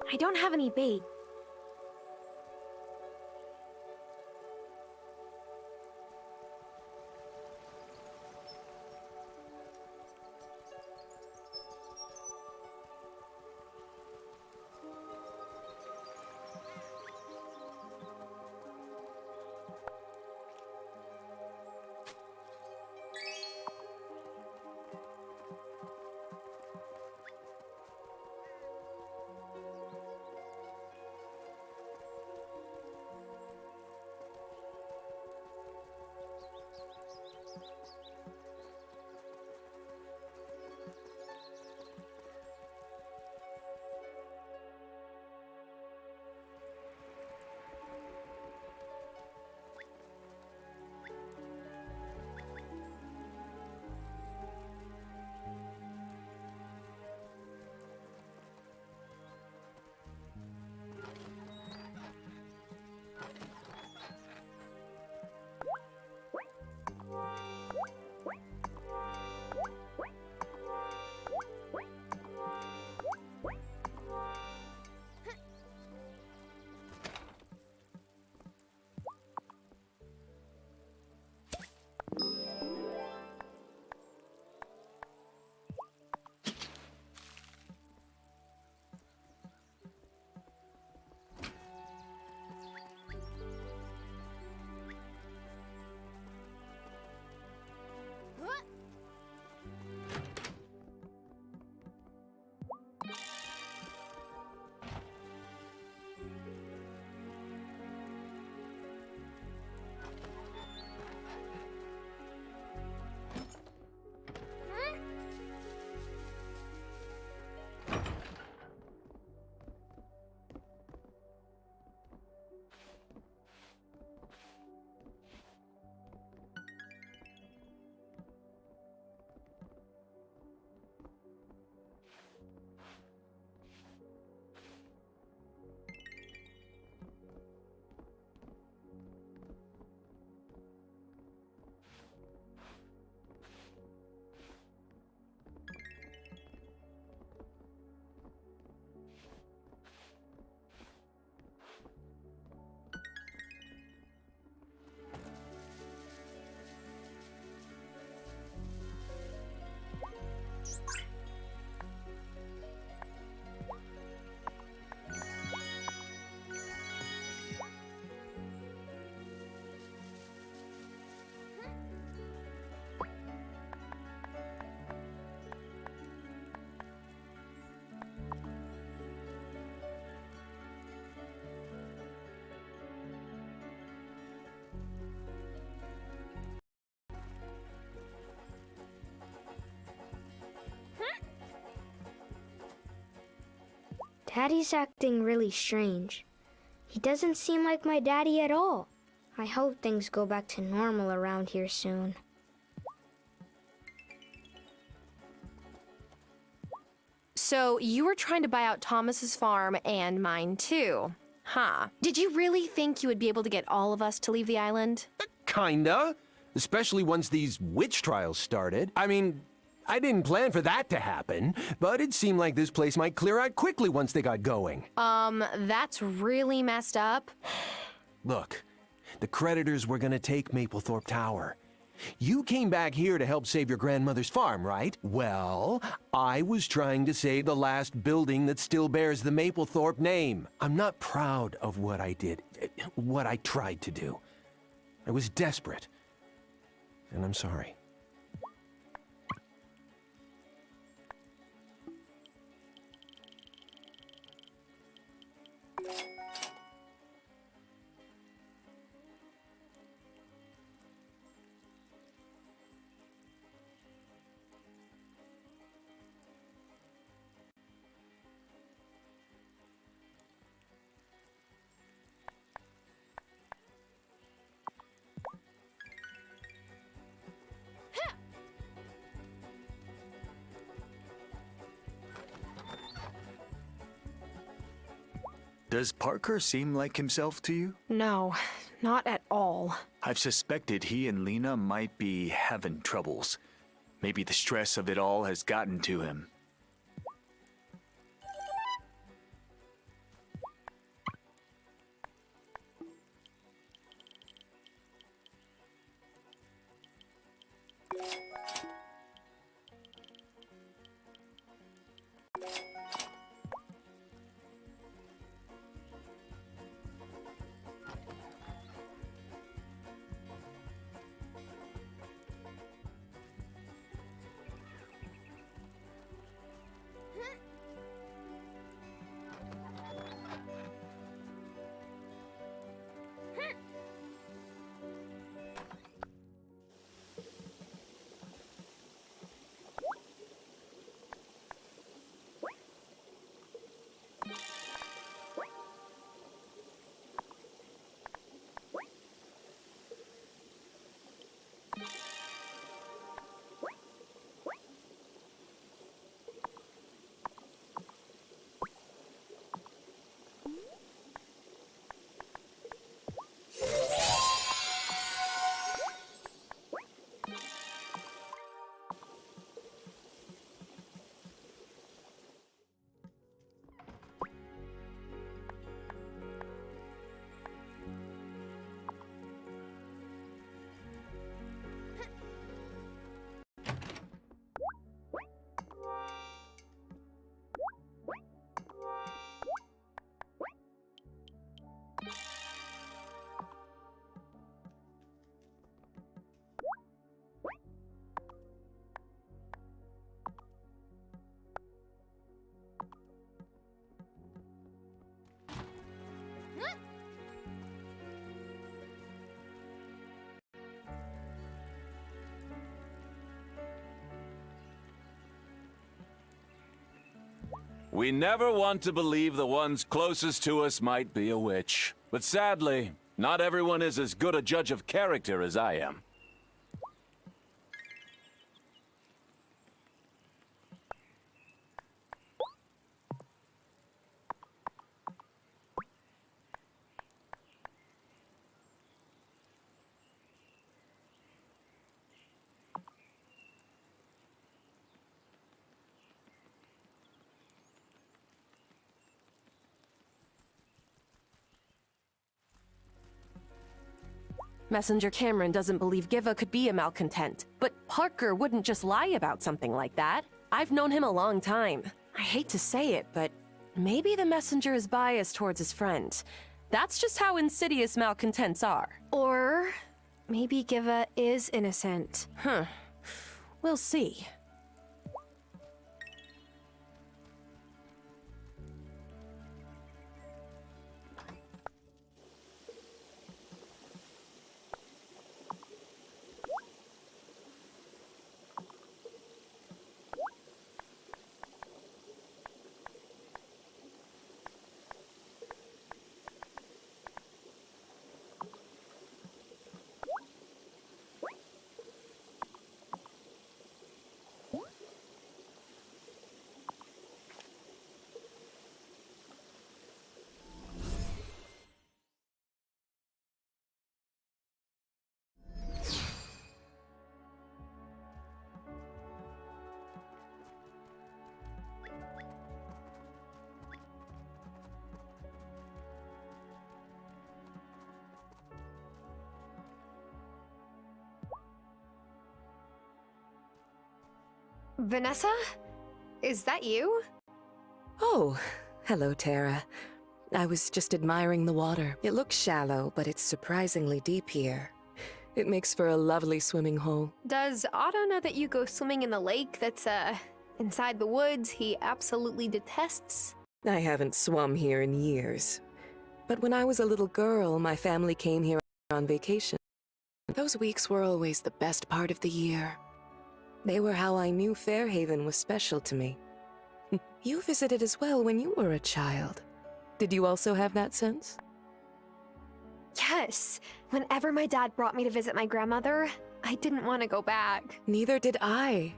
I don't have any bait. Daddy's acting really strange. He doesn't seem like my daddy at all. I hope things go back to normal around here soon. So you were trying to buy out Thomas's farm and mine too, huh? Did you really think you would be able to get all of us to leave the island? Kinda. Especially once these witch trials started. I mean, I didn't plan for that to happen, but it seemed like this place might clear out quickly once they got going. That's really messed up. Look, the creditors were gonna take Maplethorpe Tower. You came back here to help save your grandmother's farm, right? Well, I was trying to save the last building that still bears the Maplethorpe name. I'm not proud of what I did, what I tried to do. I was desperate, and I'm sorry. Does Parker seem like himself to you? No, not at all. I've suspected he and Lena might be having troubles. Maybe the stress of it all has gotten to him. We never want to believe the ones closest to us might be a witch. But sadly, not everyone is as good a judge of character as I am. Messenger Cameron doesn't believe Giva could be a malcontent, but Parker wouldn't just lie about something like that. I've known him a long time. I hate to say it, but maybe the messenger is biased towards his friend. That's just how insidious malcontents are. Or maybe Giva is innocent. We'll see. Vanessa? Is that you? Oh, hello, Tara. I was just admiring the water. It looks shallow, but it's surprisingly deep here. It makes for a lovely swimming hole. Does Otto know that you go swimming in the lake that's, inside the woods he absolutely detests? I haven't swum here in years. But when I was a little girl, my family came here on vacation. Those weeks were always the best part of the year. They were how I knew Fairhaven was special to me. You visited as well when you were a child. Did you also have that sense? Yes. Whenever my dad brought me to visit my grandmother, I didn't want to go back. Neither did I.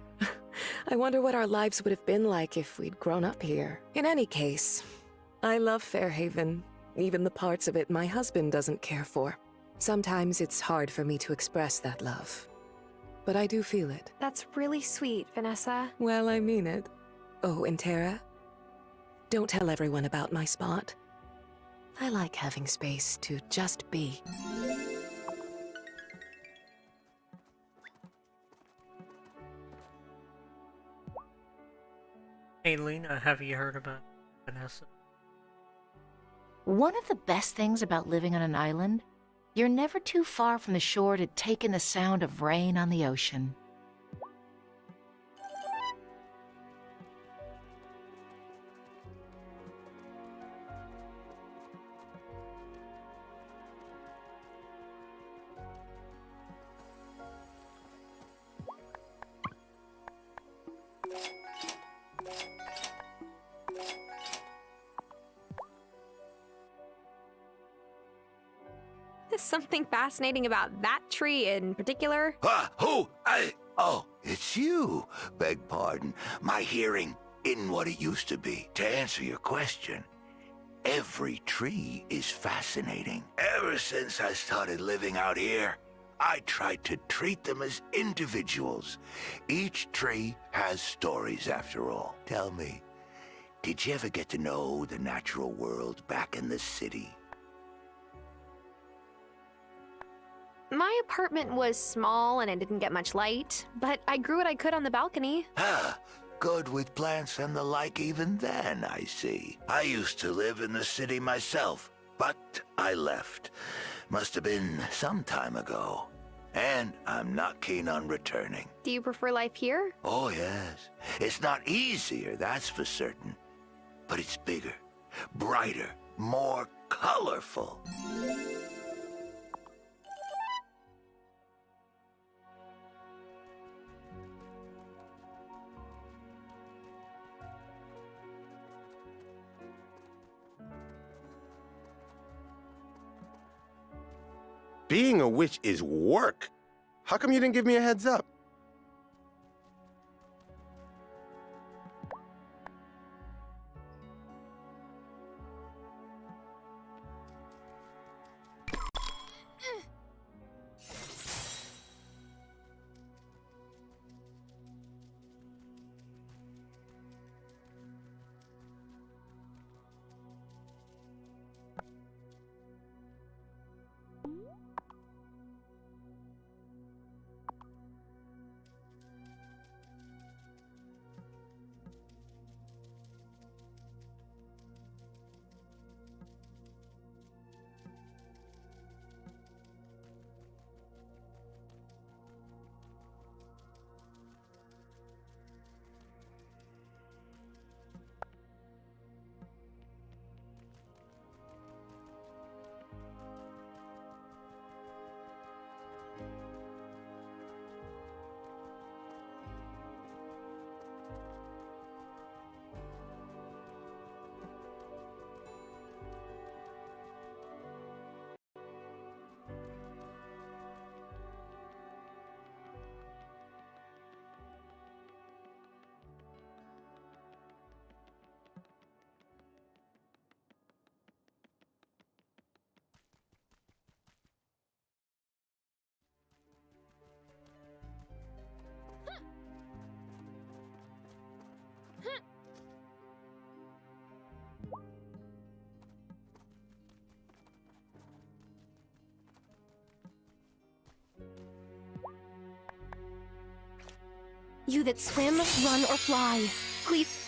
I wonder what our lives would have been like if we'd grown up here. In any case, I love Fairhaven, even the parts of it my husband doesn't care for. Sometimes it's hard for me to express that love, but I do feel it. That's really sweet, Vanessa. Well, I mean it. Oh, and Tara, don't tell everyone about my spot. I like having space to just be. Hey Lena, have you heard about Vanessa? One of the best things about living on an island, you're never too far from the shore to take in the sound of rain on the ocean. There's something fascinating about that tree in particular. Who? Oh, it's you. Beg pardon. My hearing isn't what it used to be. To answer your question, every tree is fascinating. Ever since I started living out here, I tried to treat them as individuals. Each tree has stories, after all. Tell me, did you ever get to know the natural world back in the city? My apartment was small and it didn't get much light, but I grew what I could on the balcony. Good with plants and the like even then, I see. I used to live in the city myself, but I left. Must have been some time ago. And I'm not keen on returning. Do you prefer life here? Oh, yes. It's not easier, that's for certain. But it's bigger, brighter, more colorful. Being a witch is work. How come you didn't give me a heads up? You that swim, run, or fly, please.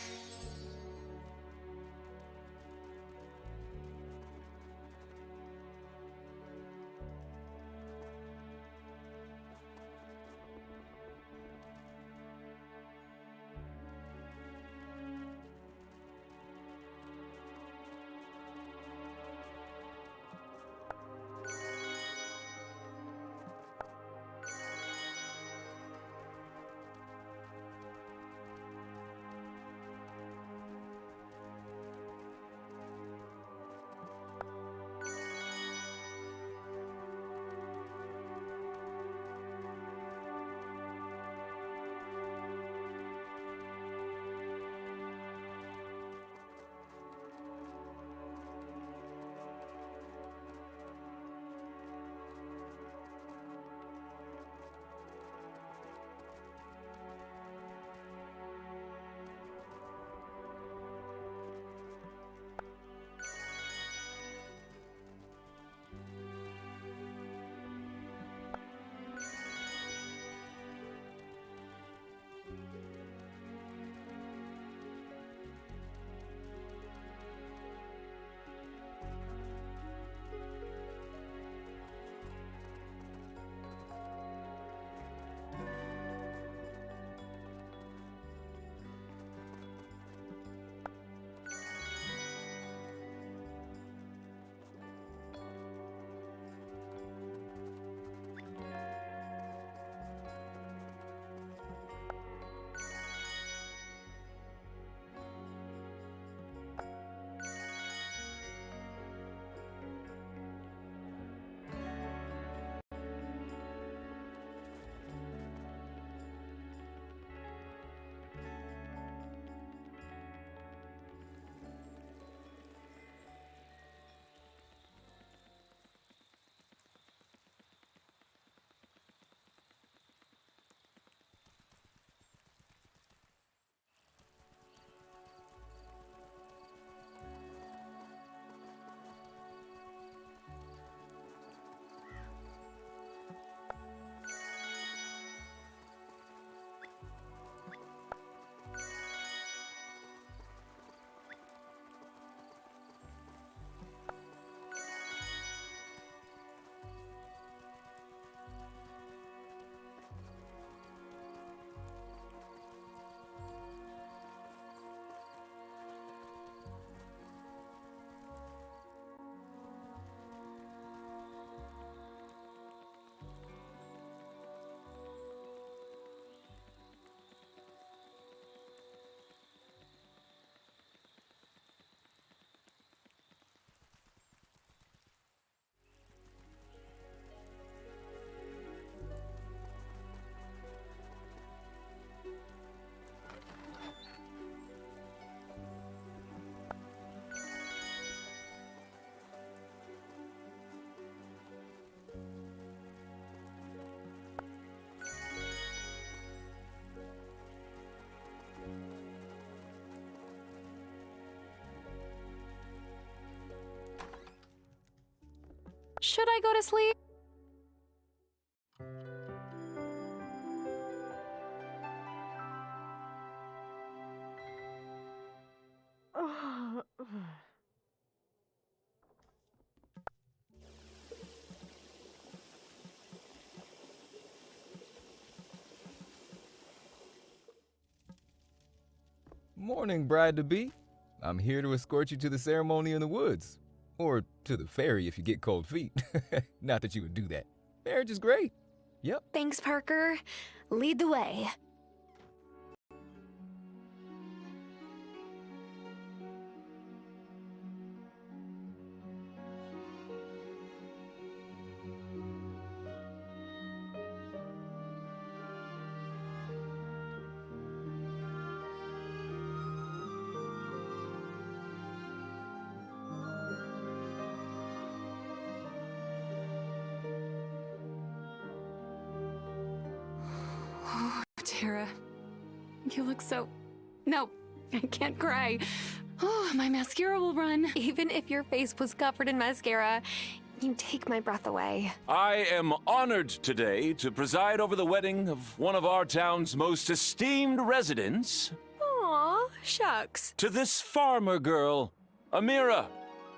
Should I go to sleep? Morning, bride-to-be. I'm here to escort you to the ceremony in the woods. Or to the ferry if you get cold feet. Not that you would do that. Marriage is great. Yep. Thanks, Parker. Lead the way. Tara, you look so... No, I can't cry. Oh, my mascara will run. Even if your face was covered in mascara, You take my breath away. I am honored today to preside over the wedding of one of our town's most esteemed residents. Aw, shucks. To this farmer girl, Amira.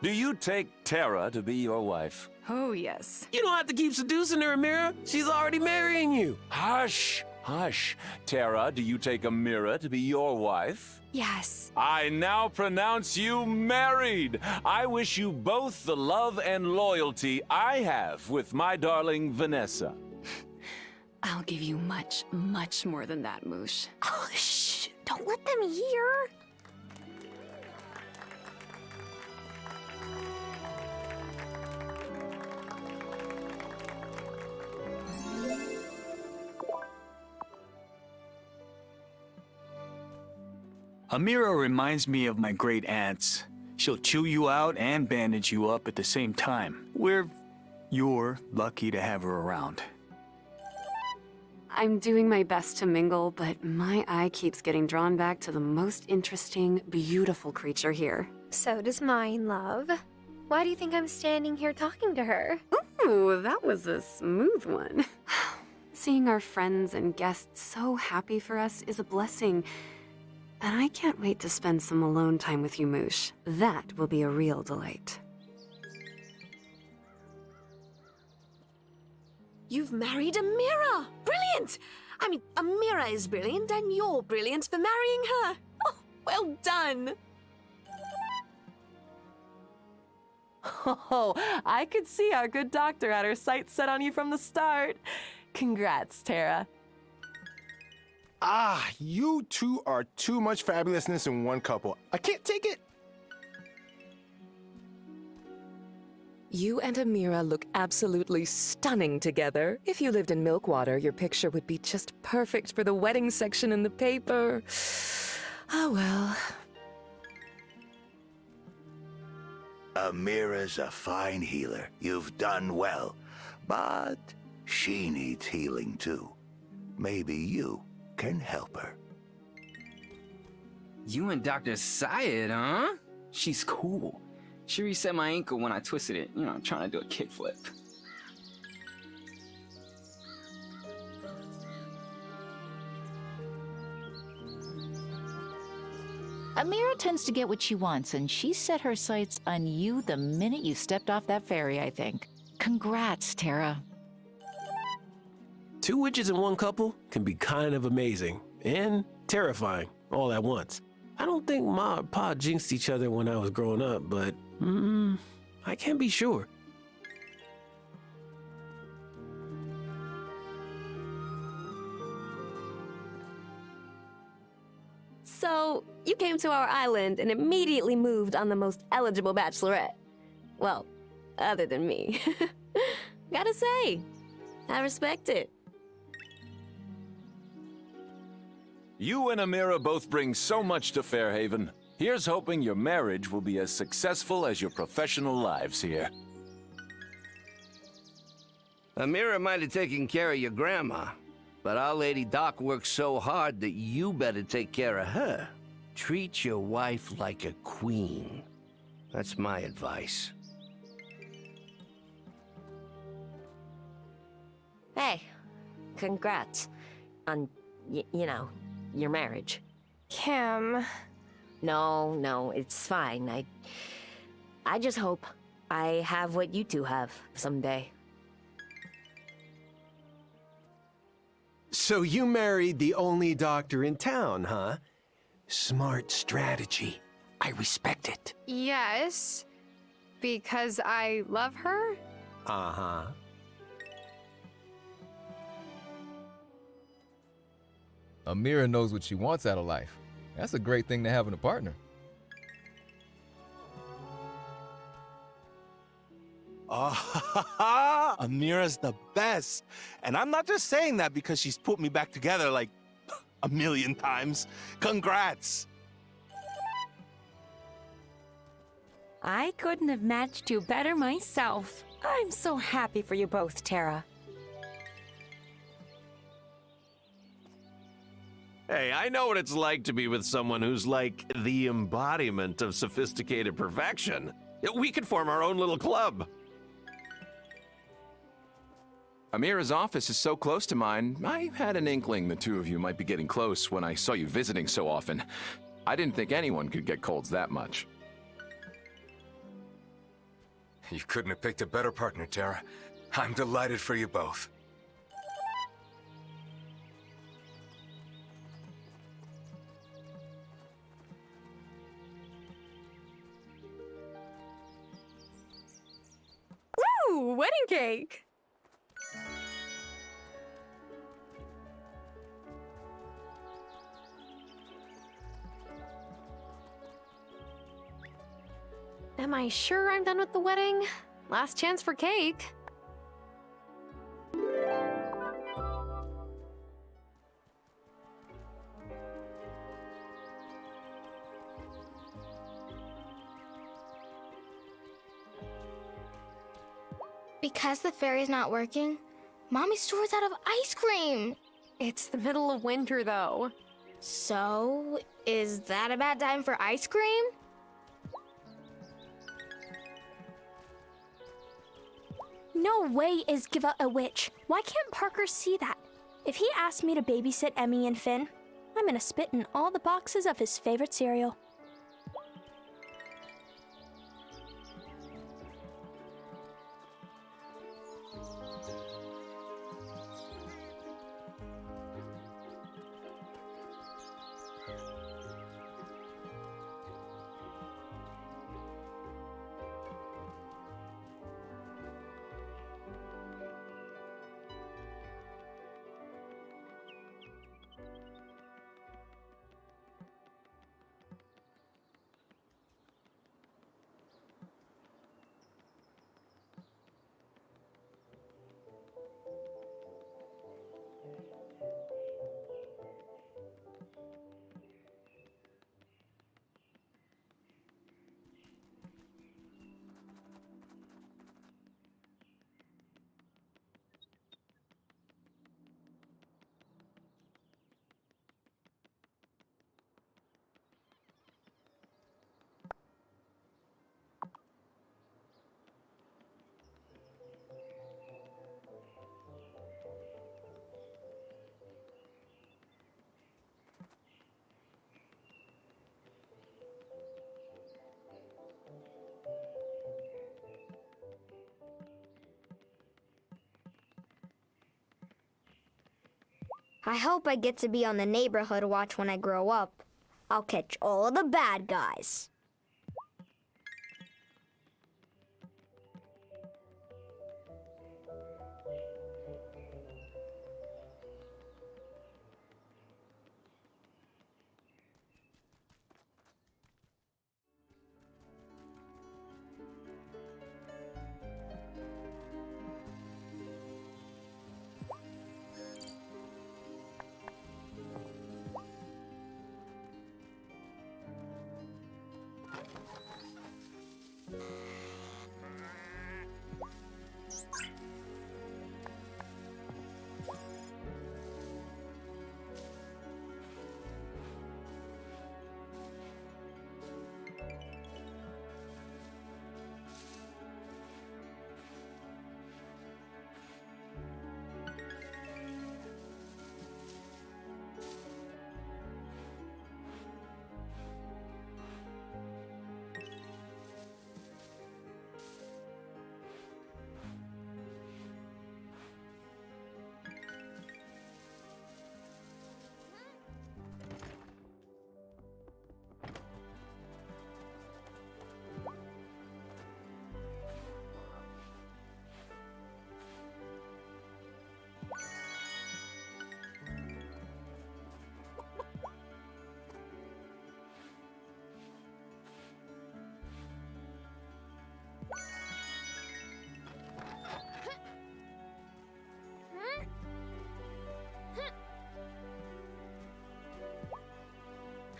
Do you take Tara to be your wife? Oh, yes. You don't have to keep seducing her, Amira. She's already marrying you. Hush, hush. Tara, do you take Amira to be your wife? Yes. I now pronounce you married. I wish you both the love and loyalty I have with my darling Vanessa. I'll give you much, much more than that, Moosh. Oh, shh. Don't let them hear. Amira reminds me of my great aunts. She'll chew you out and bandage you up at the same time. You're lucky to have her around. I'm doing my best to mingle, but my eye keeps getting drawn back to the most interesting, beautiful creature here. So does mine, love. Why do you think I'm standing here talking to her? Ooh, that was a smooth one. Seeing our friends and guests so happy for us is a blessing. And I can't wait to spend some alone time with you, Moosh. That will be a real delight. You've married Amira! Brilliant! I mean, Amira is brilliant and you're brilliant for marrying her. Oh, well done! Oh, I could see our good doctor had her sights set on you from the start. Congrats, Tara. Ah, you two are too much fabulousness in one couple. I can't take it. You and Amira look absolutely stunning together. If you lived in Milkwater, your picture would be just perfect for the wedding section in the paper. Oh well. Amira's a fine healer. You've done well. But she needs healing too. Maybe you can help her. You and Dr. Syed, huh? She's cool. She reset my ankle when I twisted it. You know, I'm trying to do a kickflip. Amira tends to get what she wants, and she set her sights on you the minute you stepped off that ferry, I think. Congrats, Tara. Two witches in one couple can be kind of amazing and terrifying all at once. I don't think Ma or Pa jinxed each other when I was growing up, but I can't be sure. So, you came to our island and immediately moved on the most eligible bachelorette. Well, other than me. Gotta say, I respect it. You and Amira both bring so much to Fairhaven. Here's hoping your marriage will be as successful as your professional lives here. Amira might have taken care of your grandma, but our Lady Doc works so hard that you better take care of her. Treat your wife like a queen. That's my advice. Hey, congrats on, you know, your marriage. Kim. No, it's fine. I just hope I have what you two have someday. So you married the only doctor in town, huh? Smart strategy. I respect it. Yes. Because I love her? Uh-huh. Amira knows what she wants out of life. That's a great thing to have in a partner. Amira's the best. And I'm not just saying that because she's put me back together like a million times. Congrats. I couldn't have matched you better myself. I'm so happy for you both, Tara. Hey, I know what it's like to be with someone who's like the embodiment of sophisticated perfection. We could form our own little club. Amira's office is so close to mine, I had an inkling the two of you might be getting close when I saw you visiting so often. I didn't think anyone could get colds that much. You couldn't have picked a better partner, Tara. I'm delighted for you both. Ooh, wedding cake! Am I sure I'm done with the wedding? Last chance for cake. Because the fairy's not working, Mommy's store's out of ice cream. It's the middle of winter, though. So, is that a bad time for ice cream? No way is Giva a witch. Why can't Parker see that? If he asks me to babysit Emmy and Finn, I'm gonna spit in all the boxes of his favorite cereal. I hope I get to be on the neighborhood watch when I grow up. I'll catch all the bad guys.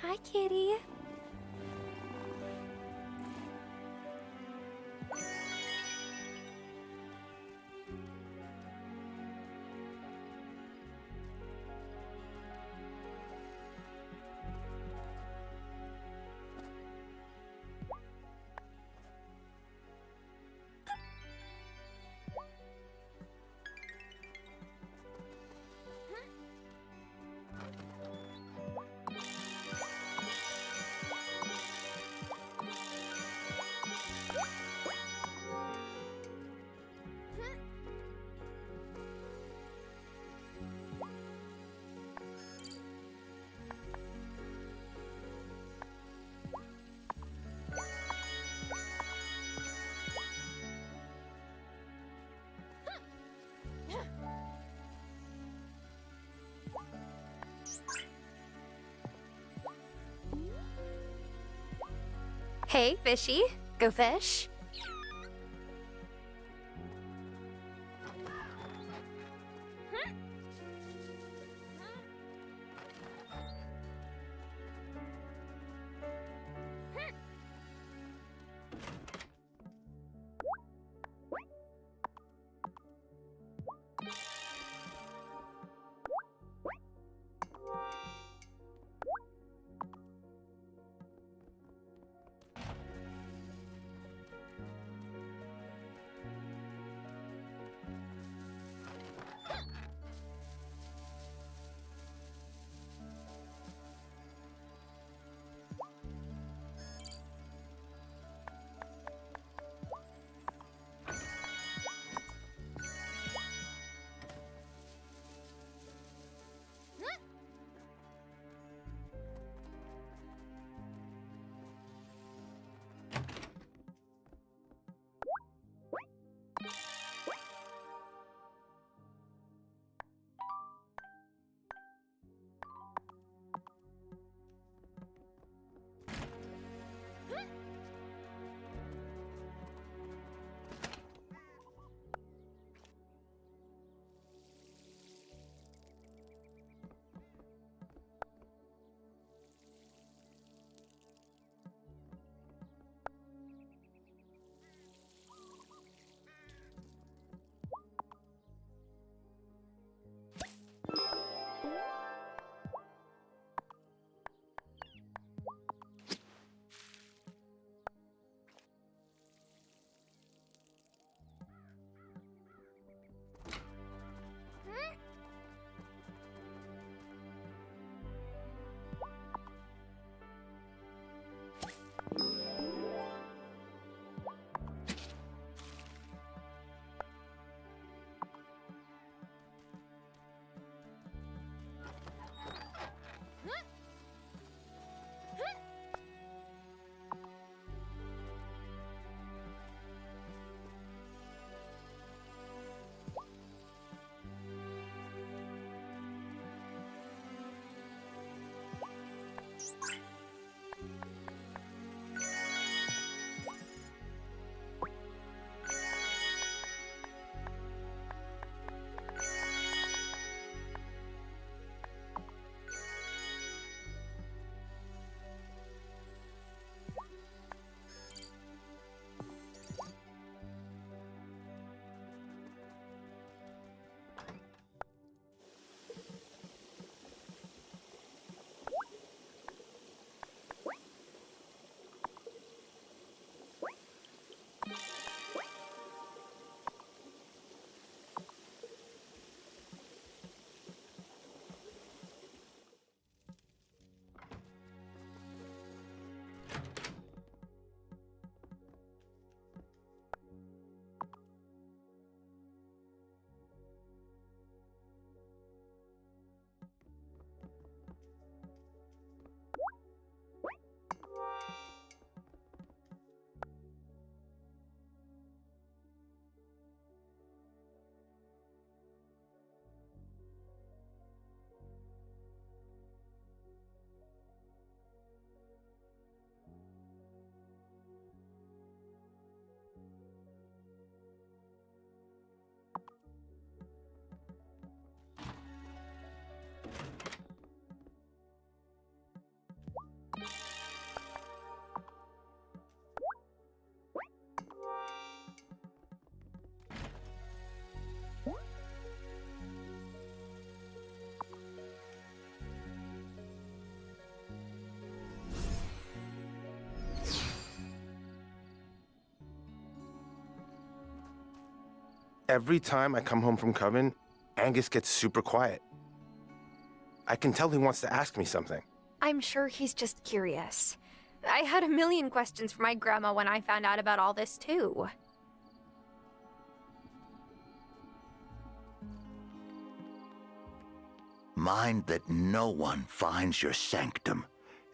Hi, kitty. Hey, fishy. Go fish. Every time I come home from Coven, Angus gets super quiet. I can tell he wants to ask me something. I'm sure he's just curious. I had a million questions for my grandma when I found out about all this, too. Mind that no one finds your sanctum.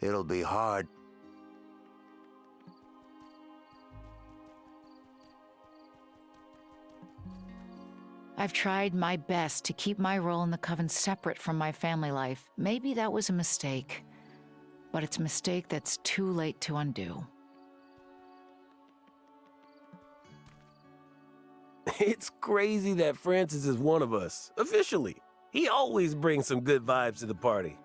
It'll be hard. I've tried my best to keep my role in the Coven separate from my family life. Maybe that was a mistake, but it's a mistake that's too late to undo. It's crazy that Francis is one of us, officially. He always brings some good vibes to the party.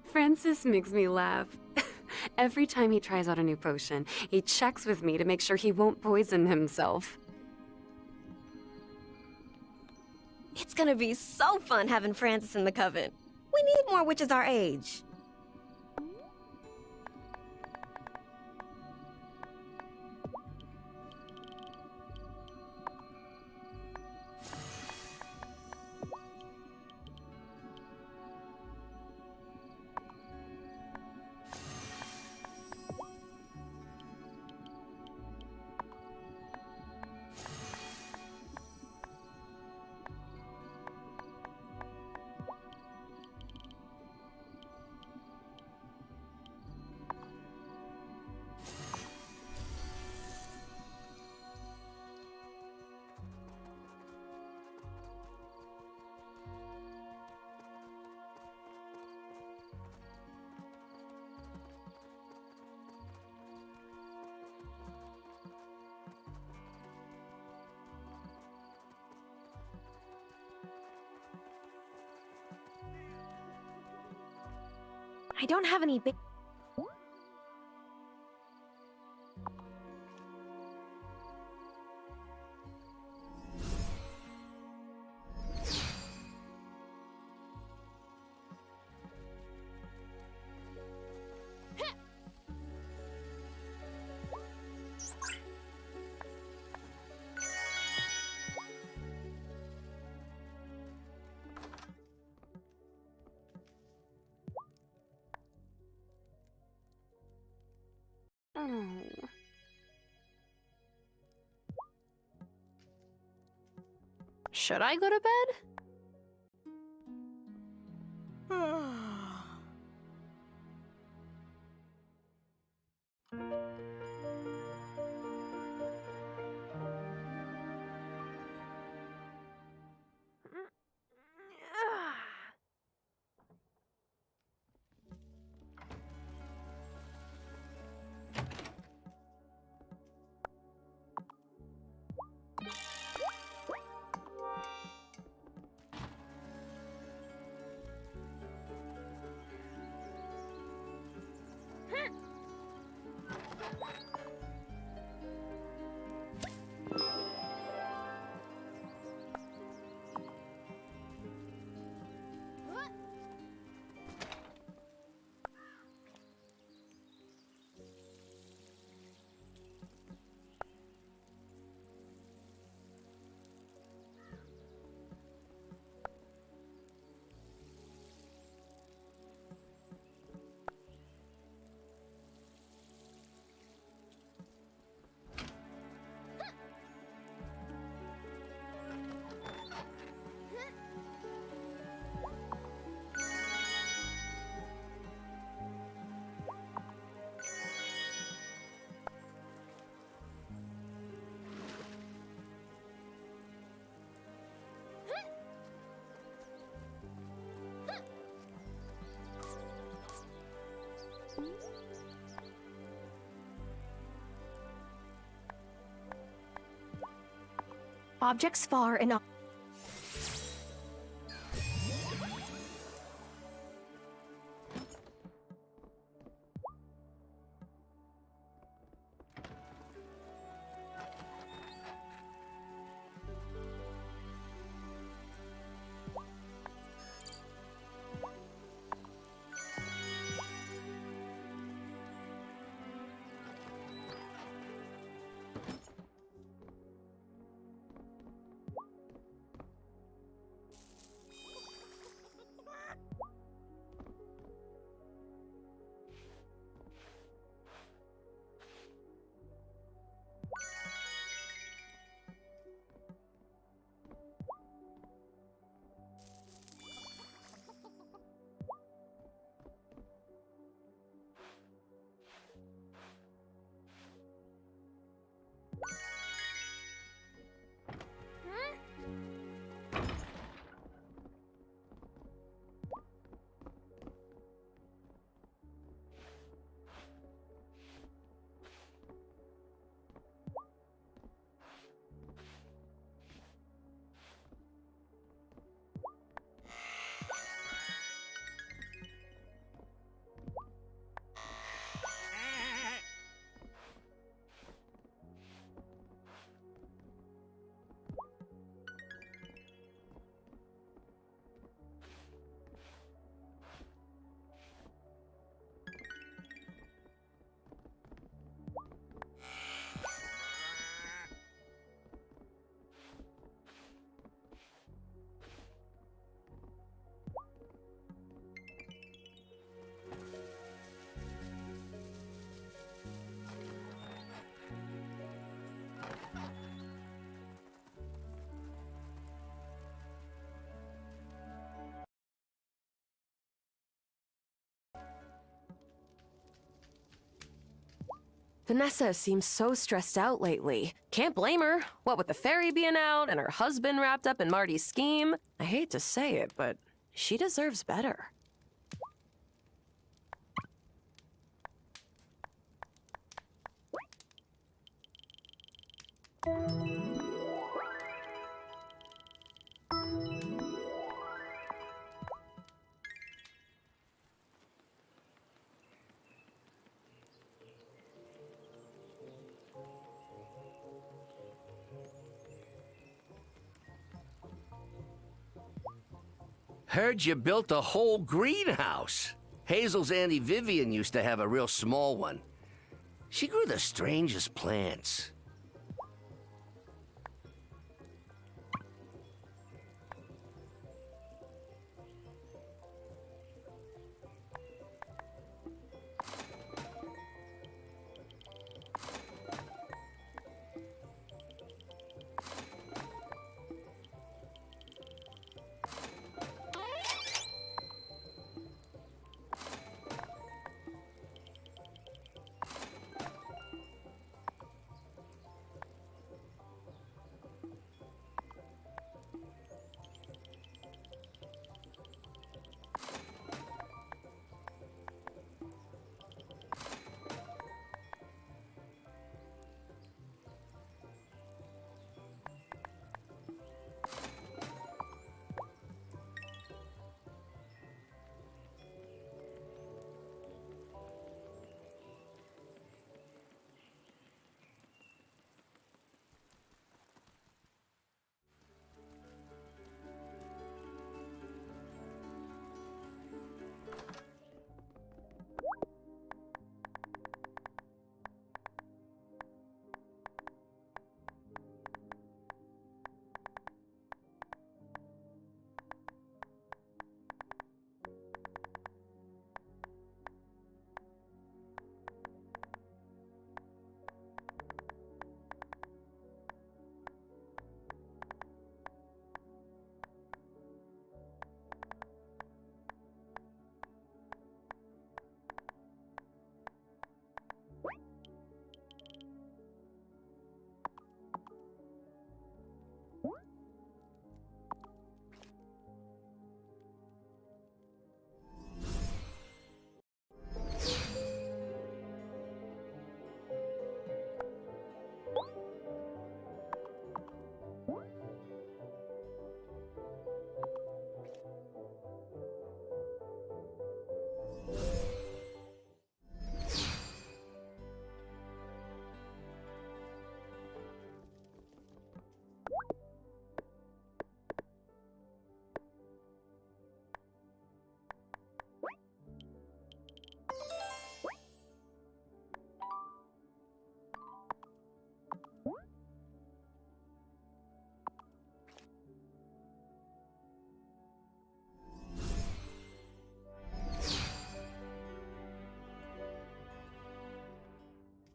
Francis makes me laugh. Every time he tries out a new potion, he checks with me to make sure he won't poison himself. It's gonna be so fun having Francis in the coven. We need more witches our age. I don't have any big... Should I go to bed? Objects far and up. Vanessa seems so stressed out lately. Can't blame her. What with the ferry being out and her husband wrapped up in Marty's scheme. I hate to say it, but she deserves better. Heard you built a whole greenhouse. Hazel's Auntie Vivian used to have a real small one. She grew the strangest plants.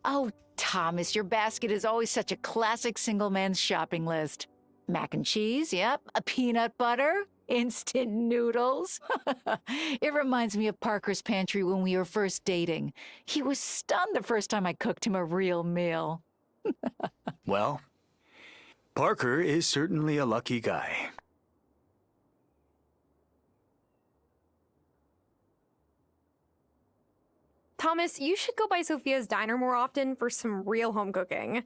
Oh, Thomas, your basket is always such a classic single man's shopping list. Mac and cheese, yep. A peanut butter, instant noodles. It reminds me of Parker's pantry when we were first dating. He was stunned the first time I cooked him a real meal. Well, Parker is certainly a lucky guy. Thomas, you should go by Sophia's diner more often for some real home cooking.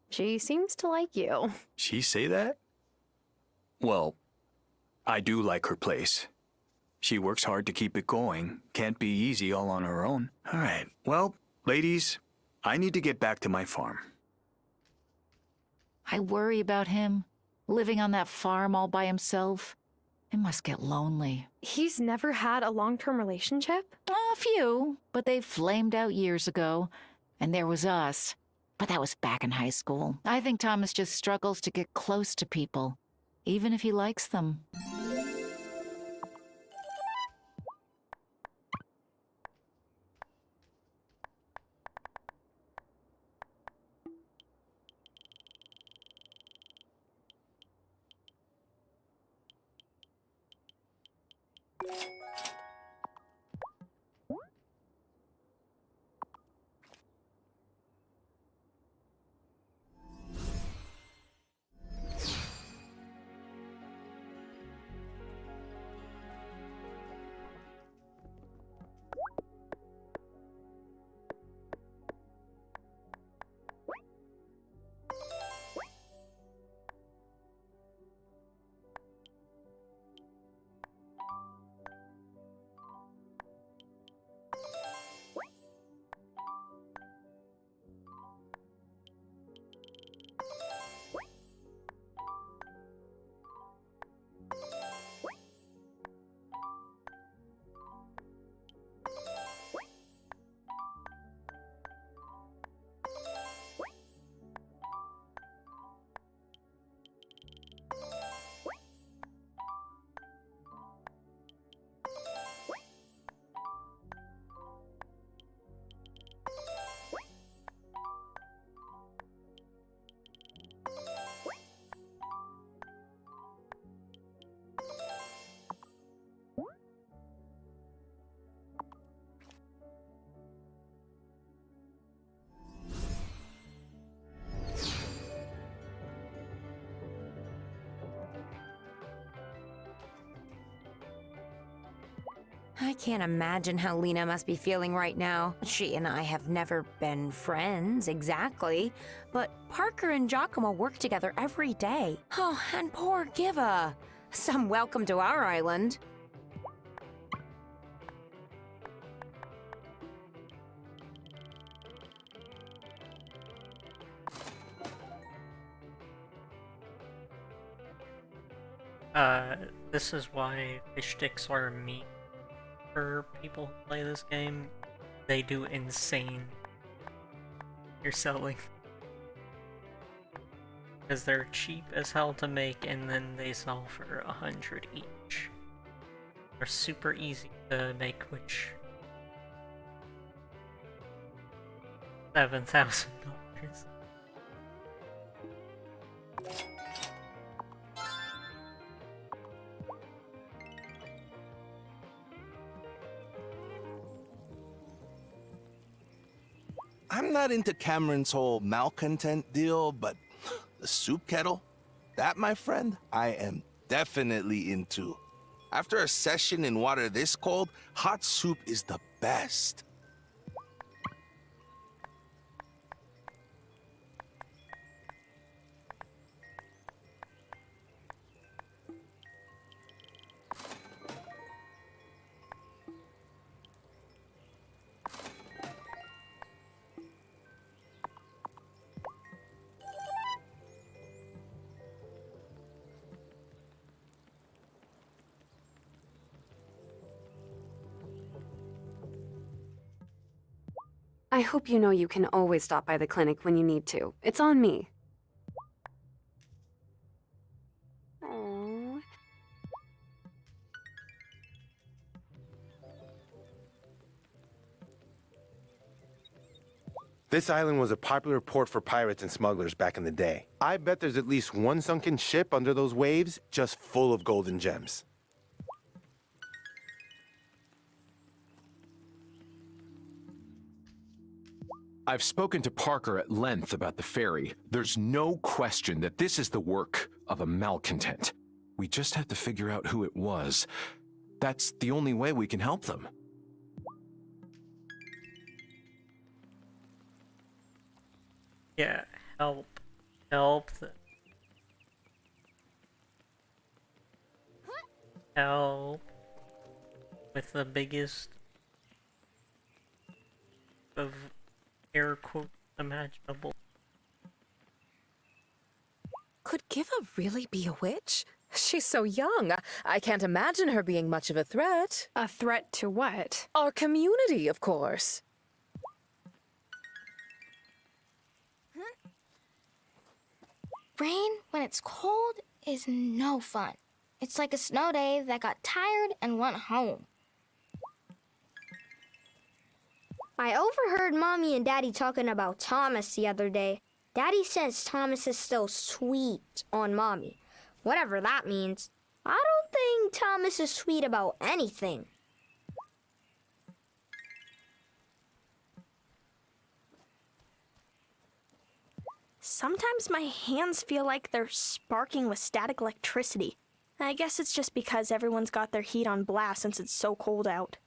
She seems to like you. She say that? Well, I do like her place. She works hard to keep it going. Can't be easy all on her own. All right, well, ladies, I need to get back to my farm. I worry about him, living on that farm all by himself. It must get lonely. He's never had a long-term relationship? A few, but they flamed out years ago. And there was us. But that was back in high school. I think Thomas just struggles to get close to people, even if he likes them. I can't imagine how Lena must be feeling right now. She and I have never been friends, exactly. But Parker and Giacomo work together every day. Oh, and poor Giva. Some welcome to our island. This is why fish sticks are meat for people who play this game. They do insane. You're selling. Because they're cheap as hell to make, and then they sell for 100 each. They're super easy to make, which... $7,000. I'm not into Cameron's whole malcontent deal, but the soup kettle, that, my friend, I am definitely into. After a session in water this cold, hot soup is the best. I hope you know you can always stop by the clinic when you need to. It's on me. Aww. This island was a popular port for pirates and smugglers back in the day. I bet there's at least one sunken ship under those waves just full of golden gems. I've spoken to Parker at length about the ferry. There's no question that this is the work of a malcontent. We just have to figure out who it was. That's the only way we can help them. Yeah, help. Help. Help. With the biggest of air quote imaginable. Could Giva really be a witch? She's so young. I can't imagine her being much of a threat. A threat to what? Our community, of course. Rain, when it's cold, is no fun. It's like a snow day that got tired and went home. I overheard Mommy and Daddy talking about Thomas the other day. Daddy says Thomas is still sweet on Mommy, whatever that means. I don't think Thomas is sweet about anything. Sometimes my hands feel like they're sparking with static electricity. I guess it's just because everyone's got their heat on blast since it's so cold out.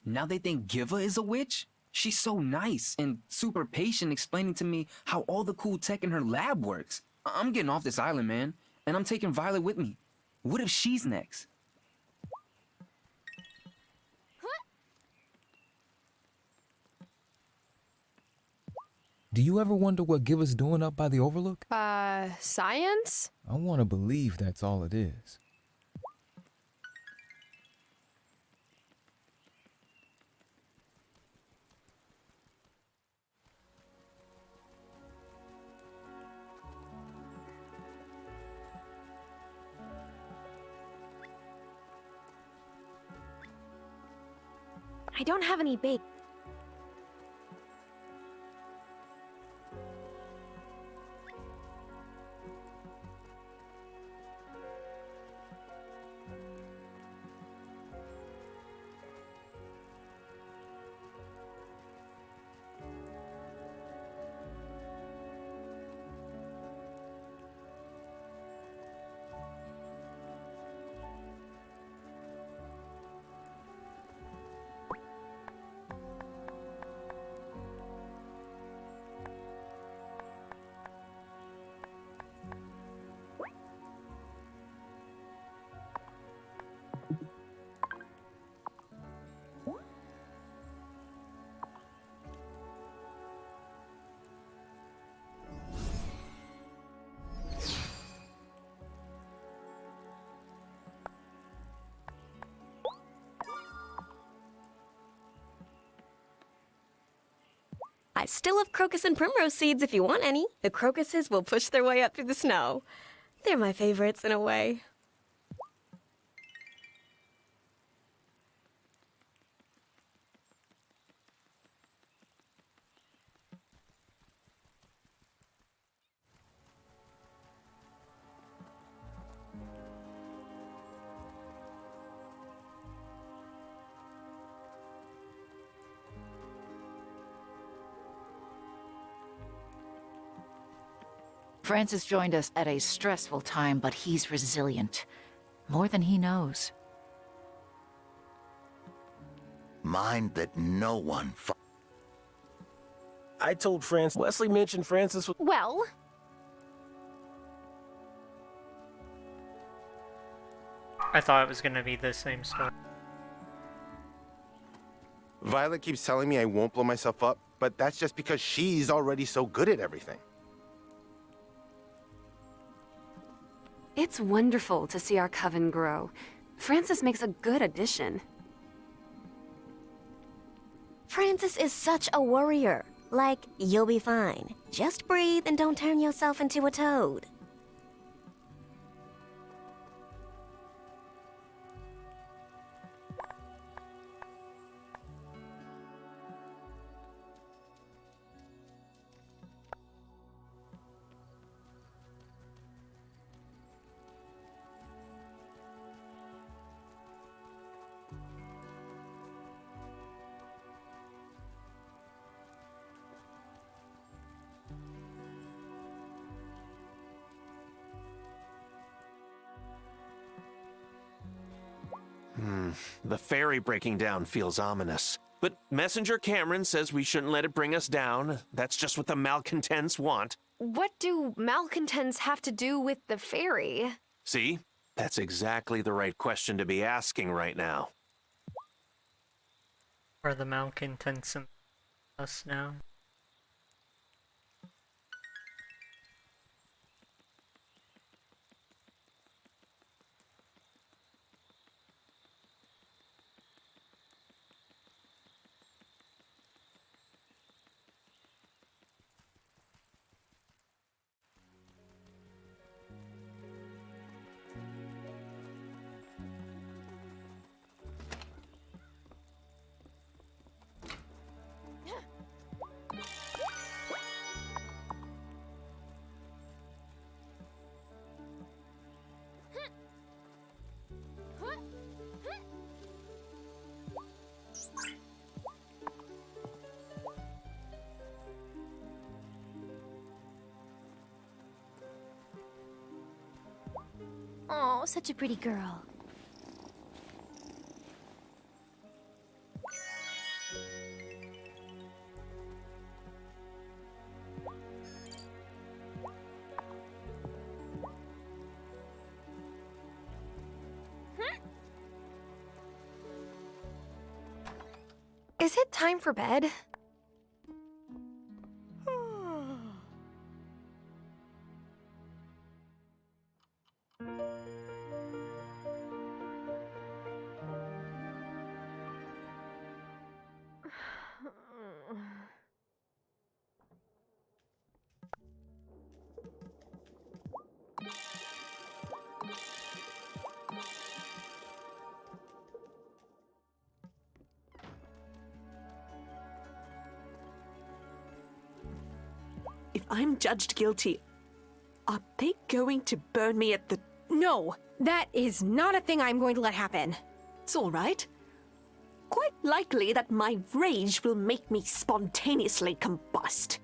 Now they think Giva is a witch? She's so nice and super patient explaining to me how all the cool tech in her lab works. I'm getting off this island, man, and I'm taking Violet with me. What if she's next? Do you ever wonder what Giva's doing up by the Overlook? Science? I want to believe that's all it is. I don't have any bait. I still have crocus and primrose seeds if you want any. The crocuses will push their way up through the snow. They're my favorites in a way. Francis joined us at a stressful time, but he's resilient. More than he knows. Mind that no one... I told Francis. Wesley mentioned Francis was... Well, I thought it was gonna be the same story. Violet keeps telling me I won't blow myself up, but that's just because she's already so good at everything. It's wonderful to see our coven grow. Francis makes a good addition. Francis is such a worrier. Like, you'll be fine. Just breathe and don't turn yourself into a toad. The ferry breaking down feels ominous. But Messenger Cameron says we shouldn't let it bring us down. That's just what the malcontents want. what do malcontents have to do with the ferry? See? That's exactly the right question to be asking right now. Are the malcontents in us now? Oh, such a pretty girl. Is it time for bed? If I'm judged guilty, are they going to burn me at the... No, that is not a thing I'm going to let happen. It's all right. Quite likely that my rage will make me spontaneously combust.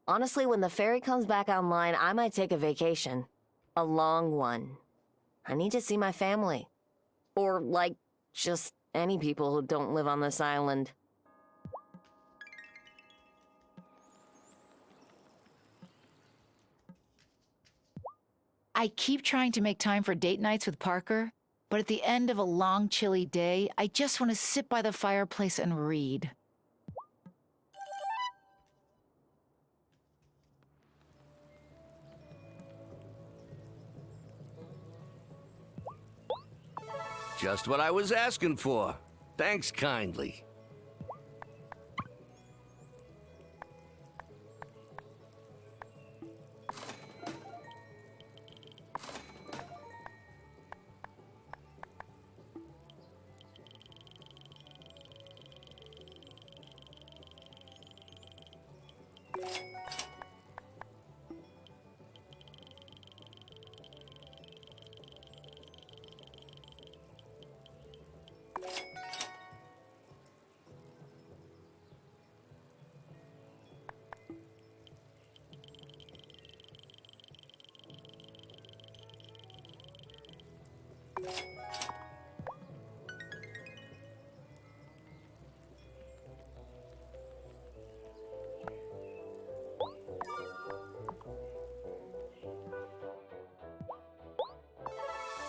Honestly, when the ferry comes back online, I might take a vacation. A long one. I need to see my family. Or, like, just any people who don't live on this island. I keep trying to make time for date nights with Parker, but at the end of a long, chilly day, I just want to sit by the fireplace and read. Just what I was asking for. Thanks kindly.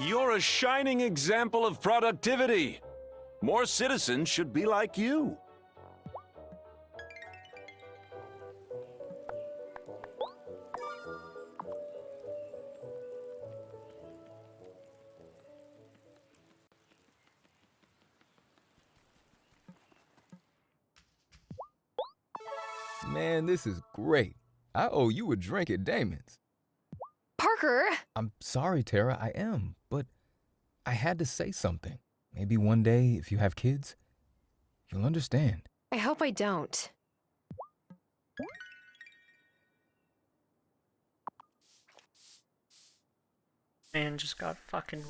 You're a shining example of productivity. More citizens should be like you. Man, this is great. I owe you a drink at Damon's. Parker! I'm sorry, Tara, I am, but I had to say something. Maybe one day, if you have kids, you'll understand. I hope I don't. Man just got fucking...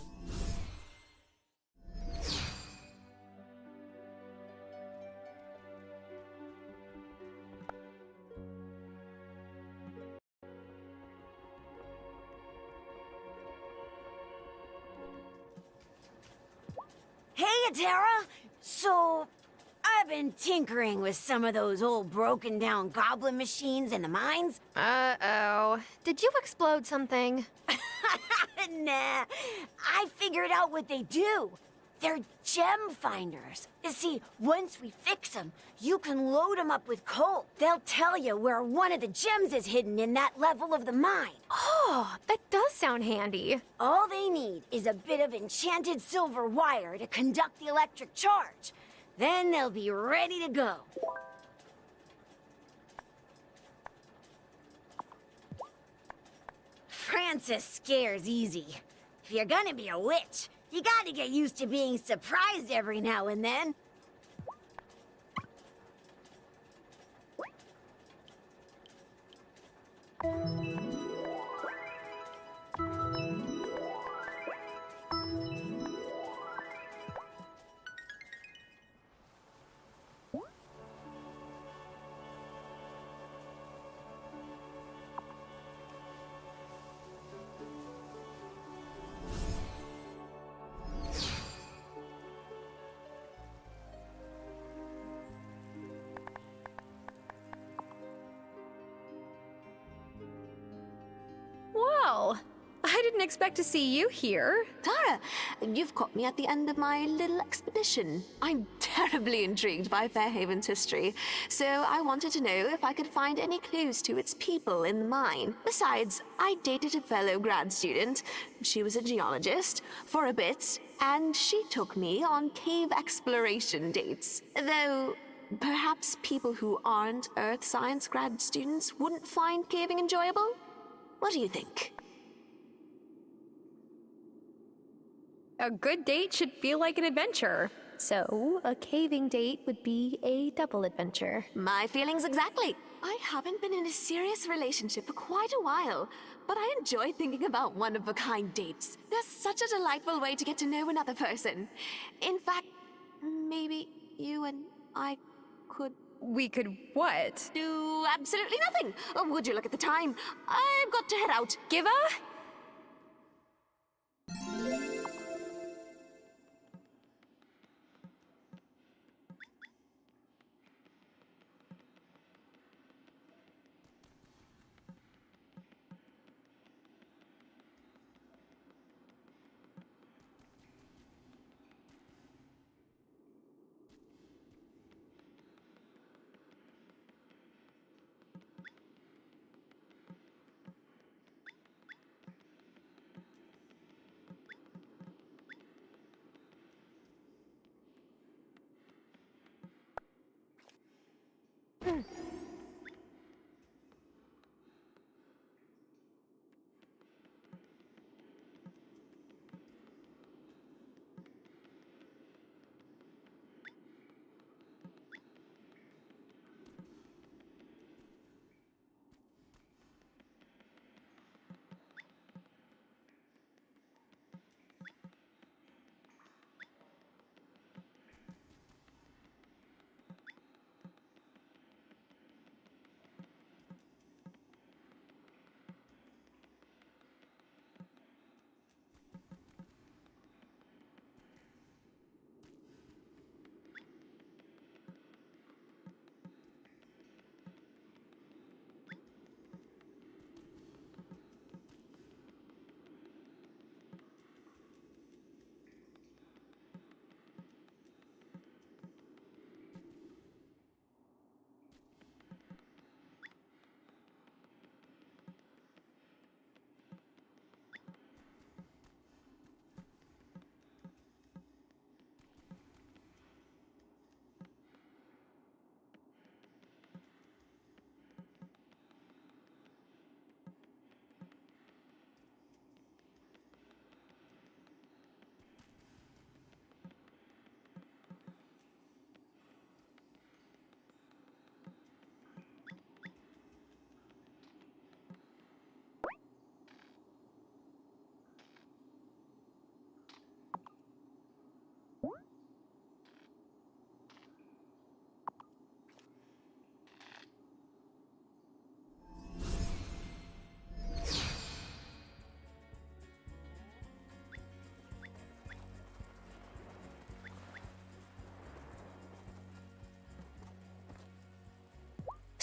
Hey, Tara! So, I've been tinkering with some of those old broken down goblin machines in the mines. Uh-oh. Did you explode something? Nah, I figured out what they do. They're gem finders. You see, once we fix them, you can load them up with coal. They'll tell you where one of the gems is hidden in that level of the mine. Oh, that does sound handy. All they need is a bit of enchanted silver wire to conduct the electric charge. Then they'll be ready to go. Francis scares easy. If you're gonna be a witch, you gotta get used to being surprised every now and then. Well, I didn't expect to see you here. Tara, you've caught me at the end of my little expedition. I'm terribly intrigued by Fairhaven's history, so I wanted to know if I could find any clues to its people in the mine. Besides, I dated a fellow grad student. She was a geologist for a bit, and she took me on cave exploration dates. Though, perhaps people who aren't earth science grad students wouldn't find caving enjoyable? What do you think? A good date should feel like an adventure. So, a caving date would be a double adventure. My feelings exactly. I haven't been in a serious relationship for quite a while, but I enjoy thinking about one-of-a-kind dates. They're such a delightful way to get to know another person. In fact, maybe you and I could we could what? Do absolutely nothing. Would you look at the time? I've got to head out. Giva?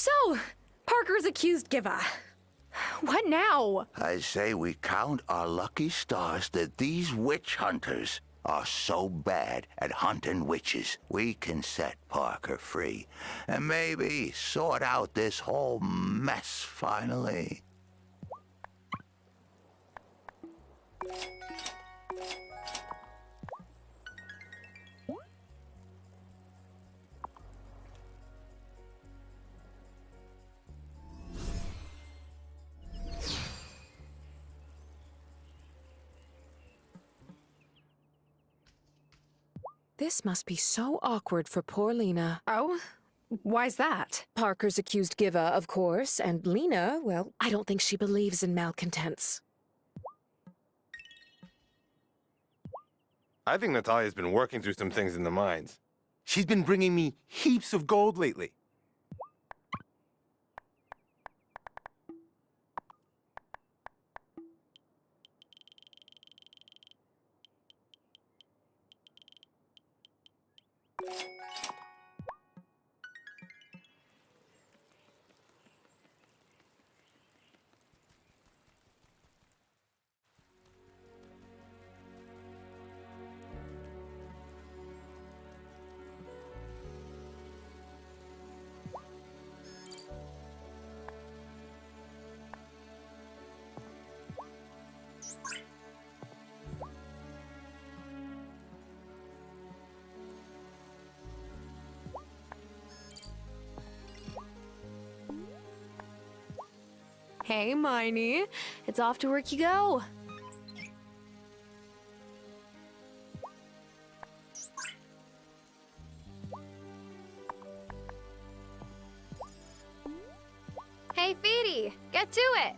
So, Parker's accused Giva. What now? I say we count our lucky stars that these witch hunters are so bad at hunting witches, we can set Parker free and maybe sort out this whole mess finally. This must be so awkward for poor Lena. Oh? Why's that? Parker's accused Giva, of course, and Lena, well, I don't think she believes in malcontents. I think Natalia's been working through some things in the mines. She's been bringing me heaps of gold lately. Hey, Miney. It's off to work you go. Hey, Feety, get to it.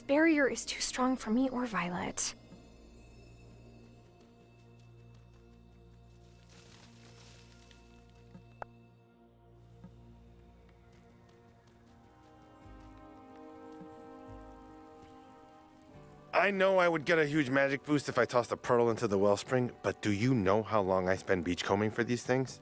barrier is too strong for me or Violet. I know I would get a huge magic boost if I tossed a pearl into the wellspring, but do you know how long I spend beachcombing for these things?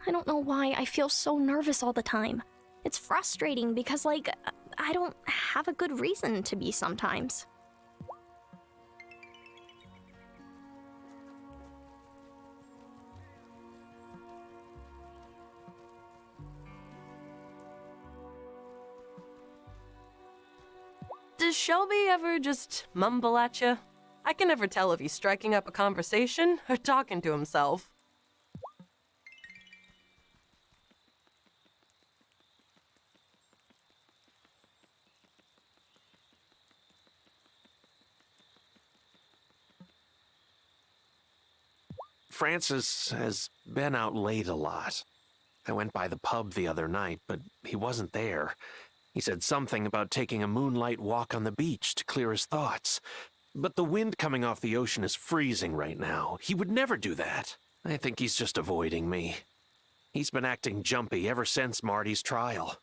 I don't know why I feel so nervous all the time. It's frustrating because, like, I don't have a good reason to be sometimes. Does Shelby ever just mumble at you? I can never tell if he's striking up a conversation or talking to himself. Francis has been out late a lot. I went by the pub the other night, but he wasn't there. He said something about taking a moonlight walk on the beach to clear his thoughts. But the wind coming off the ocean is freezing right now. He would never do that. I think he's just avoiding me. He's been acting jumpy ever since Marty's trial.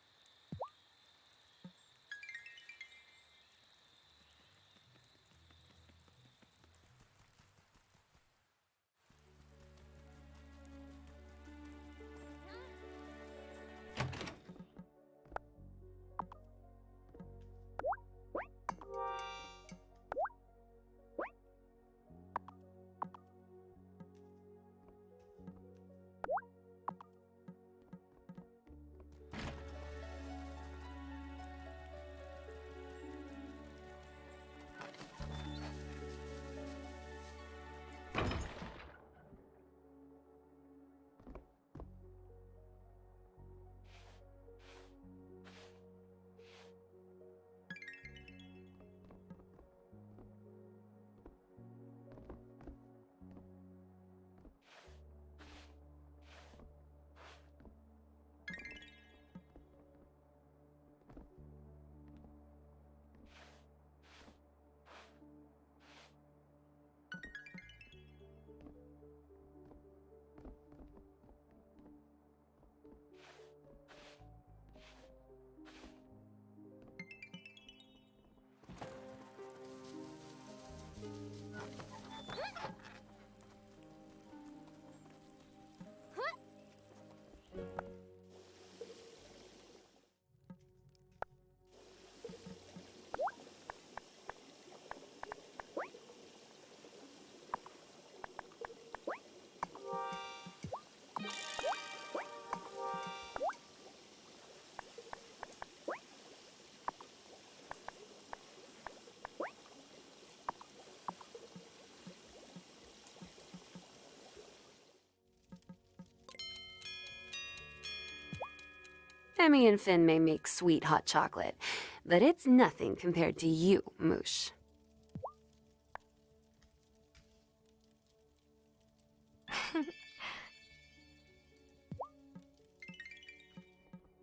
Emmy and Finn may make sweet hot chocolate, but it's nothing compared to you, Moosh.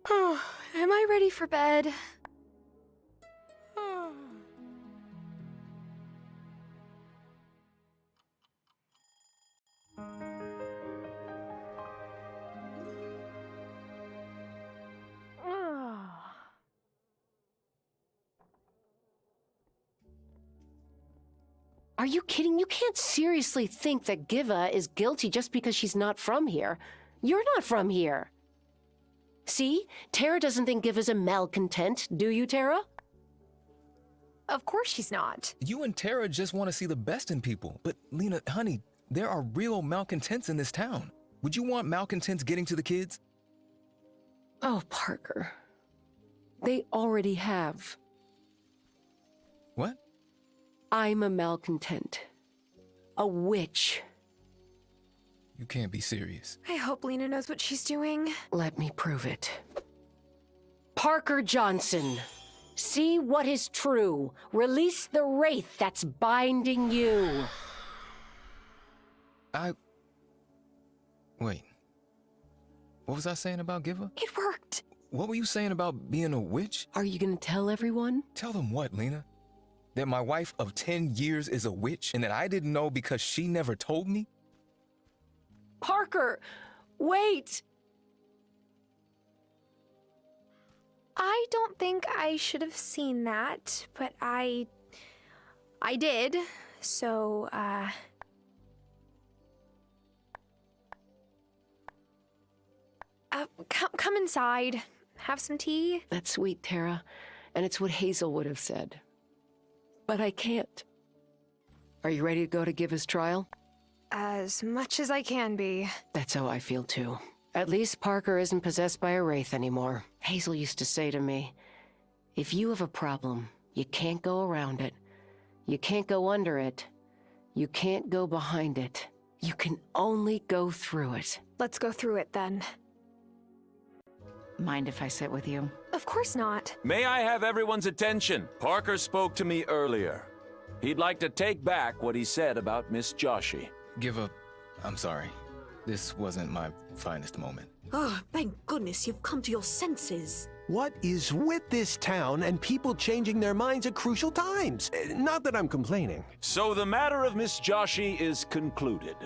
Oh, am I ready for bed? Are you kidding? You can't seriously think that Giva is guilty just because she's not from here. You're not from here. See? Tara doesn't think Giva's a malcontent, do you, Tara? Of course she's not. You and Tara just want to see the best in people. But, Lena, honey, there are real malcontents in this town. Would you want malcontents getting to the kids? Oh, Parker. They already have. What? I'm a malcontent. A witch. You can't be serious. I hope Lena knows what she's doing. Let me prove it. Parker Johnson, see what is true. Release the wraith that's binding you. Wait. What was I saying about Giver? It worked. What were you saying about being a witch? Are you gonna tell everyone? Tell them what, Lena? That my wife of 10 years is a witch and that I didn't know because she never told me? Parker, wait! I don't think I should have seen that, but I did. So, come inside. Have some tea. That's sweet, Tara, and it's what Hazel would have said. But I can't. Are you ready to go to Giva's trial? As much as I can be. That's how I feel too. At least Parker isn't possessed by a wraith anymore. Hazel used to say to me, if you have a problem, you can't go around it. You can't go under it. You can't go behind it. You can only go through it. Let's go through it then. Mind if I sit with you? Of course not. May I have everyone's attention? Parker spoke to me earlier. He'd like to take back what he said about Miss Joshi. I'm sorry. This wasn't my finest moment. Oh, thank goodness you've come to your senses. What is with this town and people changing their minds at crucial times? Not that I'm complaining. So the matter of Miss Joshi is concluded.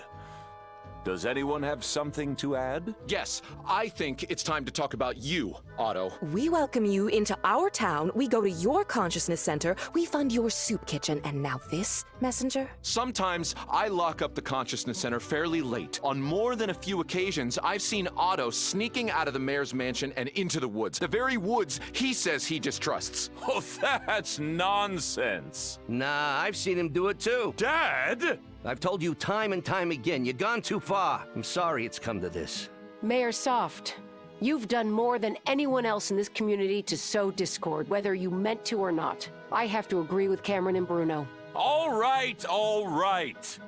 Does anyone have something to add? Yes, I think it's time to talk about you, Otto. We welcome you into our town, we go to your consciousness center, we fund your soup kitchen, and now this, messenger? Sometimes I lock up the consciousness center fairly late. On more than a few occasions, I've seen Otto sneaking out of the mayor's mansion and into the woods. The very woods he says he distrusts. Oh, that's nonsense. Nah, I've seen him do it too. Dad? I've told you time and time again, you've gone too far. I'm sorry it's come to this. Mayor Soft, you've done more than anyone else in this community to sow discord, whether you meant to or not. I have to agree with Cameron and Bruno. All right, all right.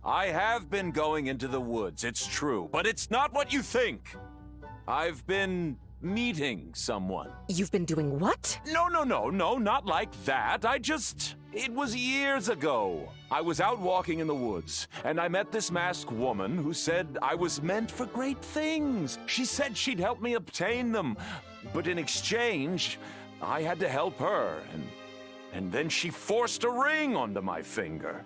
I have been going into the woods, it's true, but it's not what you think. I've been meeting someone. You've been doing what? No, not like that. It was years ago. I was out walking in the woods, and I met this masked woman who said I was meant for great things. She said she'd help me obtain them, but in exchange, I had to help her, and then she forced a ring onto my finger.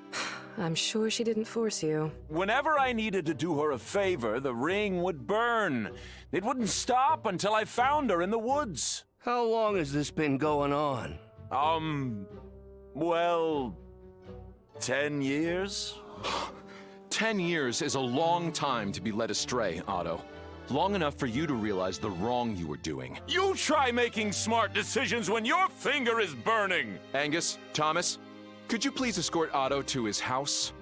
I'm sure she didn't force you. Whenever I needed to do her a favor, the ring would burn. It wouldn't stop until I found her in the woods. How long has this been going on? Well, 10 years? 10 years is a long time to be led astray, Otto. Long enough for you to realize the wrong you were doing. You try making smart decisions when your finger is burning! Angus, Thomas, could you please escort Otto to his house?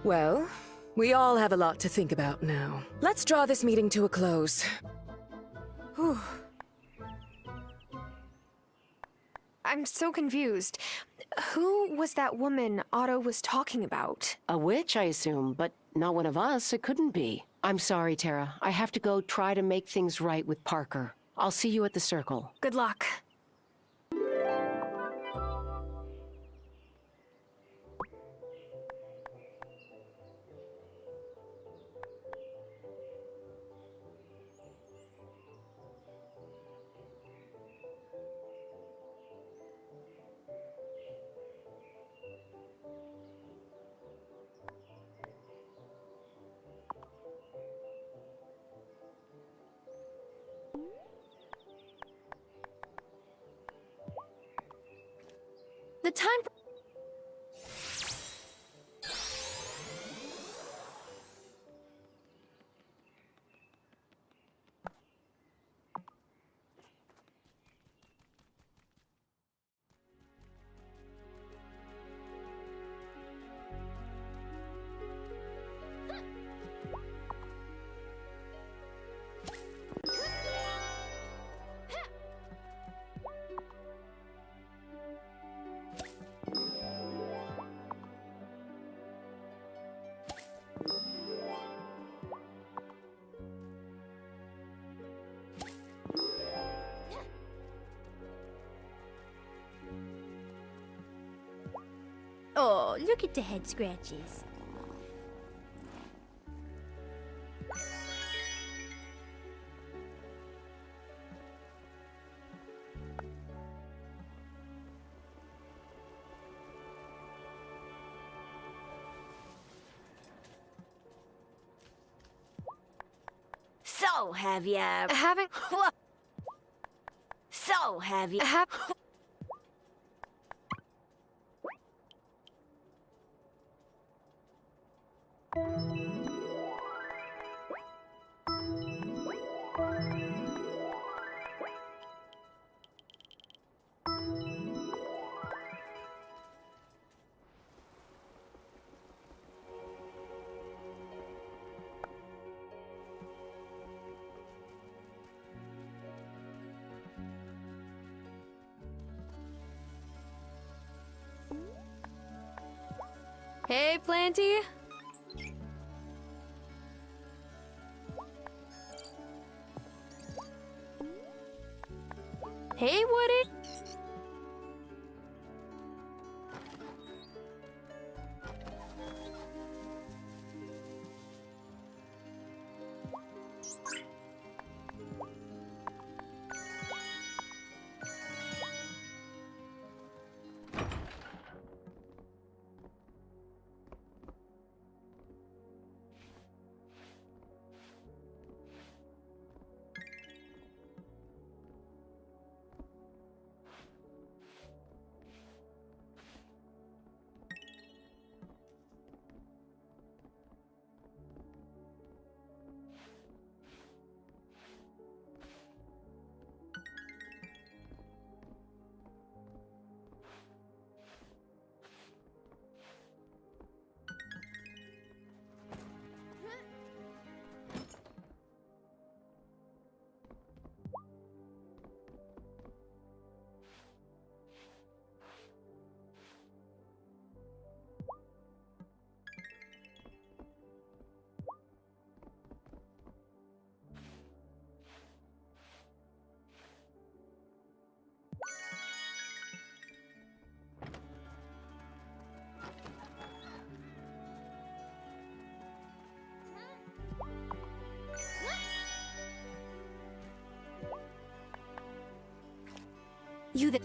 Well, we all have a lot to think about now. Let's draw this meeting to a close. Whew. I'm so confused. Who was that woman Otto was talking about? A witch, I assume, but not one of us. It couldn't be. I'm sorry, Tara. I have to go try to make things right with Parker. I'll see you at the circle. Good luck. The time... Oh, look at the head scratches. So, have you... Haven't... So, have you... Hey, Planty. Hey, Woody. You the...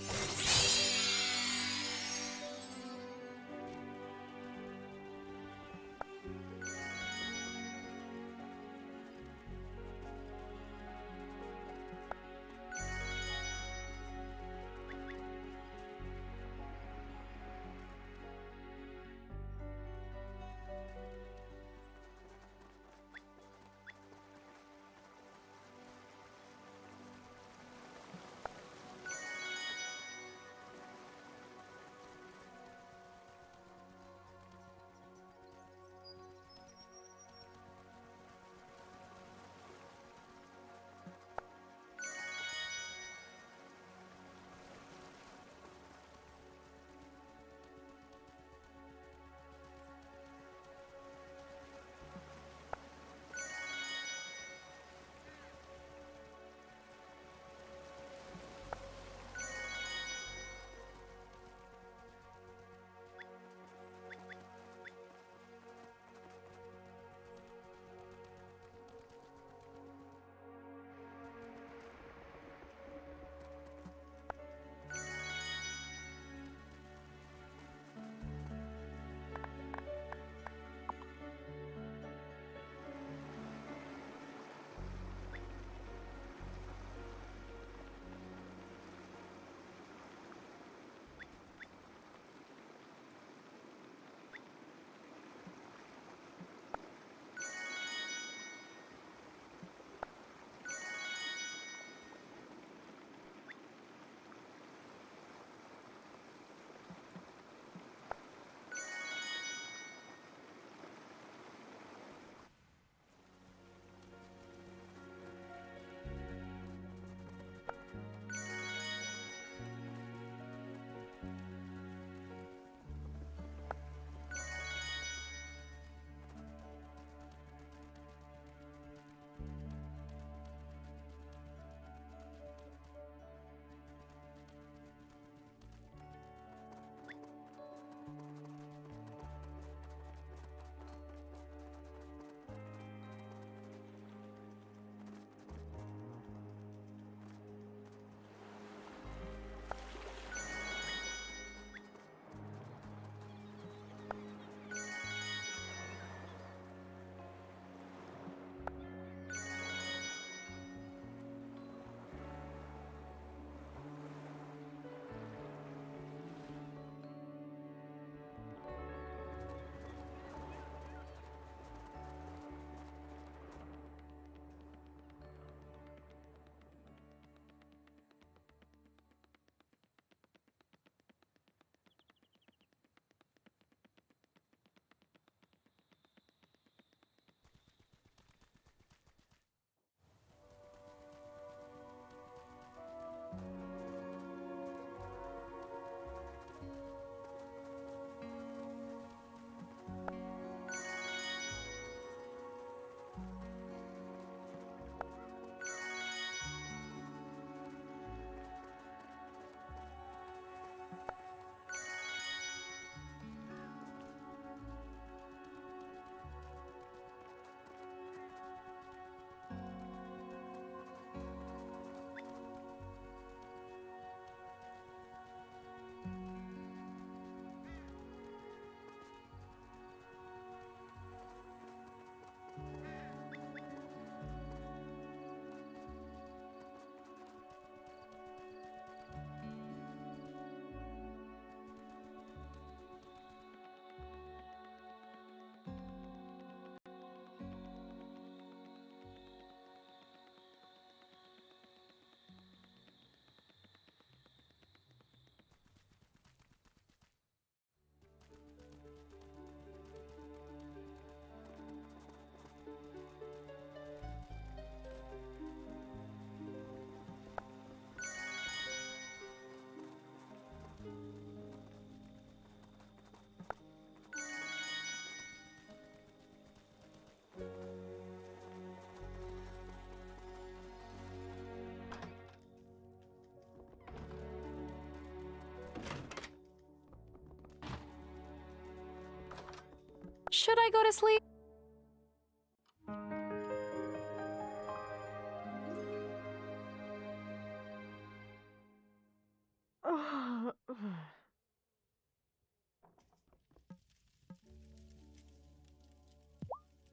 Should I go to sleep?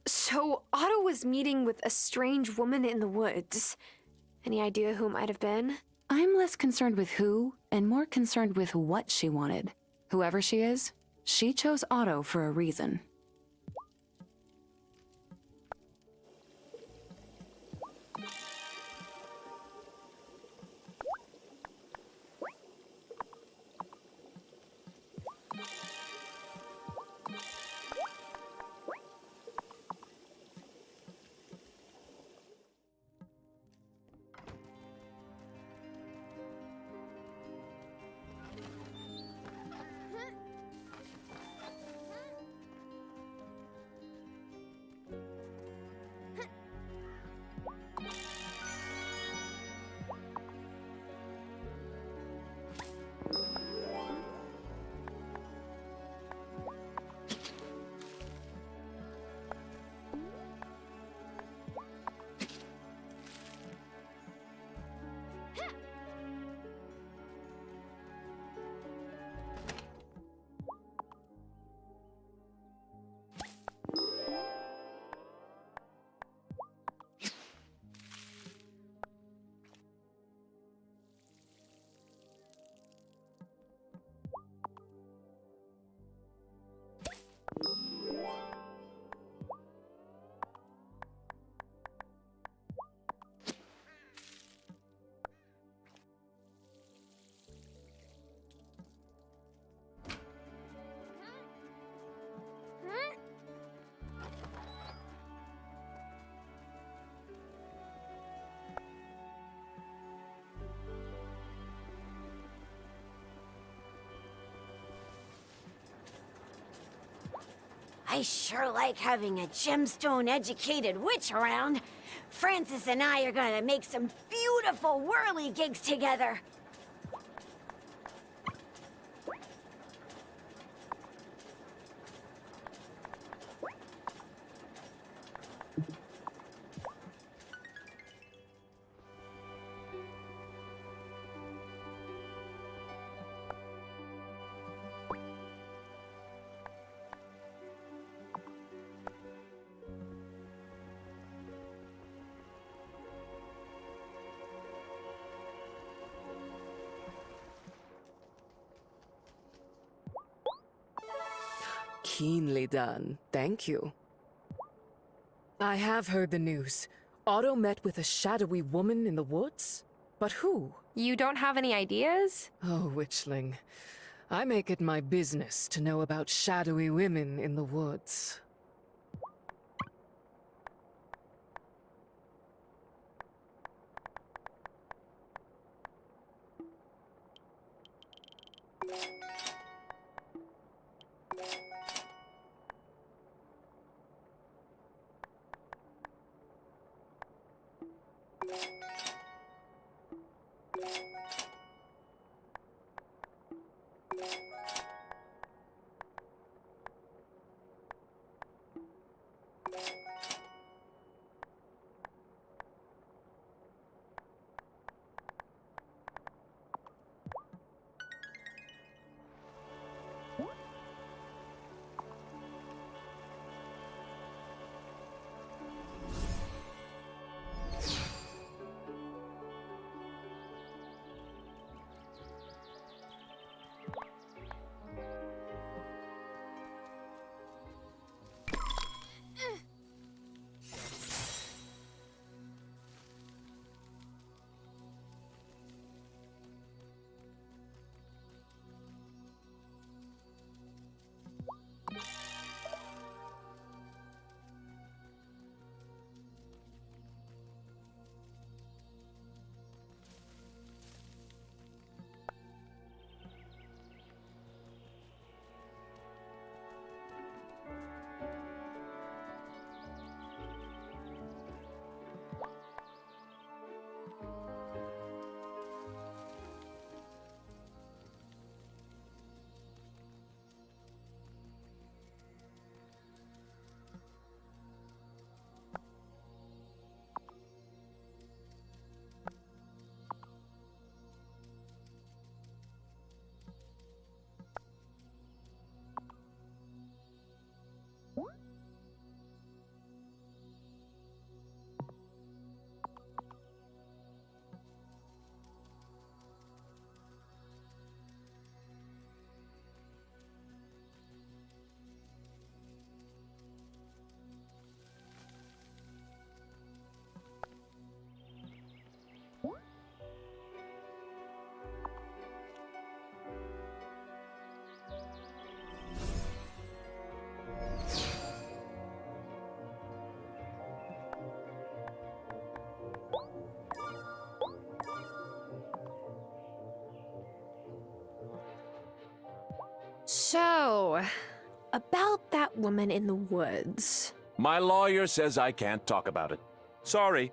So, Otto was meeting with a strange woman in the woods. Any idea who it might have been? I'm less concerned with who and more concerned with what she wanted. Whoever she is, she chose Otto for a reason. I sure like having a gemstone-educated witch around. Francis and I are gonna make some beautiful whirligigs together. Keenly done. Thank you. I have heard the news. Otto met with a shadowy woman in the woods? But who? You don't have any ideas? Oh, Witchling. I make it my business to know about shadowy women in the woods. So, about that woman in the woods. My lawyer says I can't talk about it. Sorry.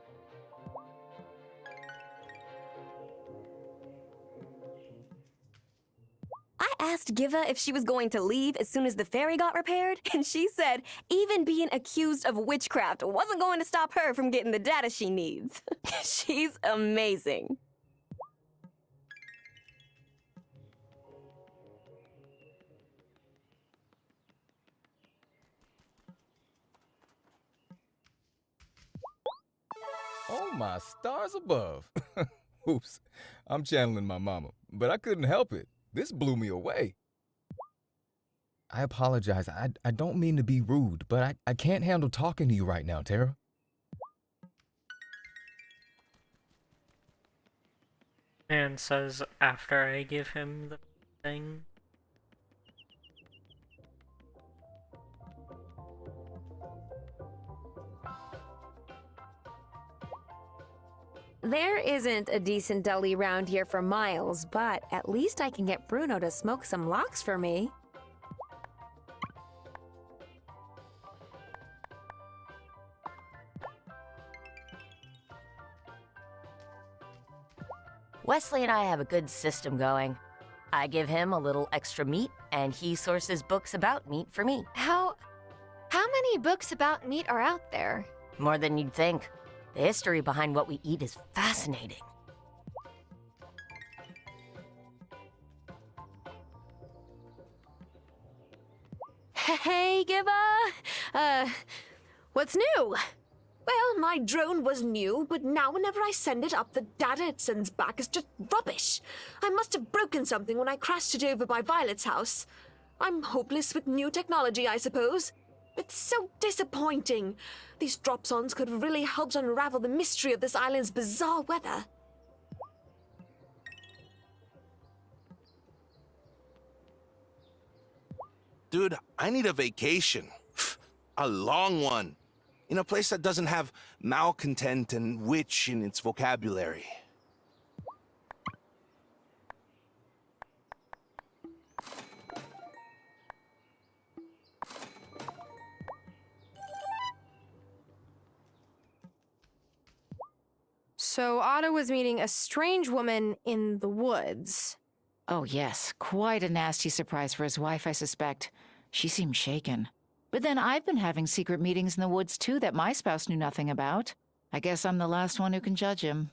I asked Giva if she was going to leave as soon as the ferry got repaired, and she said even being accused of witchcraft wasn't going to stop her from getting the data she needs. She's amazing. Oh, my stars above. Oops, I'm channeling my mama, but I couldn't help it. This blew me away. I apologize. I don't mean to be rude, but I can't handle talking to you right now, Tara. And says after I give him the thing. There isn't a decent deli around here for miles, but at least I can get Bruno to smoke some locks for me. Wesley and I have a good system going. I give him a little extra meat, and he sources books about meat for me. How many books about meat are out there? More than you'd think. The history behind what we eat is fascinating. Hey, Giva! What's new? Well, my drone was new, but now whenever I send it up, the data it sends back is just rubbish. I must have broken something when I crashed it over by Violet's house. I'm hopeless with new technology, I suppose. It's so disappointing. These drop-ons could have really helped unravel the mystery of this island's bizarre weather. Dude, I need a vacation. A long one. In a place that doesn't have malcontent and witch in its vocabulary. So Otto was meeting a strange woman in the woods. Oh, yes. Quite a nasty surprise for his wife, I suspect. She seemed shaken. But then I've been having secret meetings in the woods, too, that my spouse knew nothing about. I guess I'm the last one who can judge him.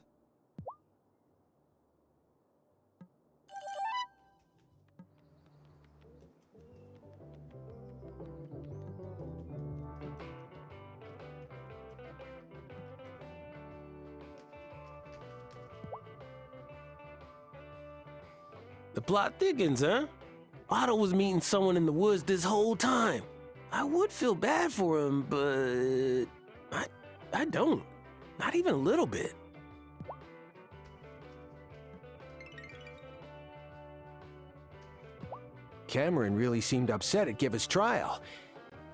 The plot thickens, huh? Otto was meeting someone in the woods this whole time. I would feel bad for him, but I don't. Not even a little bit. Cameron really seemed upset at Giva's trial.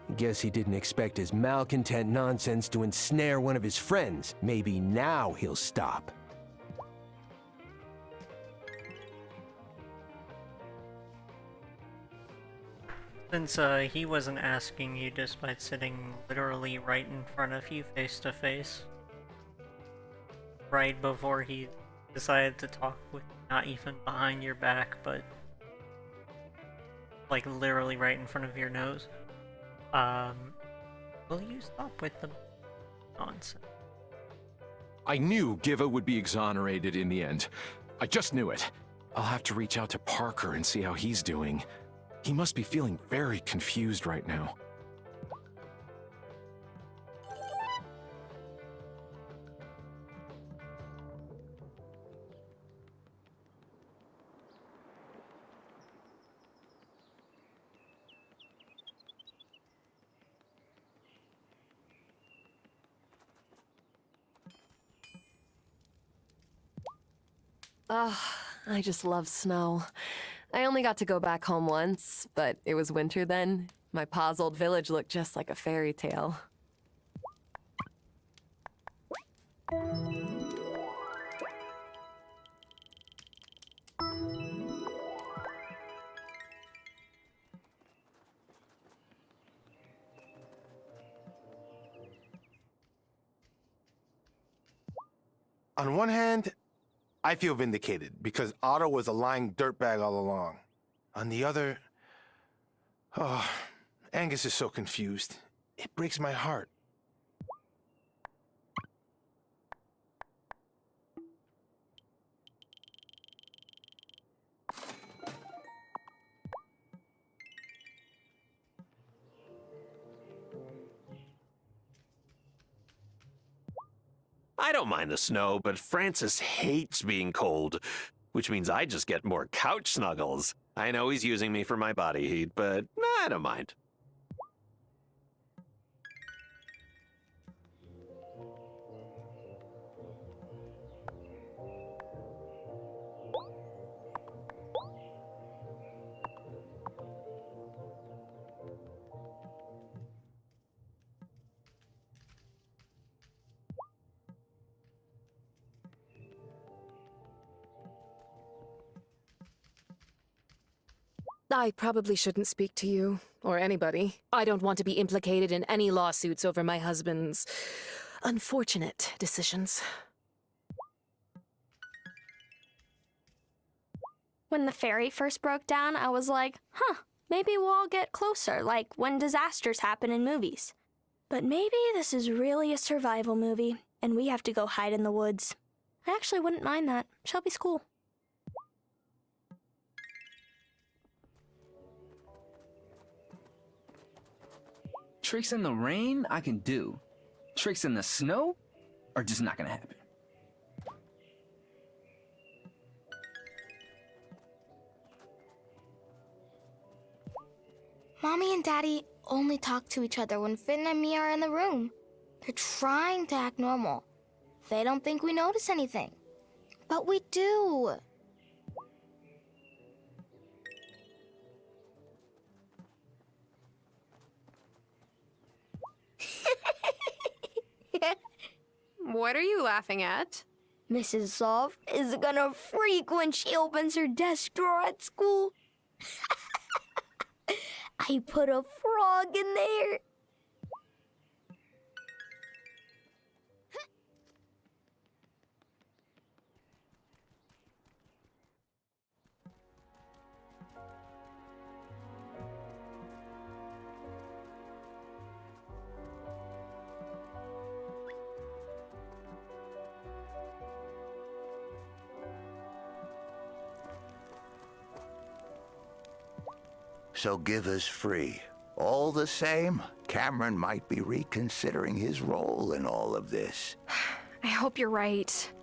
I guess he didn't expect his malcontent nonsense to ensnare one of his friends. Maybe now he'll stop. Since he wasn't asking you despite sitting literally right in front of you face to face. Right before he decided to talk with you, not even behind your back, but like literally right in front of your nose. Will you stop with the nonsense? I knew Giva would be exonerated in the end. I just knew it. I'll have to reach out to Parker and see how he's doing. He must be feeling very confused right now. Ugh, I just love snow. I only got to go back home once, but it was winter then. My pa's old village looked just like a fairy tale. On one hand, I feel vindicated because Otto was a lying dirtbag all along. On the other, oh, Angus is so confused. It breaks my heart. I don't mind the snow, but Francis hates being cold, which means I just get more couch snuggles. I know he's using me for my body heat, but I don't mind. I probably shouldn't speak to you, or anybody. I don't want to be implicated in any lawsuits over my husband's unfortunate decisions. When the ferry first broke down, I was like, huh, maybe we'll all get closer, like when disasters happen in movies. But maybe this is really a survival movie, and we have to go hide in the woods. I actually wouldn't mind that. Shelby's cool. Tricks in the rain, I can do. Tricks in the snow are just not gonna happen. Mommy and Daddy only talk to each other when Finn and me are in the room. They're trying to act normal. They don't think we notice anything. But we do. What are you laughing at? Mrs. Soft is gonna freak when she opens her desk drawer at school. I put a frog in there. So give us free. All the same, Cameron might be reconsidering his role in all of this. I hope you're right.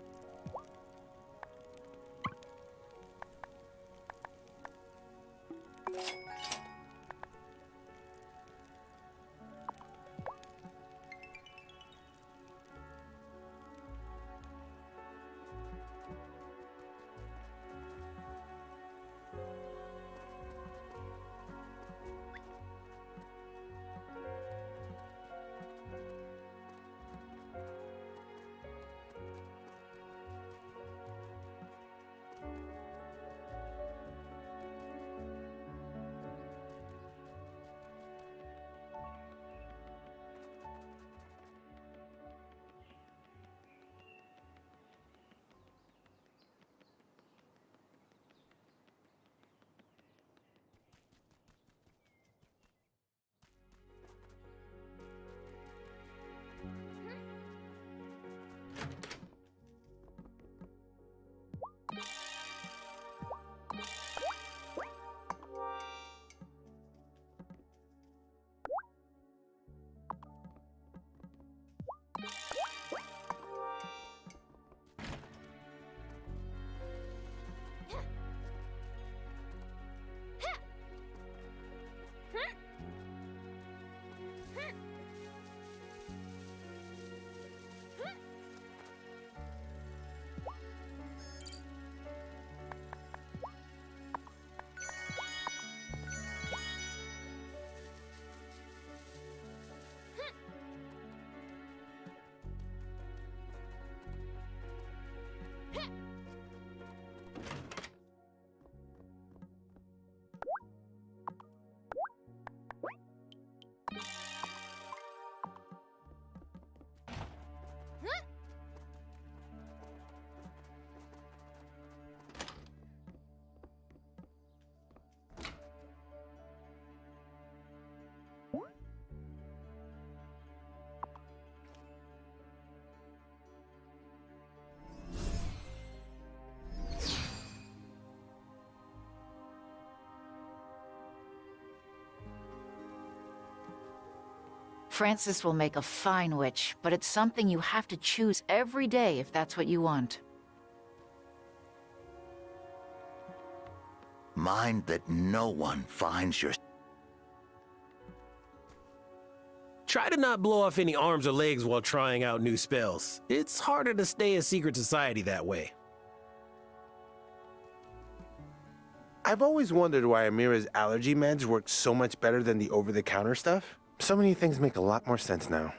Frances will make a fine witch, but it's something you have to choose every day if that's what you want. Mind that no one finds your... Try to not blow off any arms or legs while trying out new spells. It's harder to stay a secret society that way. I've always wondered why Amira's allergy meds work so much better than the over-the-counter stuff. So many things make a lot more sense now.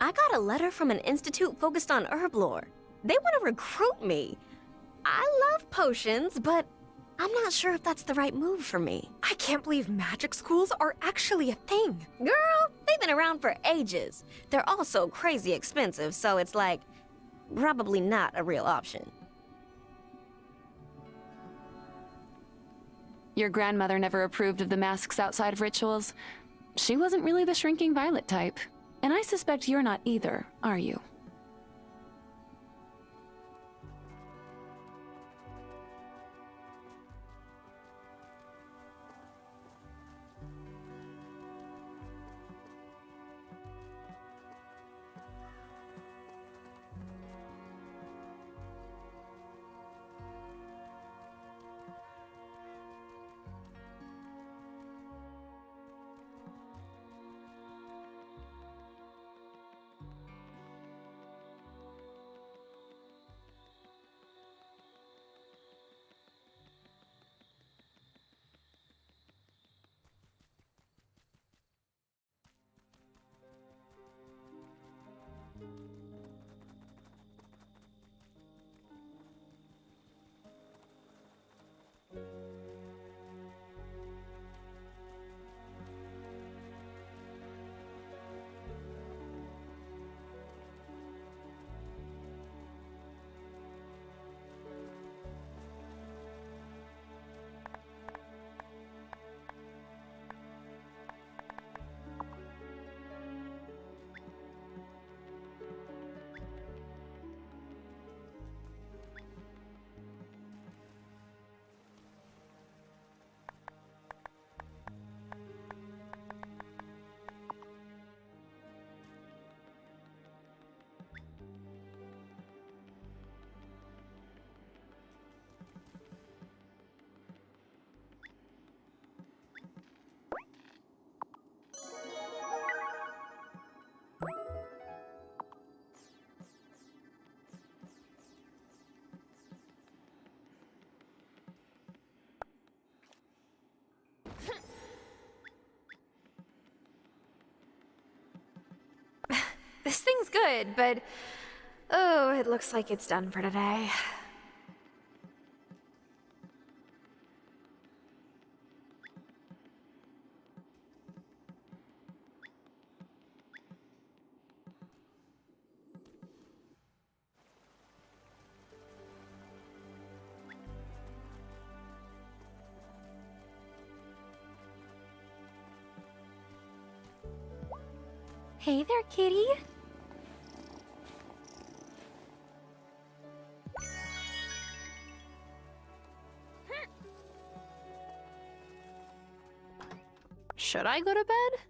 I got a letter from an institute focused on herb lore. They want to recruit me. I love potions, but I'm not sure if that's the right move for me. I can't believe magic schools are actually a thing. Girl, they've been around for ages. They're also crazy expensive, so it's like, probably not a real option. Your grandmother never approved of the masks outside of rituals. She wasn't really the shrinking violet type. And I suspect you're not either, are you? This thing's good, but oh, it looks like it's done for today. Hey there, kitty. Should I go to bed?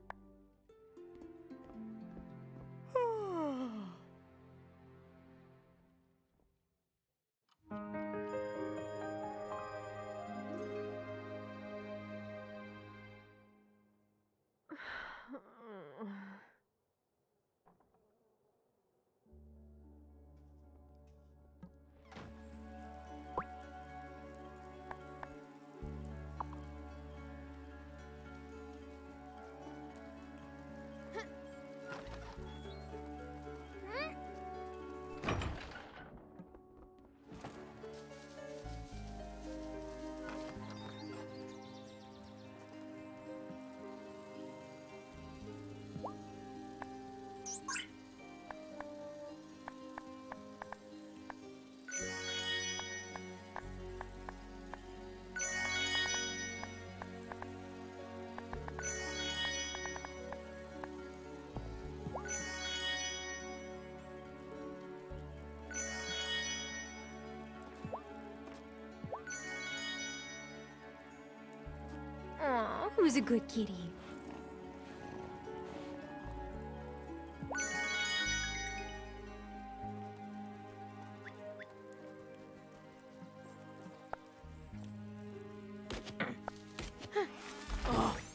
who's a good kitty.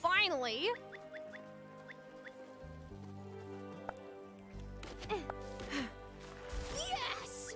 Finally! Yes!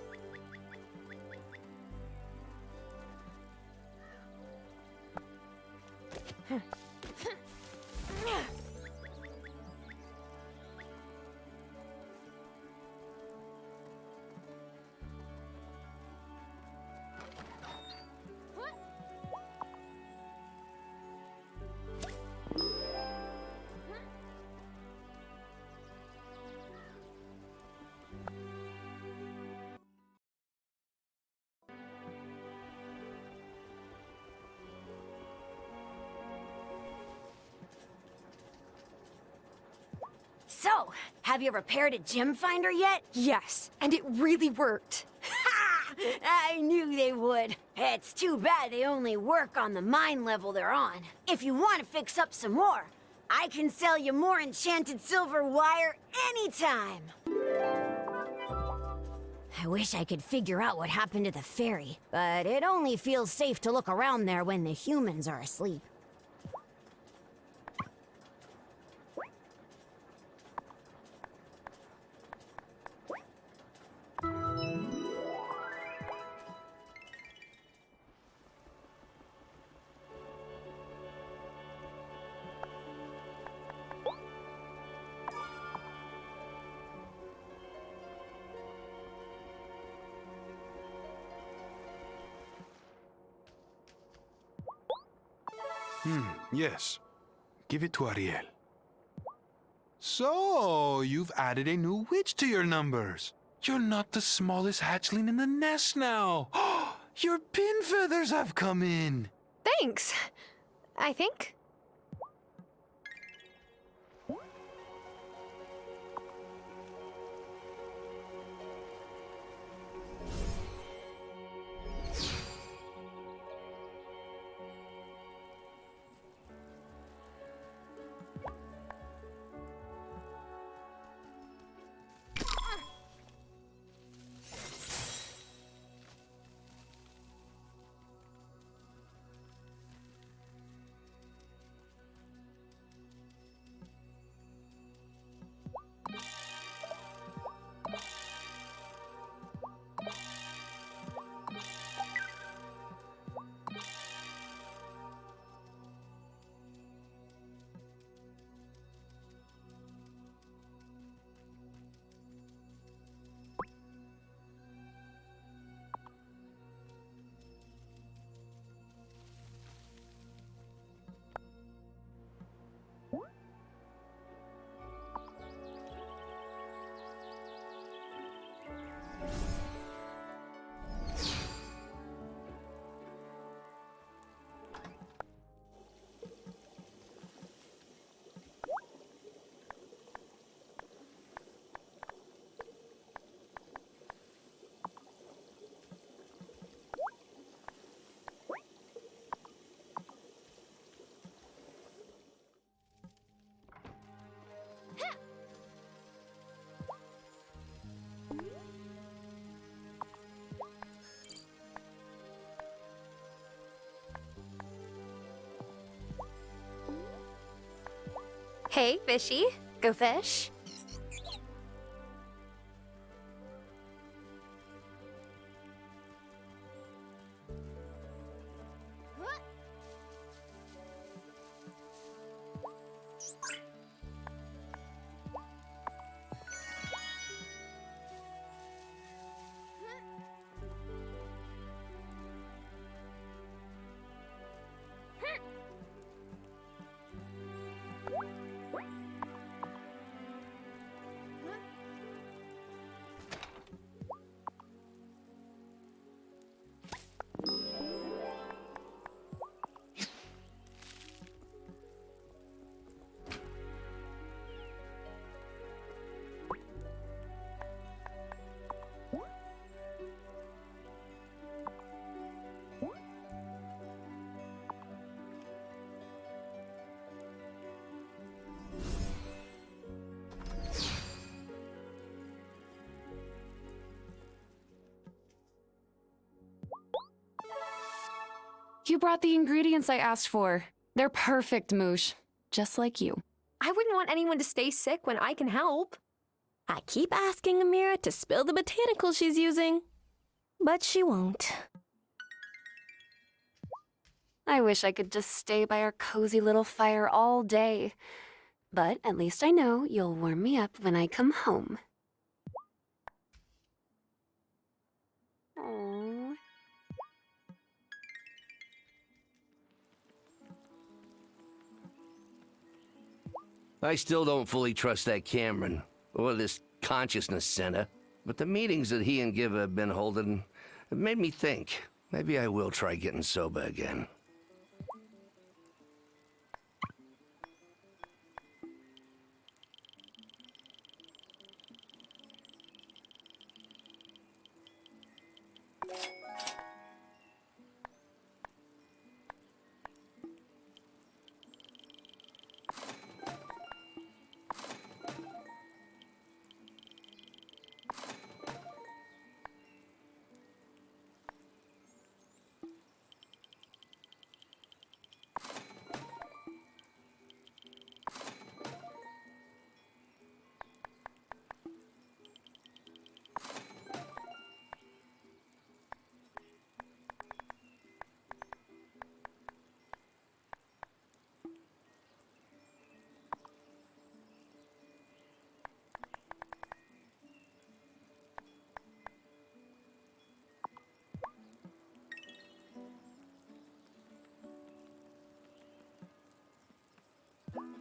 So, have you repaired a gem finder yet? Yes, and it really worked. Ha! I knew they would. It's too bad they only work on the mine level they're on. If you want to fix up some more, I can sell you more enchanted silver wire anytime. I wish I could figure out what happened to the ferry, but it only feels safe to look around there when the humans are asleep. Yes. Give it to Ariel. So, you've added a new witch to your numbers. You're not the smallest hatchling in the nest now. Your pin feathers have come in. Thanks. I think. Hey, fishy. Go fish. You brought the ingredients I asked for. They're perfect, Moosh. Just like you. I wouldn't want anyone to stay sick when I can help. I keep asking Amira to spill the botanicals she's using, but she won't. I wish I could just stay by our cozy little fire all day. But at least I know you'll warm me up when I come home. Aww. I still don't fully trust that Cameron, or this consciousness center, but the meetings that he and Giva have been holding have made me think. Maybe I will try getting sober again.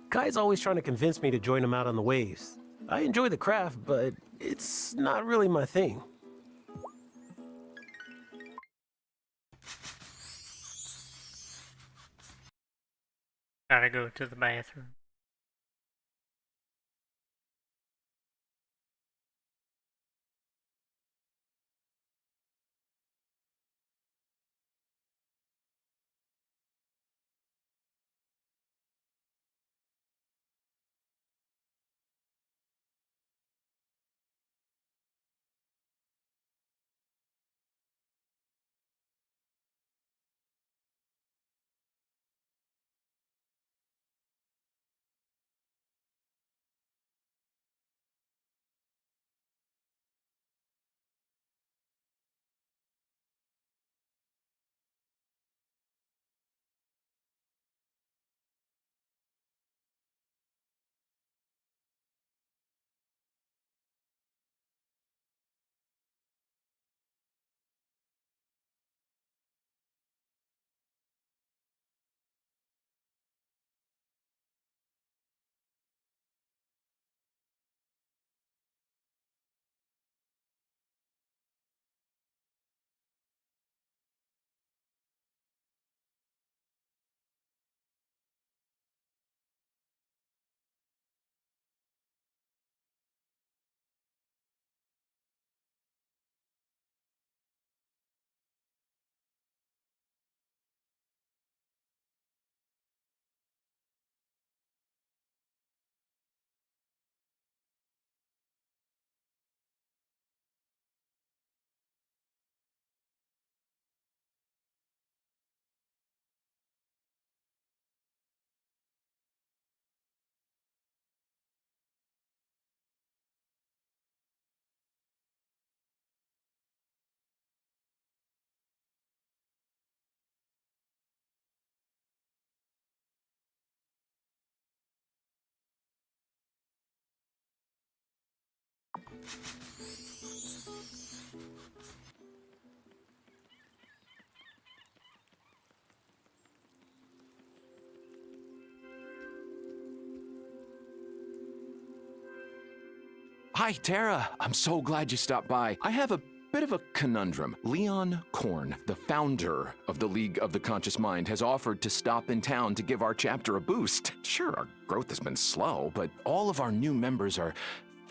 Guy's always trying to convince me to join him out on the waves. I enjoy the craft, but it's not really my thing. Gotta go to the bathroom. Hi, Tara. I'm so glad you stopped by. I have a bit of a conundrum. Leon Korn, the founder of the League of the Conscious Mind, has offered to stop in town to give our chapter a boost. Sure, our growth has been slow, but all of our new members are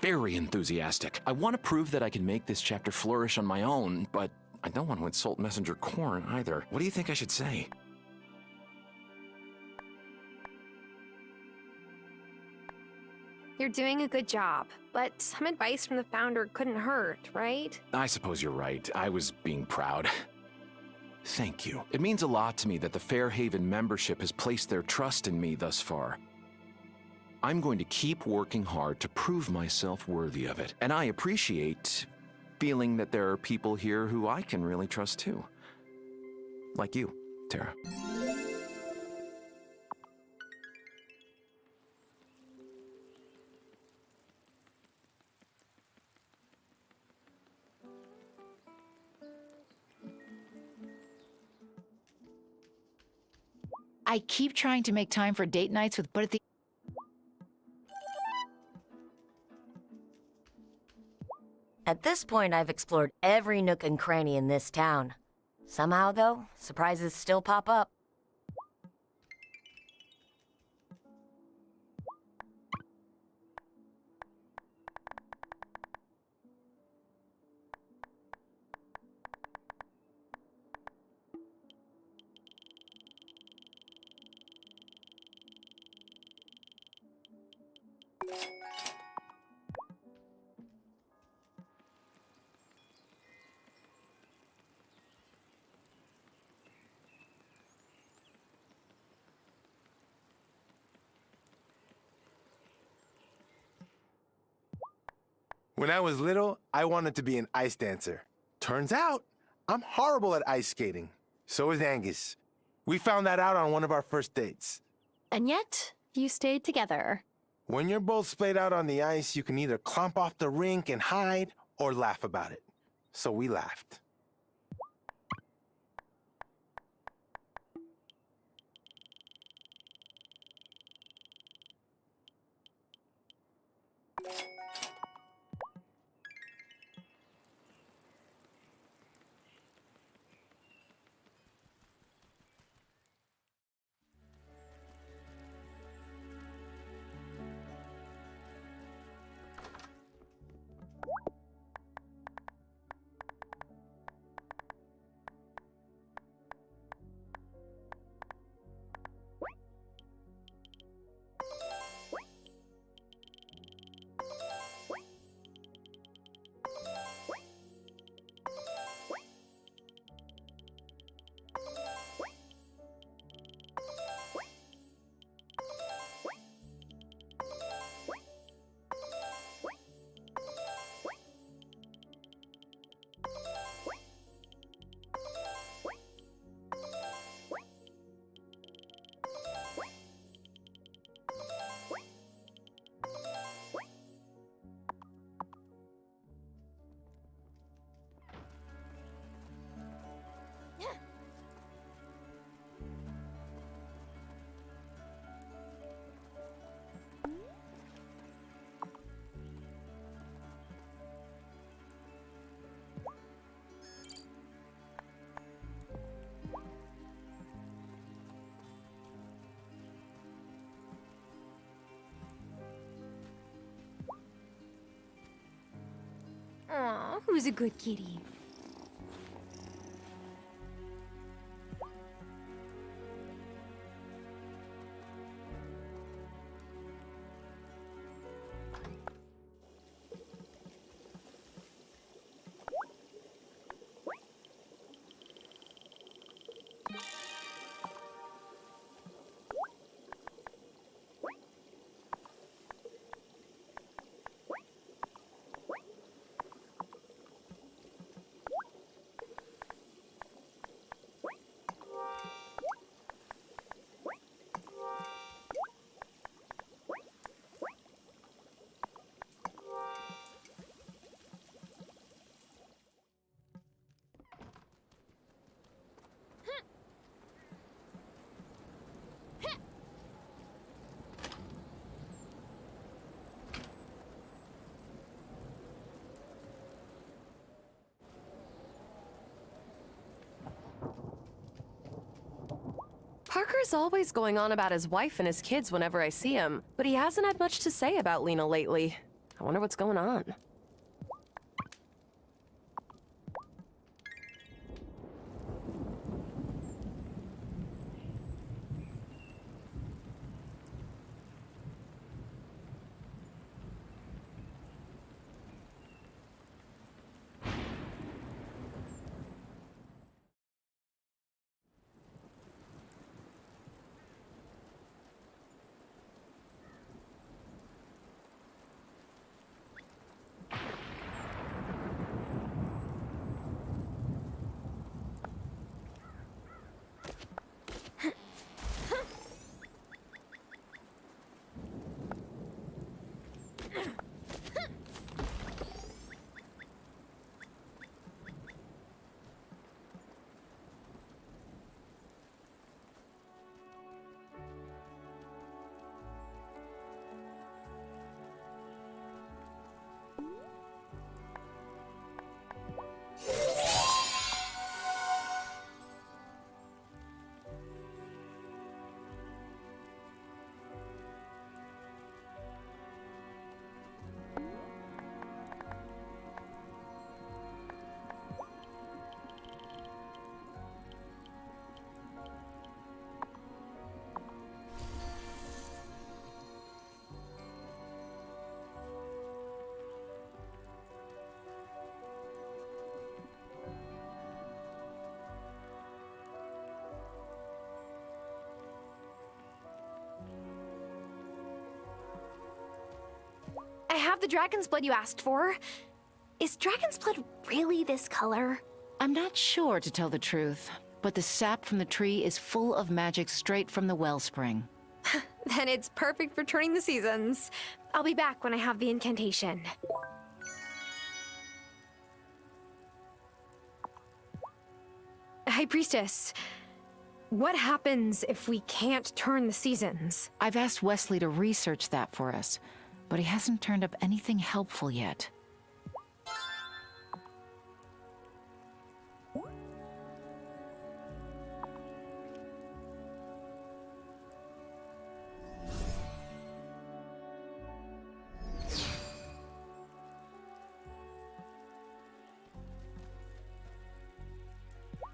very enthusiastic. I want to prove that I can make this chapter flourish on my own, but I don't want to insult Messenger Korn either. What do you think I should say? You're doing a good job, but some advice from the founder couldn't hurt, right? I suppose you're right. I was being proud. Thank you. It means a lot to me that the Fairhaven membership has placed their trust in me thus far. I'm going to keep working hard to prove myself worthy of it, and I appreciate feeling that there are people here who I can really trust too. Like you, Tara. I keep trying to make time for date nights with, but at the At this point, I've explored every nook and cranny in this town. Somehow, though, surprises still pop up. When I was little, I wanted to be an ice dancer. Turns out, I'm horrible at ice skating. So is Angus. We found that out on one of our first dates. And yet, you stayed together. When you're both splayed out on the ice, you can either clomp off the rink and hide, or laugh about it. So we laughed. Aw, who's a good kitty? Parker's always going on about his wife and his kids whenever I see him, but he hasn't had much to say about Lena lately. I wonder what's going on. I have the dragon's blood you asked for. Is dragon's blood really this color? I'm not sure, to tell the truth, but the sap from the tree is full of magic straight from the wellspring. Then it's perfect for turning the seasons. I'll be back when I have the incantation. High Priestess, what happens if we can't turn the seasons? I've asked Wesley to research that for us, but he hasn't turned up anything helpful yet.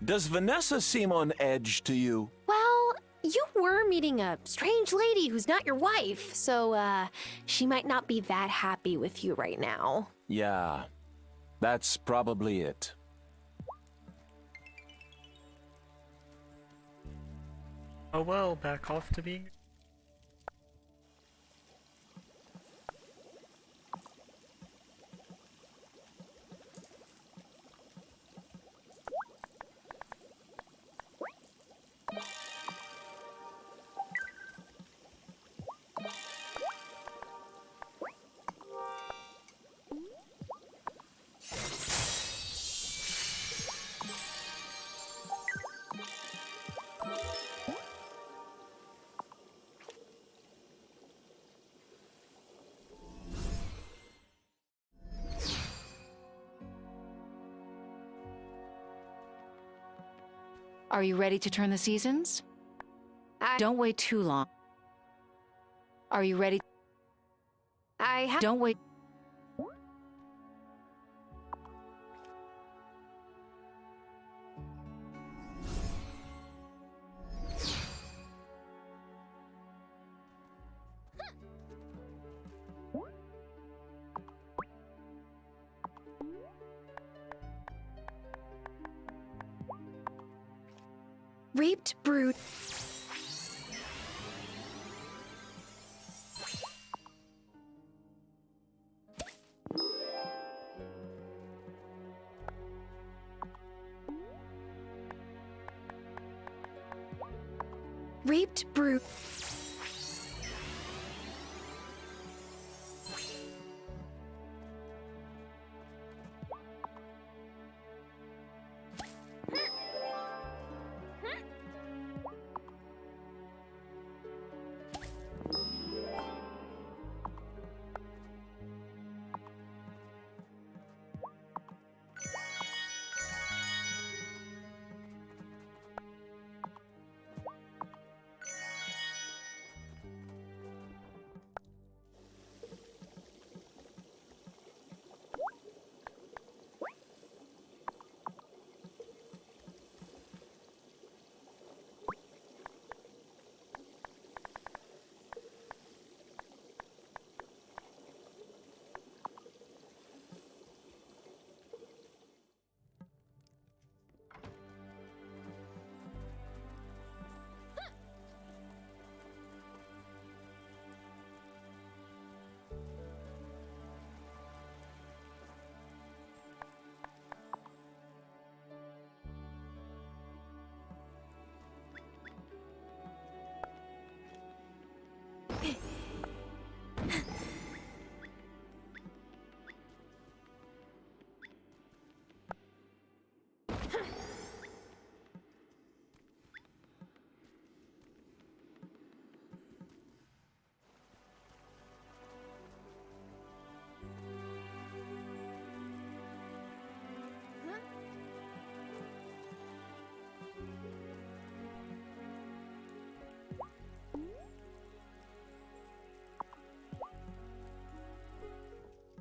Does Vanessa seem on edge to you? Well, you were meeting a strange lady who's not your wife, so, she might not be that happy with you right now. Yeah, that's probably it. Oh well, back off to being... Are you ready to turn the seasons? Don't wait too long. Are you ready? Don't wait. Reaped brood. Reaped brood.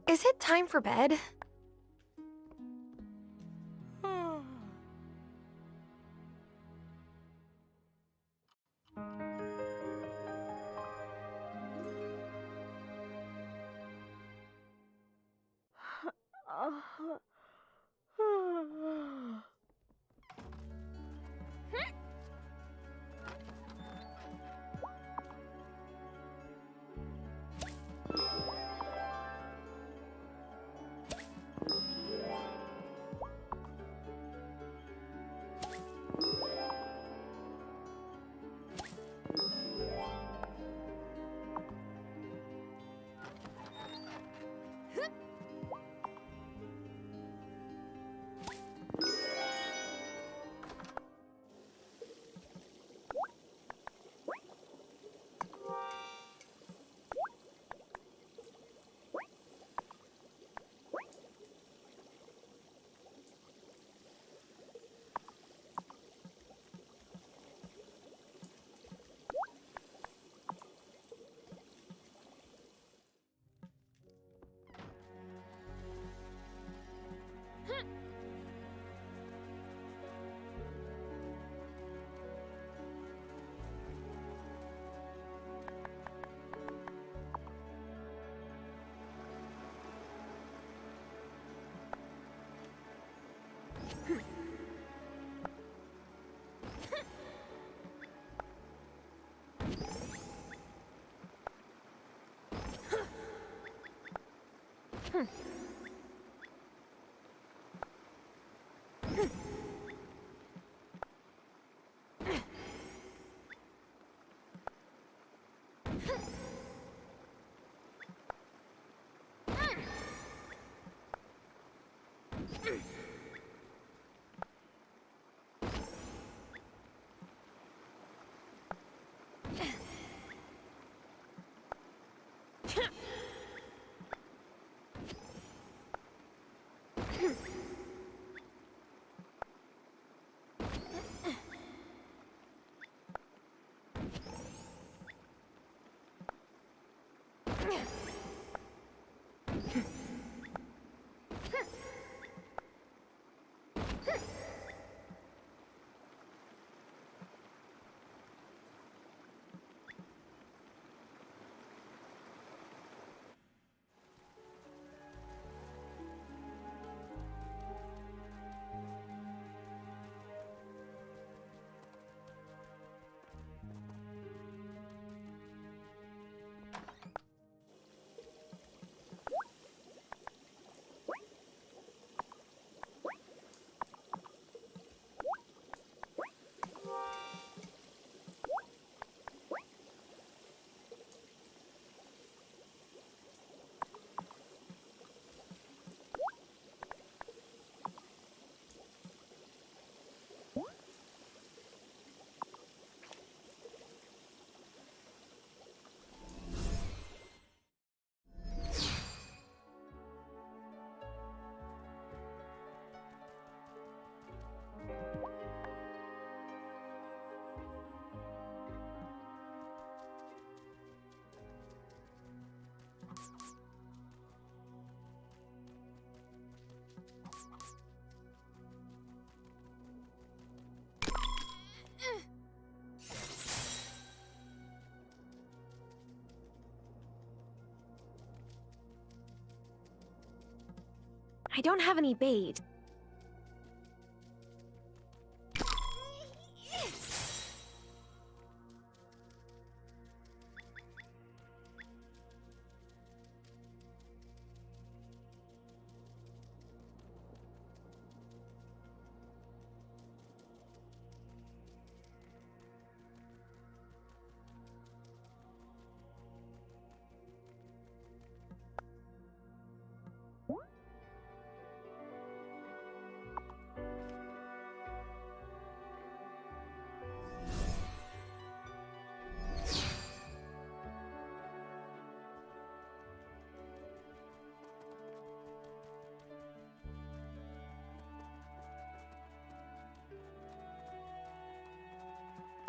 Is it time for bed? I don't have any bait.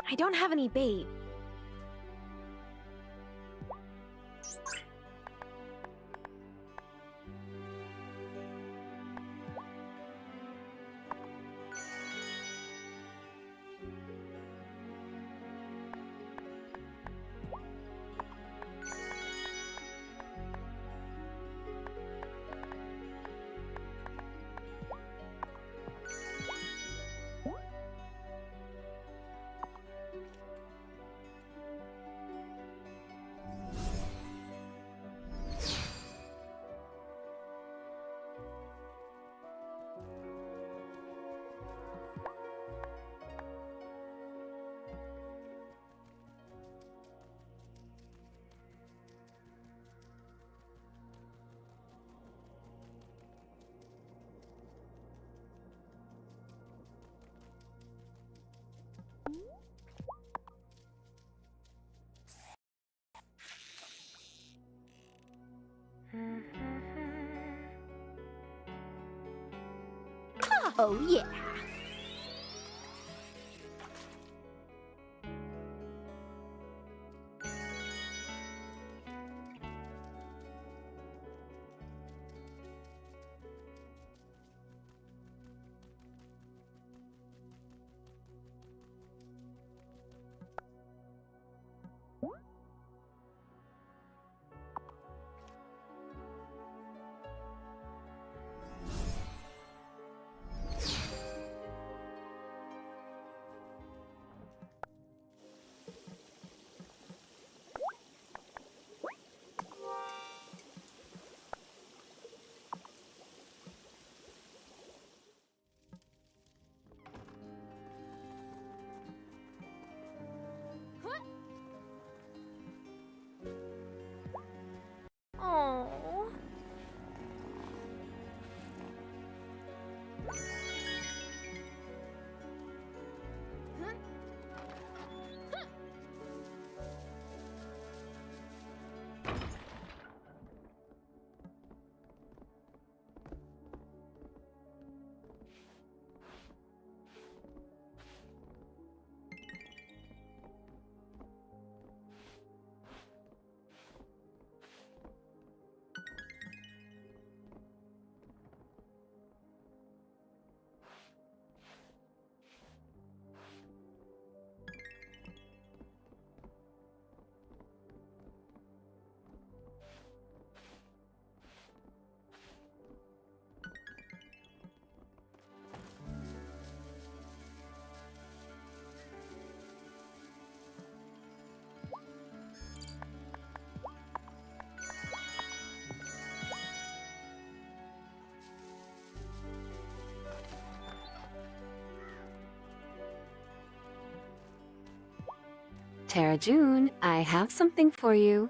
I don't have any bait. Oh, yeah. Tara June, I have something for you.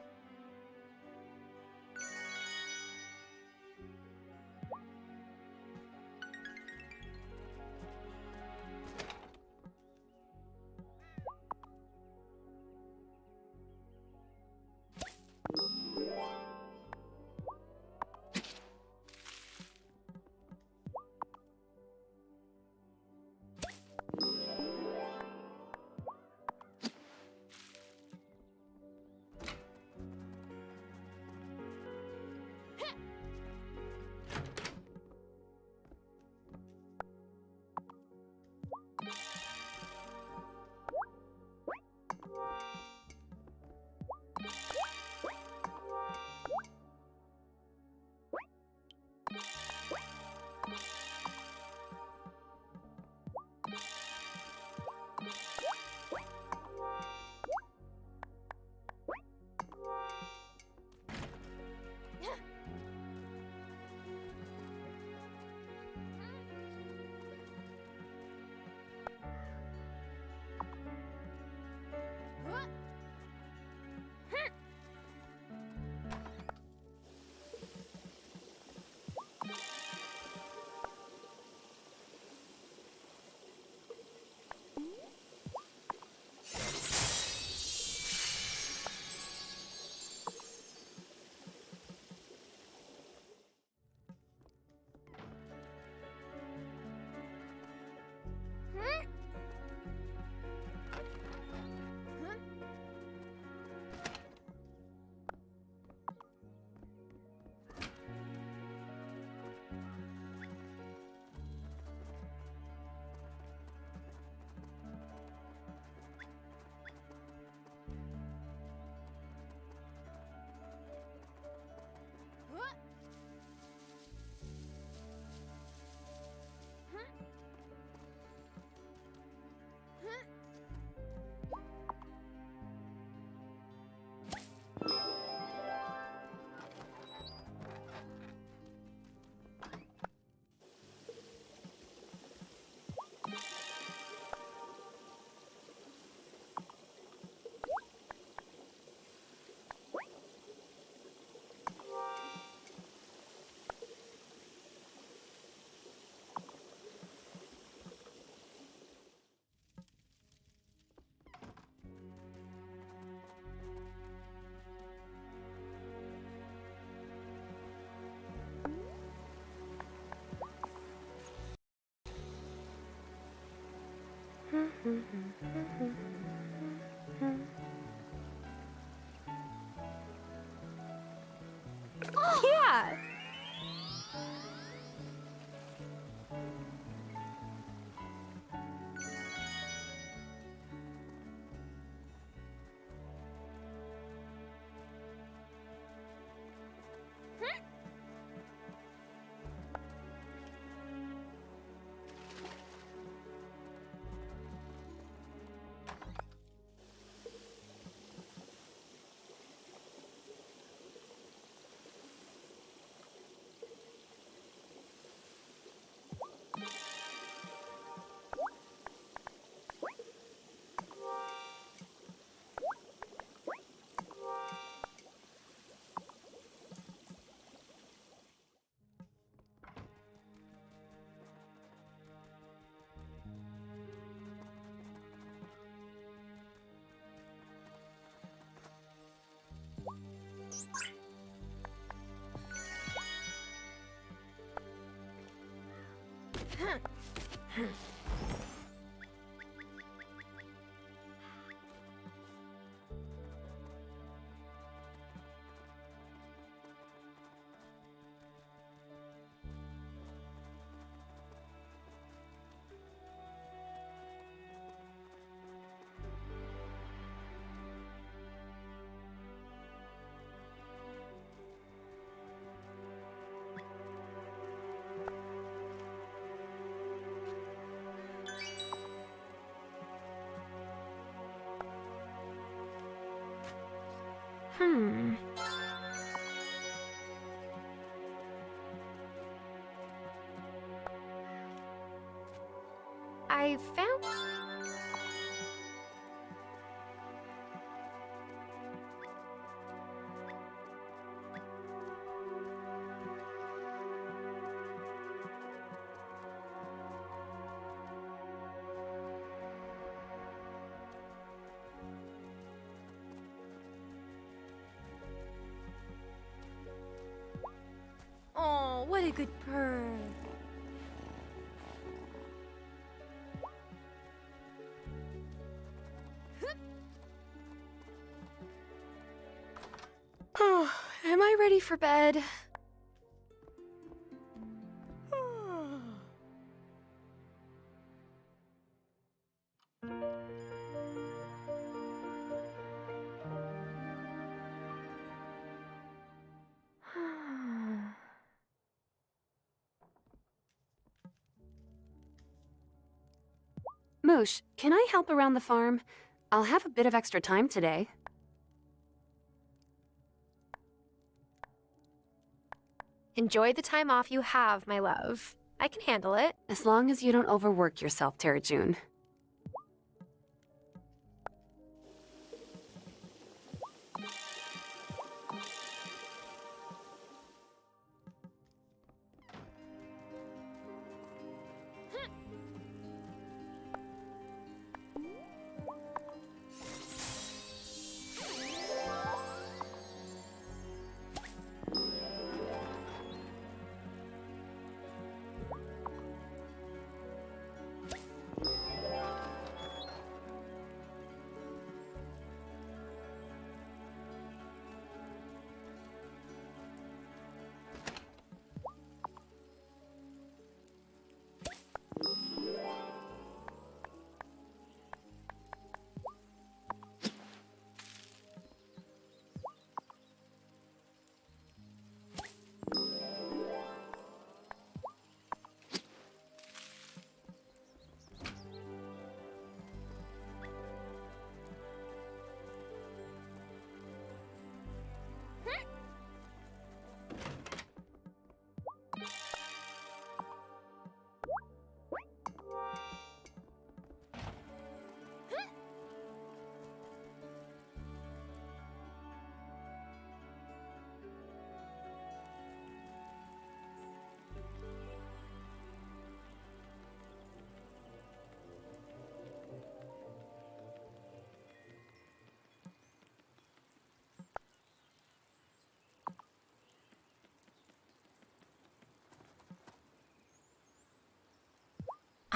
Yeah! I found... good purr. Oh, am I ready for bed? Moosh, can I help around the farm? I'll have a bit of extra time today. Enjoy the time off you have, my love. I can handle it. As long as you don't overwork yourself, Tara June.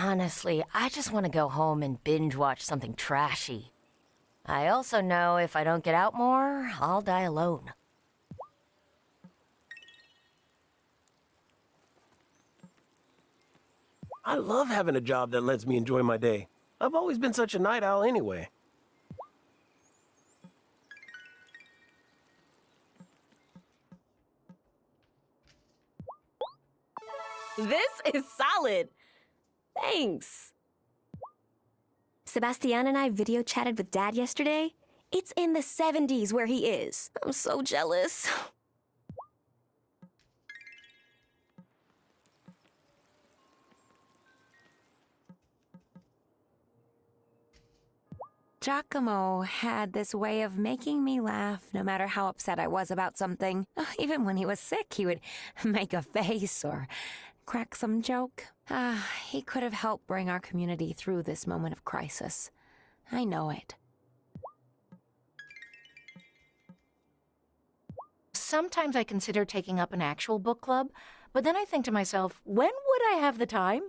Honestly, I just want to go home and binge watch something trashy. I also know if I don't get out more, I'll die alone. I love having a job that lets me enjoy my day. I've always been such a night owl anyway. This is solid. Thanks. Sebastian and I video chatted with Dad yesterday. It's in the 70s where he is. I'm so jealous. Giacomo had this way of making me laugh no matter how upset I was about something. Even when he was sick, he would make a face or crack some joke. He could have helped bring our community through this moment of crisis. I know it. Sometimes I consider taking up an actual book club, but then I think to myself, when would I have the time?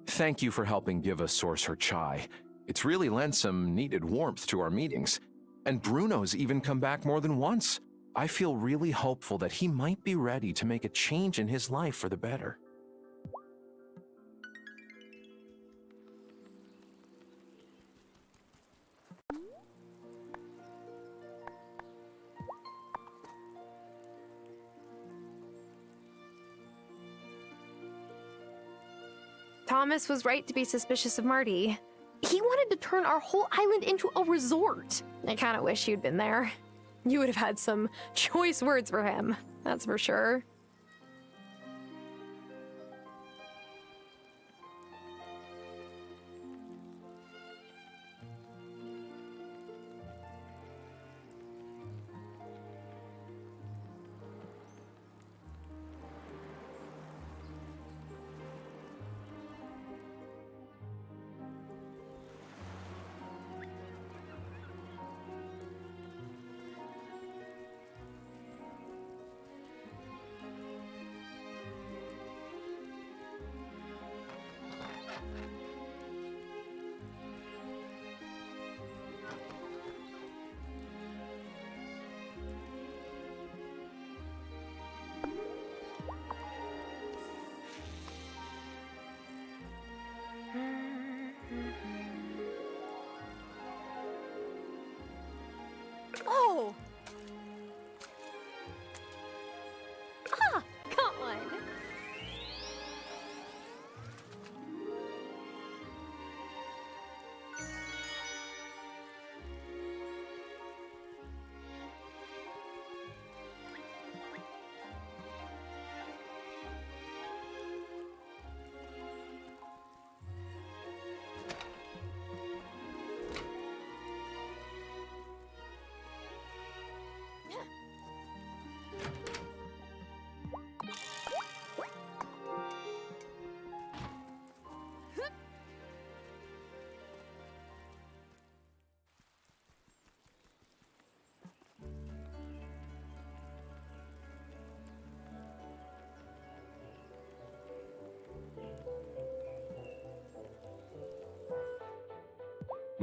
Thank you for helping give us Source her chai. It's really lent some needed warmth to our meetings. And Bruno's even come back more than once. I feel really hopeful that he might be ready to make a change in his life for the better. Thomas was right to be suspicious of Marty. He wanted to turn our whole island into a resort. I kind of wish you'd been there. You would have had some choice words for him, that's for sure.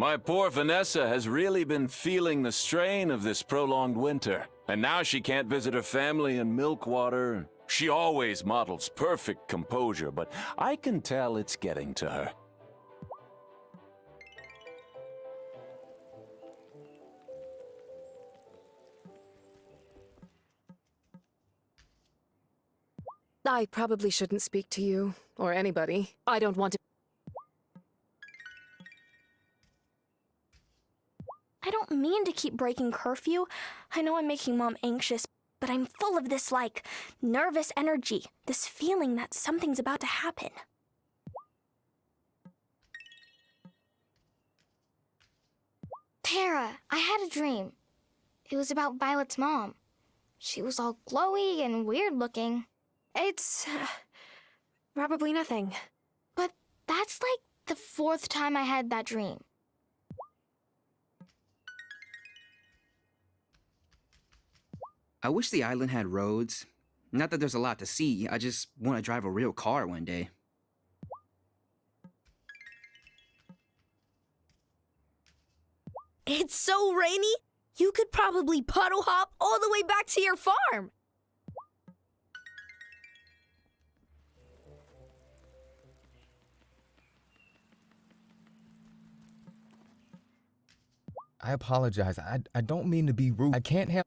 My poor Vanessa has really been feeling the strain of this prolonged winter. And now she can't visit her family in Milkwater. She always models perfect composure, but I can tell it's getting to her. I probably shouldn't speak to you, or anybody. I don't want to— I don't mean to keep breaking curfew. I know I'm making Mom anxious, but I'm full of this, like, nervous energy. This feeling that something's about to happen. Tara, I had a dream. It was about Violet's mom. She was all glowy and weird looking. It's probably nothing. But that's like the 4th time I had that dream. I wish the island had roads. Not that there's a lot to see, I just want to drive a real car one day. It's so rainy, you could probably puddle hop all the way back to your farm. I apologize. I don't mean to be rude. I can't help.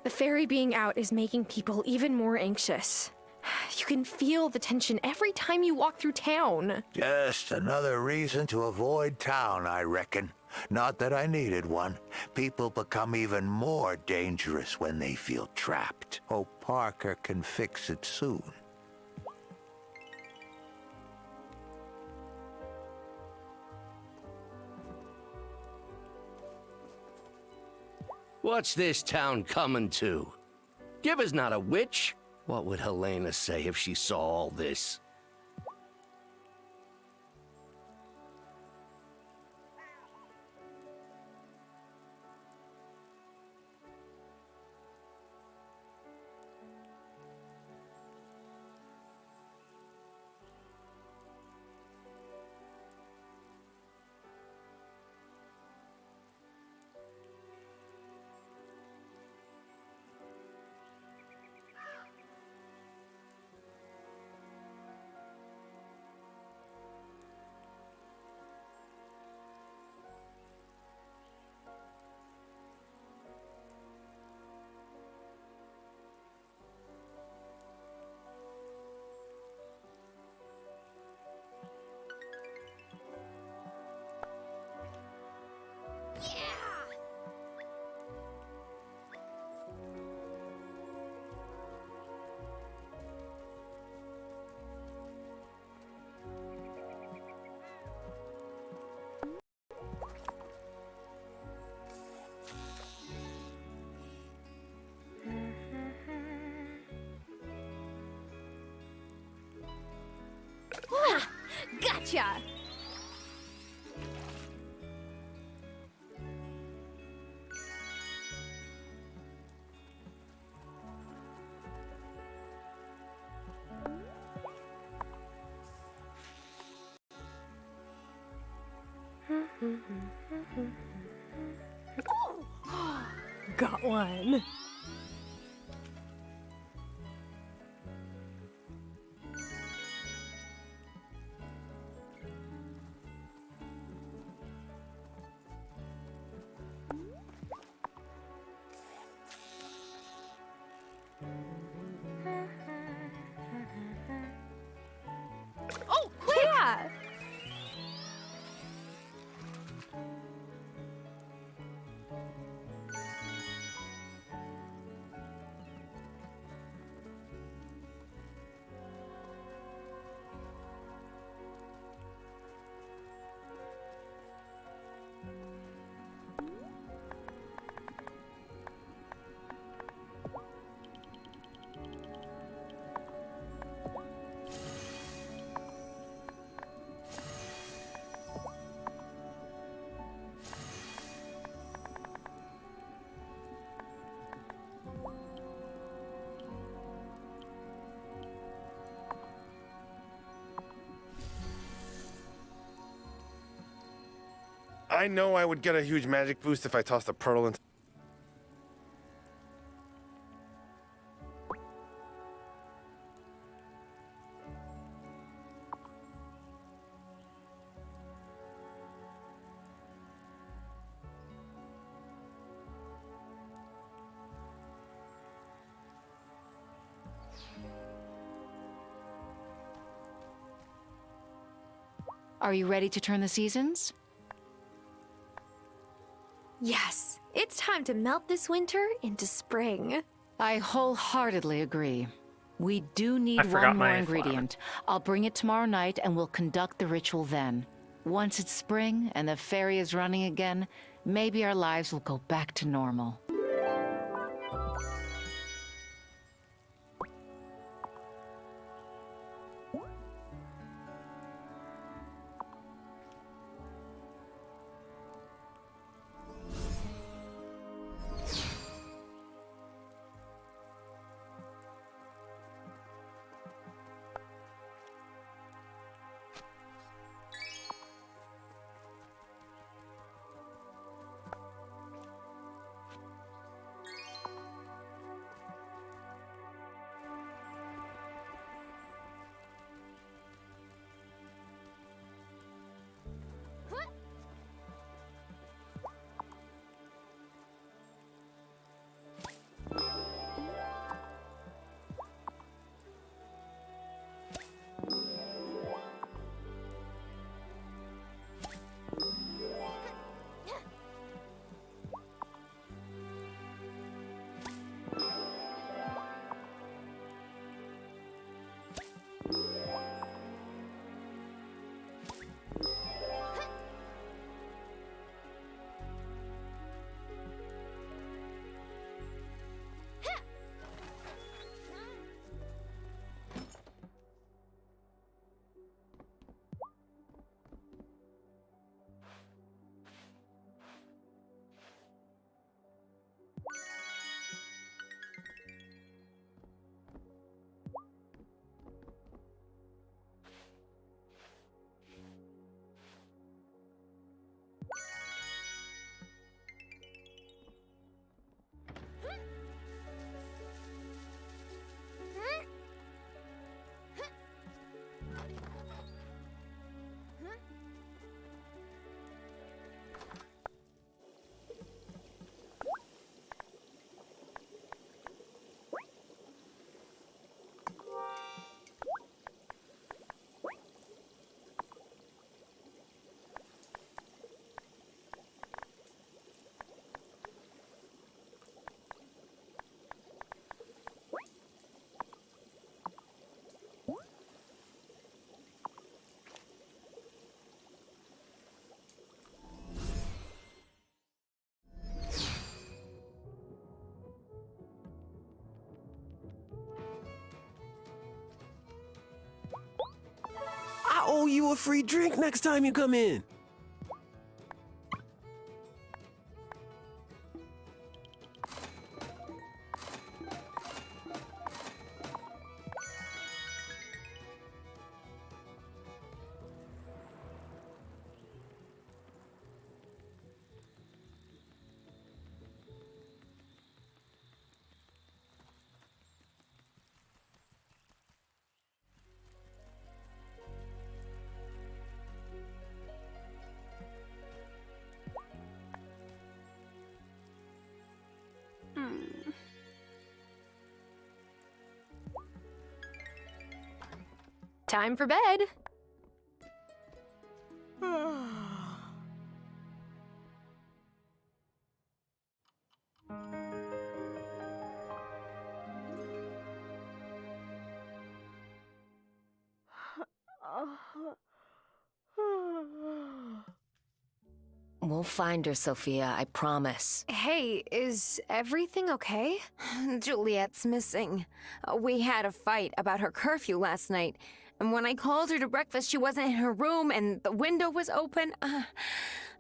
The ferry being out is making people even more anxious. You can feel the tension every time you walk through town. Just another reason to avoid town, I reckon. Not that I needed one. People become even more dangerous when they feel trapped. Hope Parker can fix it soon. What's this town coming to? Giva's not a witch. What would Helena say if she saw all this? Gotcha! Got one. Oh, yeah! I know I would get a huge magic boost if I tossed a pearl into... Are you ready to turn the seasons? Yes, it's time to melt this winter into spring. I wholeheartedly agree. We do need I forgot one more my ingredient. I'll bring it tomorrow night and we'll conduct the ritual then. Once it's spring and the fairy is running again, maybe our lives will go back to normal. I owe you a free drink next time you come in. Time for bed. We'll find her, Sophia, I promise. Hey, is everything okay? Juliet's missing. We had a fight about her curfew last night, and when I called her to breakfast, she wasn't in her room and the window was open. I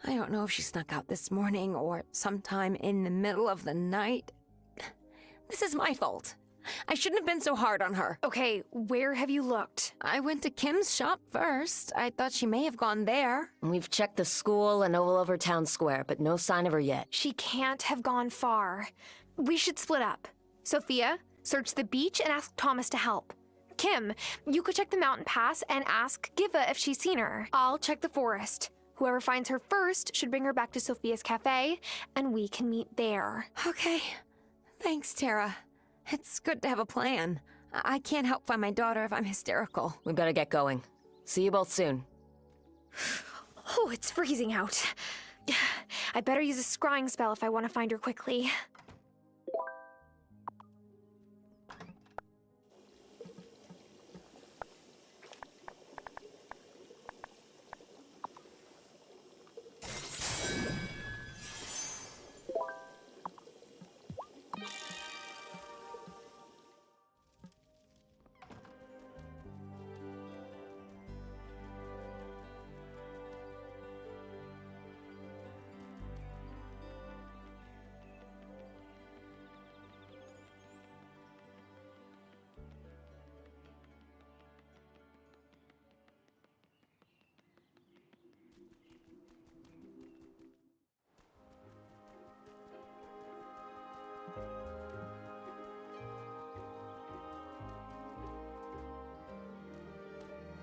don't know if she snuck out this morning or sometime in the middle of the night. This is my fault. I shouldn't have been so hard on her. Okay, where have you looked? I went to Kim's shop first. I thought she may have gone there. We've checked the school and all over town square, but no sign of her yet. She can't have gone far. We should split up. Sophia, search the beach and ask Thomas to help. Kim, you could check the mountain pass and ask Giva if she's seen her. I'll check the forest. Whoever finds her first should bring her back to Sophia's cafe, and we can meet there. Okay. Thanks, Tara. It's good to have a plan. I can't help find my daughter if I'm hysterical. We better get going. See you both soon. Oh, it's freezing out. I better use a scrying spell if I want to find her quickly.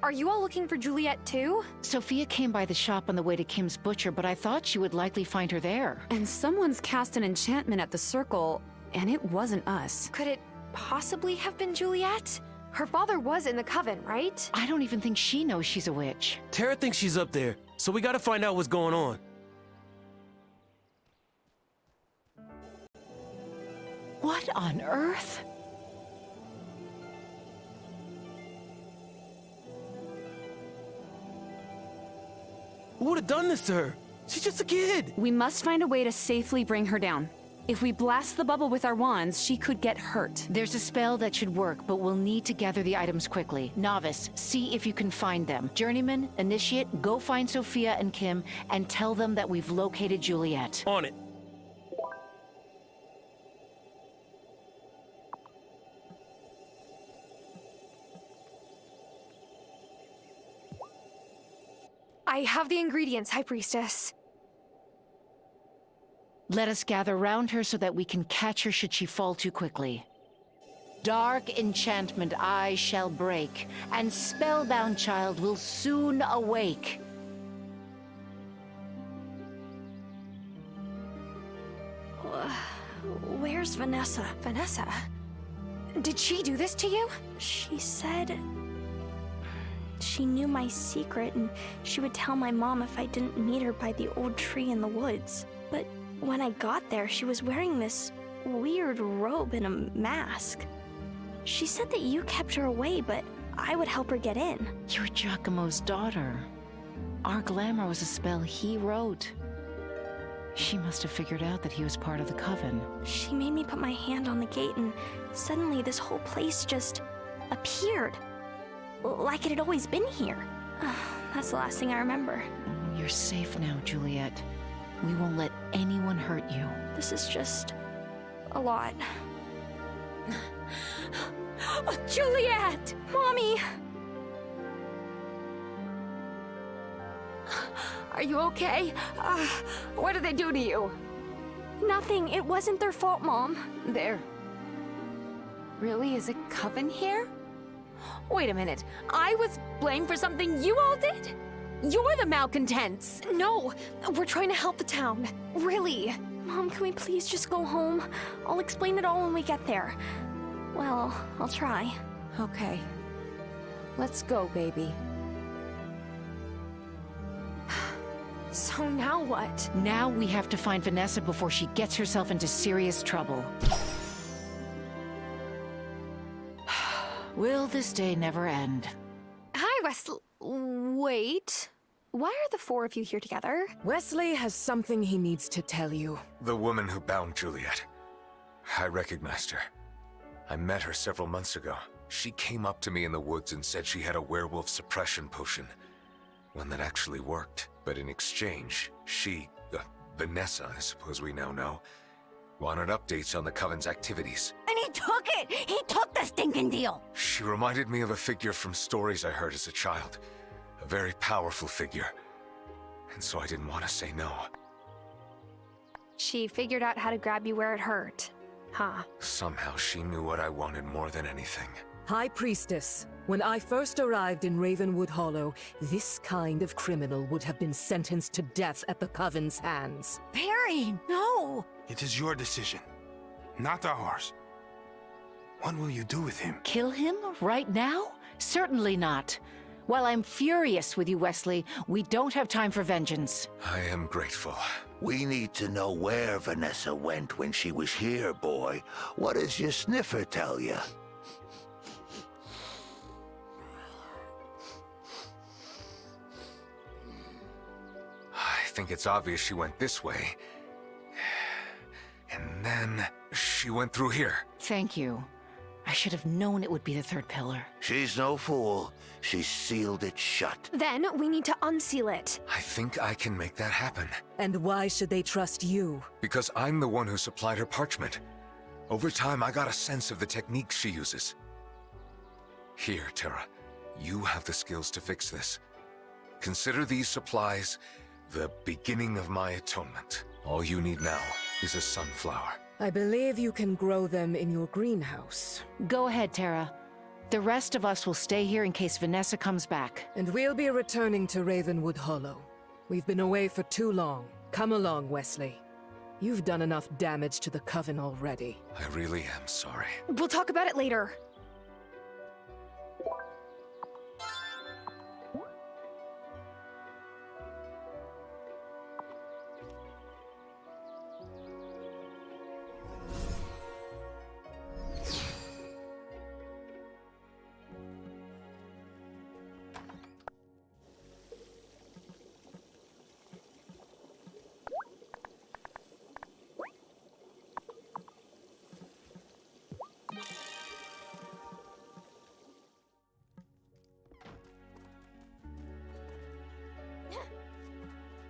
Are you all looking for Juliet too? Sophia came by the shop on the way to Kim's butcher, but I thought she would likely find her there. And someone's cast an enchantment at the circle, and it wasn't us. Could it possibly have been Juliet? Her father was in the coven, right? I don't even think she knows she's a witch. Tara thinks she's up there, so we gotta find out what's going on. What on earth? Who would have done this to her? She's just a kid. We must find a way to safely bring her down. If we blast the bubble with our wands, she could get hurt. There's a spell that should work, but we'll need to gather the items quickly. Novice, see if you can find them. Journeyman, Initiate, go find Sophia and Kim and tell them that we've located Juliet. On it. I have the ingredients, High Priestess. Let us gather round her so that we can catch her should she fall too quickly. Dark enchantment I shall break, and spellbound child will soon awake. Where's Vanessa? Vanessa? Did she do this to you? She said she knew my secret and she would tell my mom if I didn't meet her by the old tree in the woods. But when I got there, she was wearing this weird robe and a mask. She said that you kept her away, but I would help her get in. You're Giacomo's daughter. Our glamour was a spell he wrote. She must have figured out that he was part of the coven. She made me put my hand on the gate and suddenly this whole place just appeared. Like it had always been here. That's the last thing I remember. You're safe now, Juliet. We won't let anyone hurt you. This is just a lot. Oh, Juliet! Mommy! Are you okay? What did they do to you? Nothing. It wasn't their fault, Mom. There really is a coven here? Wait a minute. I was blamed for something you all did? You're the malcontents. No, we're trying to help the town. Really. Mom, can we please just go home? I'll explain it all when we get there. Well, I'll try. Okay. Let's go, baby. So now what? Now we have to find Vanessa before she gets herself into serious trouble. Will this day never end? Hi, Wesley. Wait. Why are the four of you here together? Wesley has something he needs to tell you. The woman who bound Juliet. I recognized her. I met her several months ago. She came up to me in the woods and said she had a werewolf suppression potion. One that actually worked. But in exchange, she, Vanessa, I suppose we now know, Wanted updates on the Coven's activities. And he took it! He took the stinking deal! She reminded me of a figure from stories I heard as a child. A very powerful figure. And so I didn't want to say no. She figured out how to grab you where it hurt. Huh. Somehow she knew what I wanted more than anything. High Priestess, when I first arrived in Ravenwood Hollow, this kind of criminal would have been sentenced to death at the Coven's hands. Perry, no! It is your decision, not ours. What will you do with him? Kill him right now? Certainly not. While I'm furious with you, Wesley, we don't have time for vengeance. I am grateful. We need to know where Vanessa went when she was here, boy. What does your sniffer tell you? I think it's obvious she went this way. And then she went through here. Thank you. I should have known it would be the third pillar. She's no fool. She sealed it shut. Then we need to unseal it. I think I can make that happen. And why should they trust you? Because I'm the one who supplied her parchment. Over time, I got a sense of the techniques she uses. Here, Terra, you have the skills to fix this. Consider these supplies the beginning of my atonement. All you need now is a sunflower. I believe you can grow them in your greenhouse. Go ahead, Terra. The rest of us will stay here in case Vanessa comes back. And we'll be returning to Ravenwood Hollow. We've been away for too long. Come along, Wesley. You've done enough damage to the Coven already. I really am sorry. We'll talk about it later.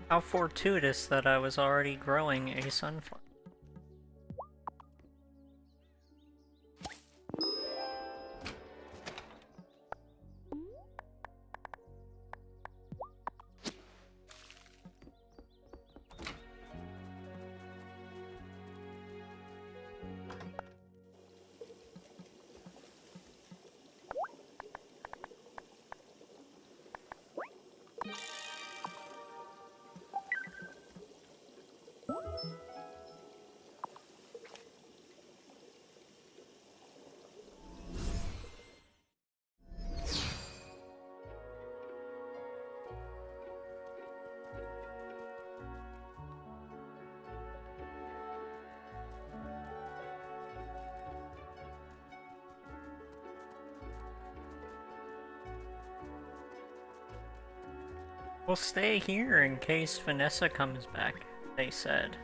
How fortuitous that I was already growing a sunflower. We'll stay here in case Vanessa comes back, they said.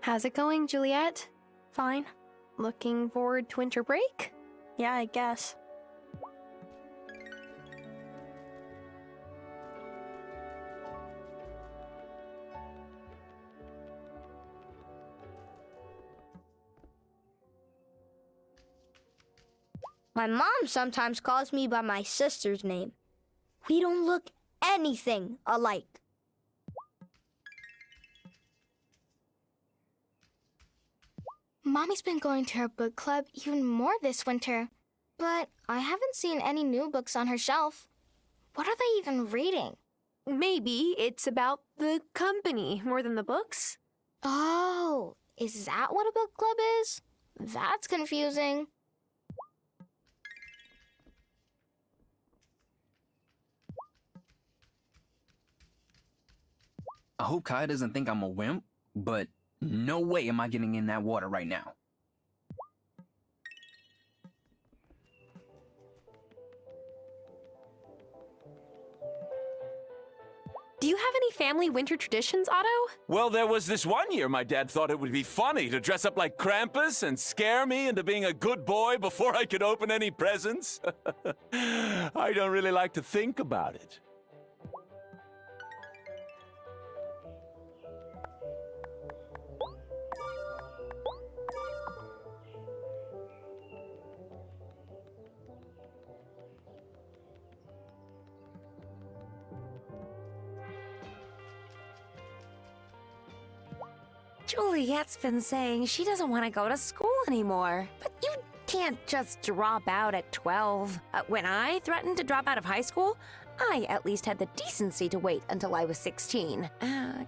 How's it going, Juliet? Fine. Looking forward to winter break? Yeah, I guess. My mom sometimes calls me by my sister's name. We don't look anything alike. Mommy's been going to her book club even more this winter, but I haven't seen any new books on her shelf. What are they even reading? Maybe it's about the company more than the books. Oh, is that what a book club is? That's confusing. I hope Kai doesn't think I'm a wimp, but no way am I getting in that water right now. Do you have any family winter traditions, Otto? Well, there was this one year my dad thought it would be funny to dress up like Krampus and scare me into being a good boy before I could open any presents. I don't really like to think about it. Juliet's been saying she doesn't want to go to school anymore. But you can't just drop out at 12. When I threatened to drop out of high school, I at least had the decency to wait until I was 16.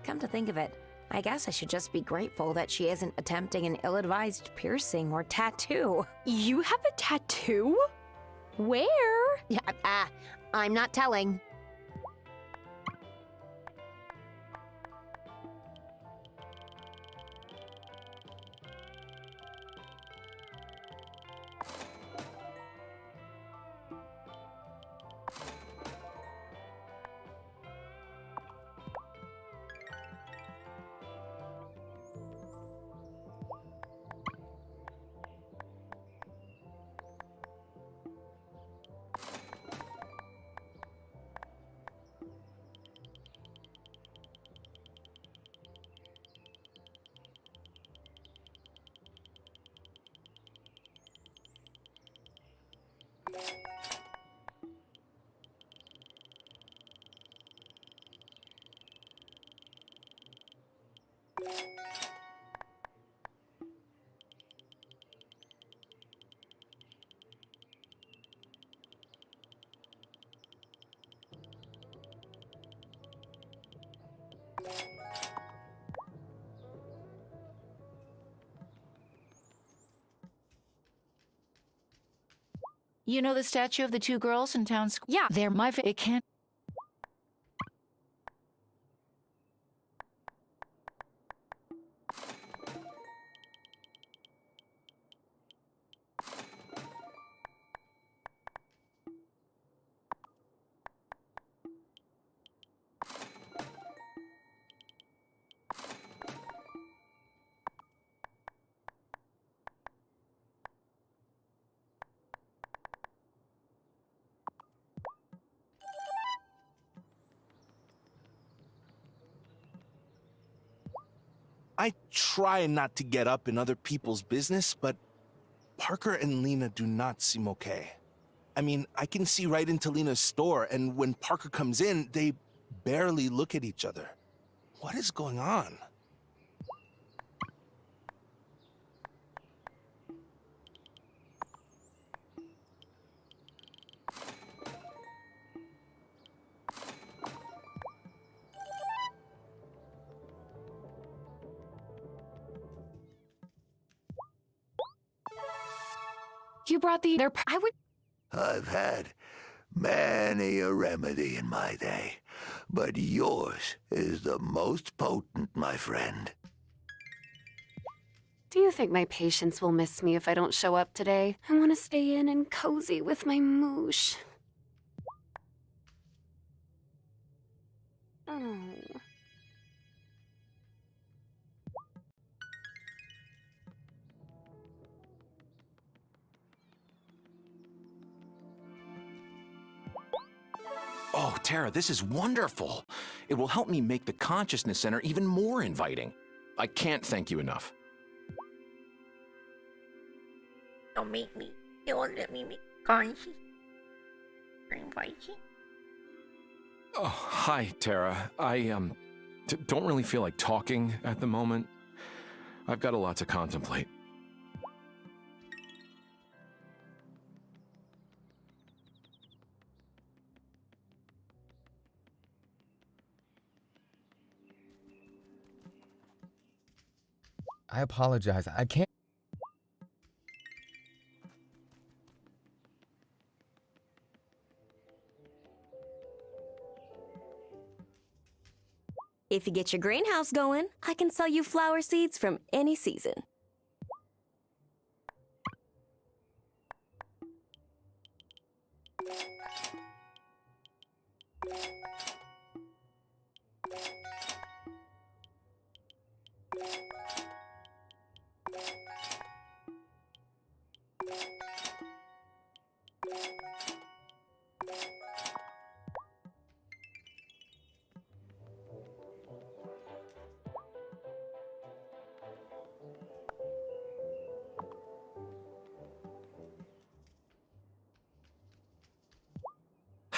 Come to think of it, I guess I should just be grateful that she isn't attempting an ill-advised piercing or tattoo. You have a tattoo? Where? Yeah, I'm not telling. You know the statue of the two girls in town square? Yeah. They're my it can't. I try not to get up in other people's business, but Parker and Lena do not seem okay. I mean, I can see right into Lena's store, and when Parker comes in, they barely look at each other. What is going on? You brought I've had many a remedy in my day, but yours is the most potent, my friend. Do you think my patients will miss me if I don't show up today? I want to stay in and cozy with my moosh. Oh. Oh, Tara, this is wonderful. It will help me make the Consciousness Center even more inviting. I can't thank you enough. Don't make me. You won't let me make conscious. Inviting. Oh, hi, Tara. I, don't really feel like talking at the moment. I've got a lot to contemplate. I apologize. I can't. If you get your greenhouse going, I can sell you flower seeds from any season.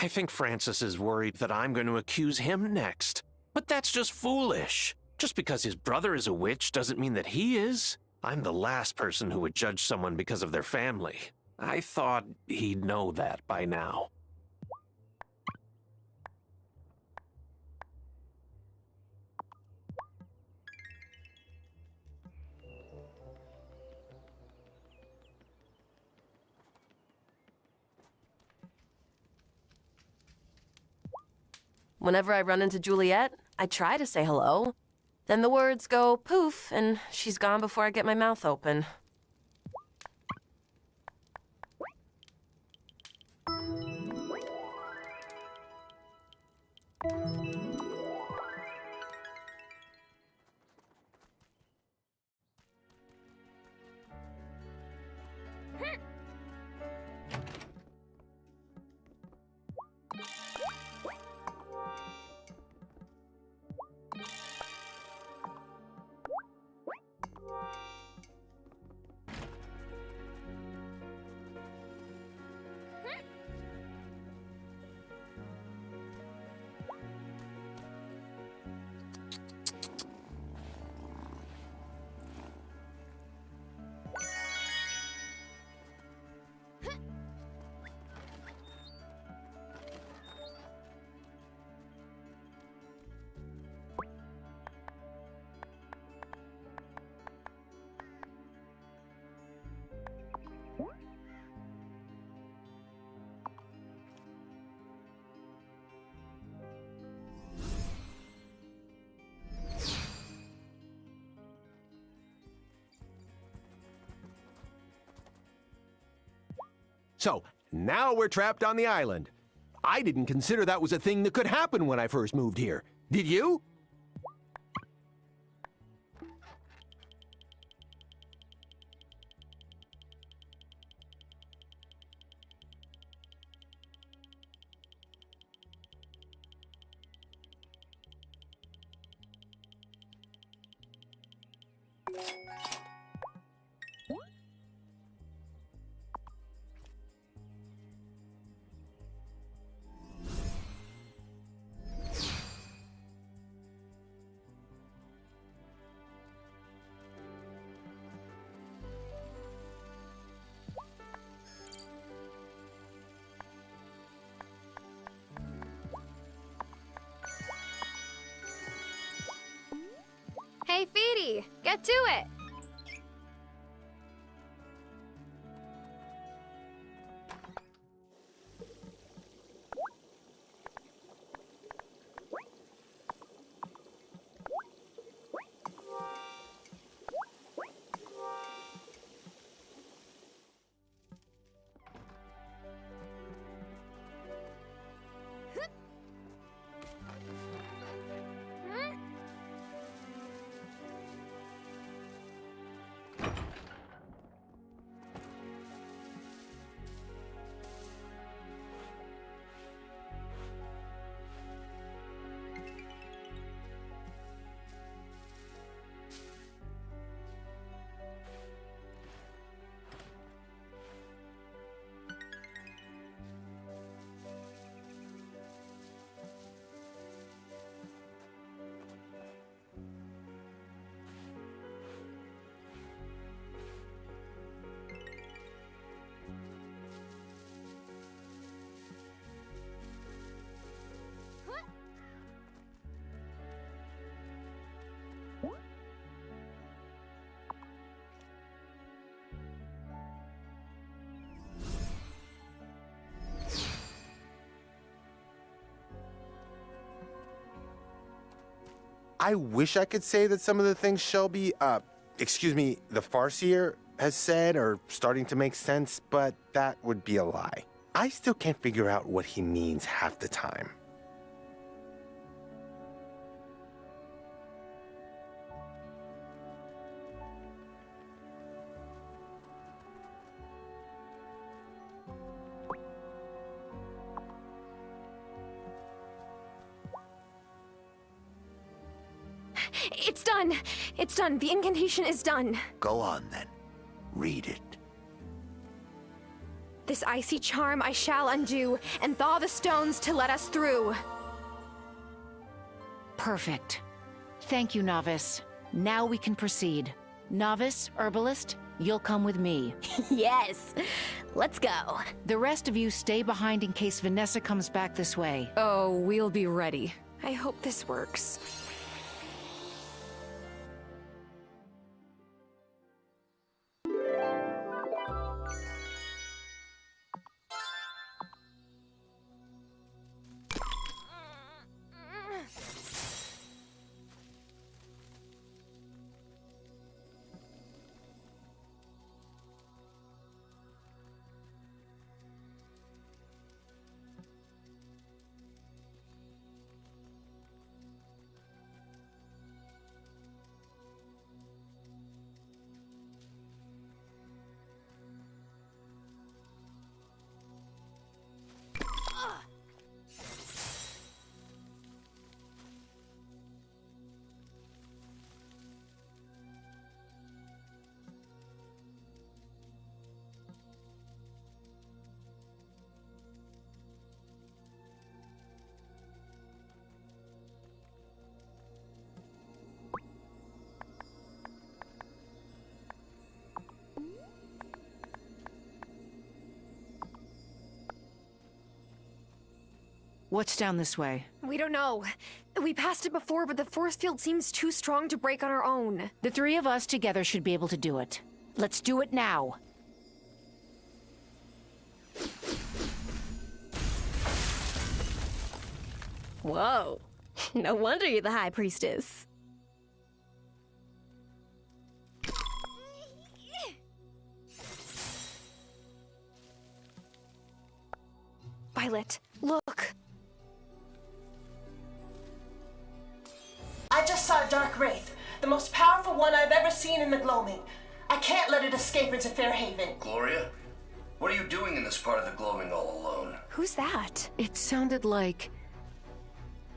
I think Francis is worried that I'm going to accuse him next. But that's just foolish. Just because his brother is a witch doesn't mean that he is. I'm the last person who would judge someone because of their family. I thought he'd know that by now. Whenever I run into Juliet, I try to say hello. Then the words go poof, and she's gone before I get my mouth open. So, now we're trapped on the island. I didn't consider that was a thing that could happen when I first moved here. Did you? Hey, Feedy, get to it! I wish I could say that some of the things Shelby, the Farseer has said are starting to make sense, but that would be a lie. I still can't figure out what he means half the time. It's done! It's done. The incantation is done. Go on, then. Read it. This icy charm I shall undo, and thaw the stones to let us through. Perfect. Thank you, Novice. Now we can proceed. Novice, Herbalist, you'll come with me. Yes. Let's go. The rest of you stay behind in case Vanessa comes back this way. Oh, we'll be ready. I hope this works. What's down this way? We don't know. We passed it before, but the force field seems too strong to break on our own. The three of us together should be able to do it. Let's do it now. Whoa. No wonder you're the High Priestess. Violet, look. I just saw a dark wraith, the most powerful one I've ever seen in the gloaming. I can't let it escape into Fairhaven. Gloria? What are you doing in this part of the gloaming all alone? Who's that? It sounded like...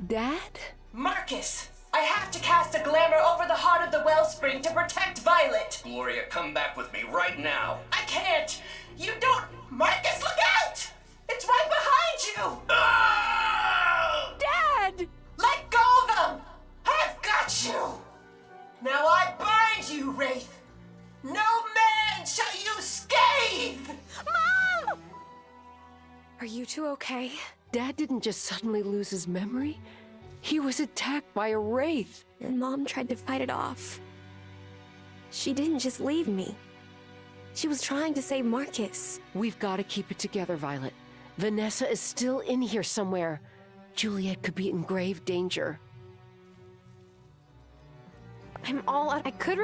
Dad? Marcus! I have to cast a glamour over the heart of the wellspring to protect Violet! Gloria, come back with me right now. I can't! You don't... Marcus, look out! It's right behind you! Dad! Let go of them! I've got you! Now I bind you, Wraith! No man shall you scathe! Mom! Are you two okay? Dad didn't just suddenly lose his memory. He was attacked by a wraith. And Mom tried to fight it off. She didn't just leave me. She was trying to save Marcus. We've got to keep it together, Violet. Vanessa is still in here somewhere. Juliet could be in grave danger. I'm all out. I could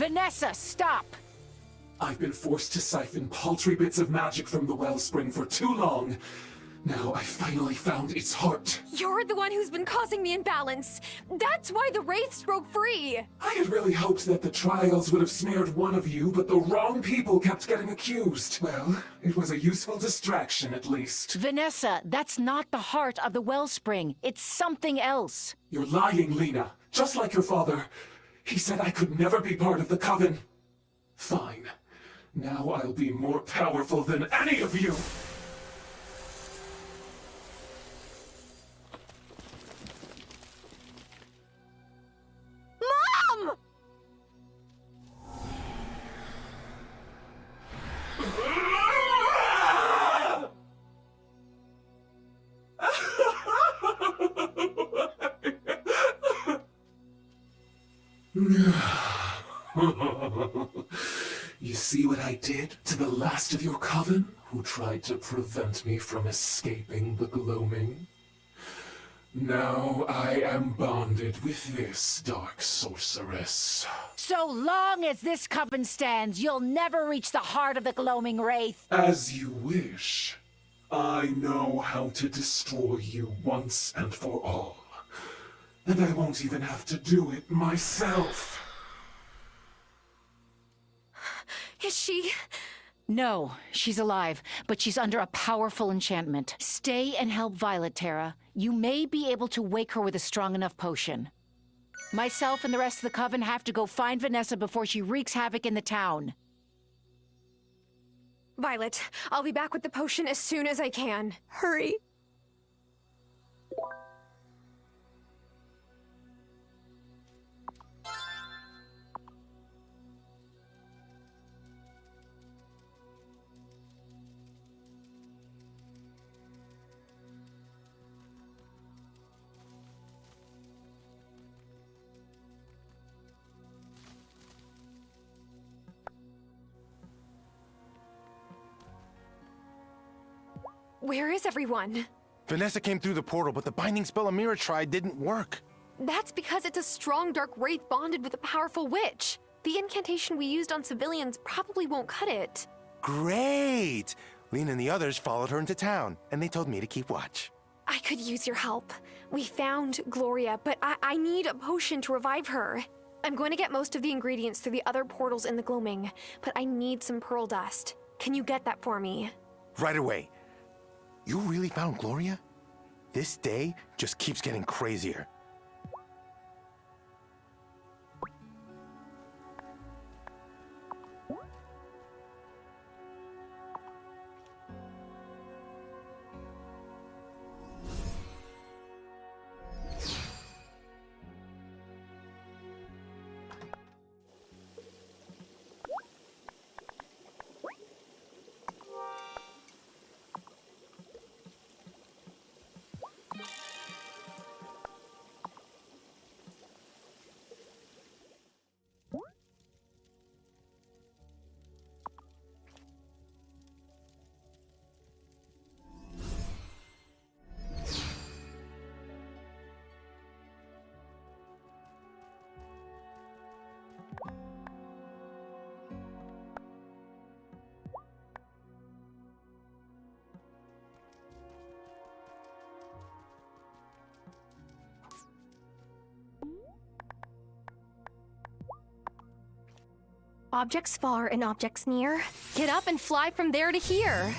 Vanessa, stop! I've been forced to siphon paltry bits of magic from the wellspring for too long. Now I finally found its heart. You're the one who's been causing the imbalance. That's why the wraiths broke free. I had really hoped that the trials would have snared one of you, but the wrong people kept getting accused. Well, it was a useful distraction at least. Vanessa, that's not the heart of the wellspring. It's something else. You're lying, Lena. Just like your father. He said I could never be part of the coven. Fine. Now I'll be more powerful than any of you. Mom! You see what I did to the last of your coven who tried to prevent me from escaping the gloaming? Now I am bonded with this dark sorceress. So long as this coven stands, you'll never reach the heart of the gloaming wraith. As you wish. I know how to destroy you once and for all. And I won't even have to do it myself. Is she? No, she's alive, but she's under a powerful enchantment. Stay and help Violet, Terra. You may be able to wake her with a strong enough potion. Myself and the rest of the coven have to go find Vanessa before she wreaks havoc in the town. Violet, I'll be back with the potion as soon as I can. Hurry. Where is everyone? Vanessa came through the portal, but the binding spell Amira tried didn't work. That's because it's a strong dark wraith bonded with a powerful witch. The incantation we used on civilians probably won't cut it. Great! Lena and the others followed her into town, and they told me to keep watch. I could use your help. We found Gloria, but I need a potion to revive her. I'm going to get most of the ingredients through the other portals in the gloaming, but I need some pearl dust. Can you get that for me? Right away. You really found Gloria? This day just keeps getting crazier. Objects far and objects near. Get up and fly from there to here.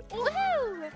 Woohoo!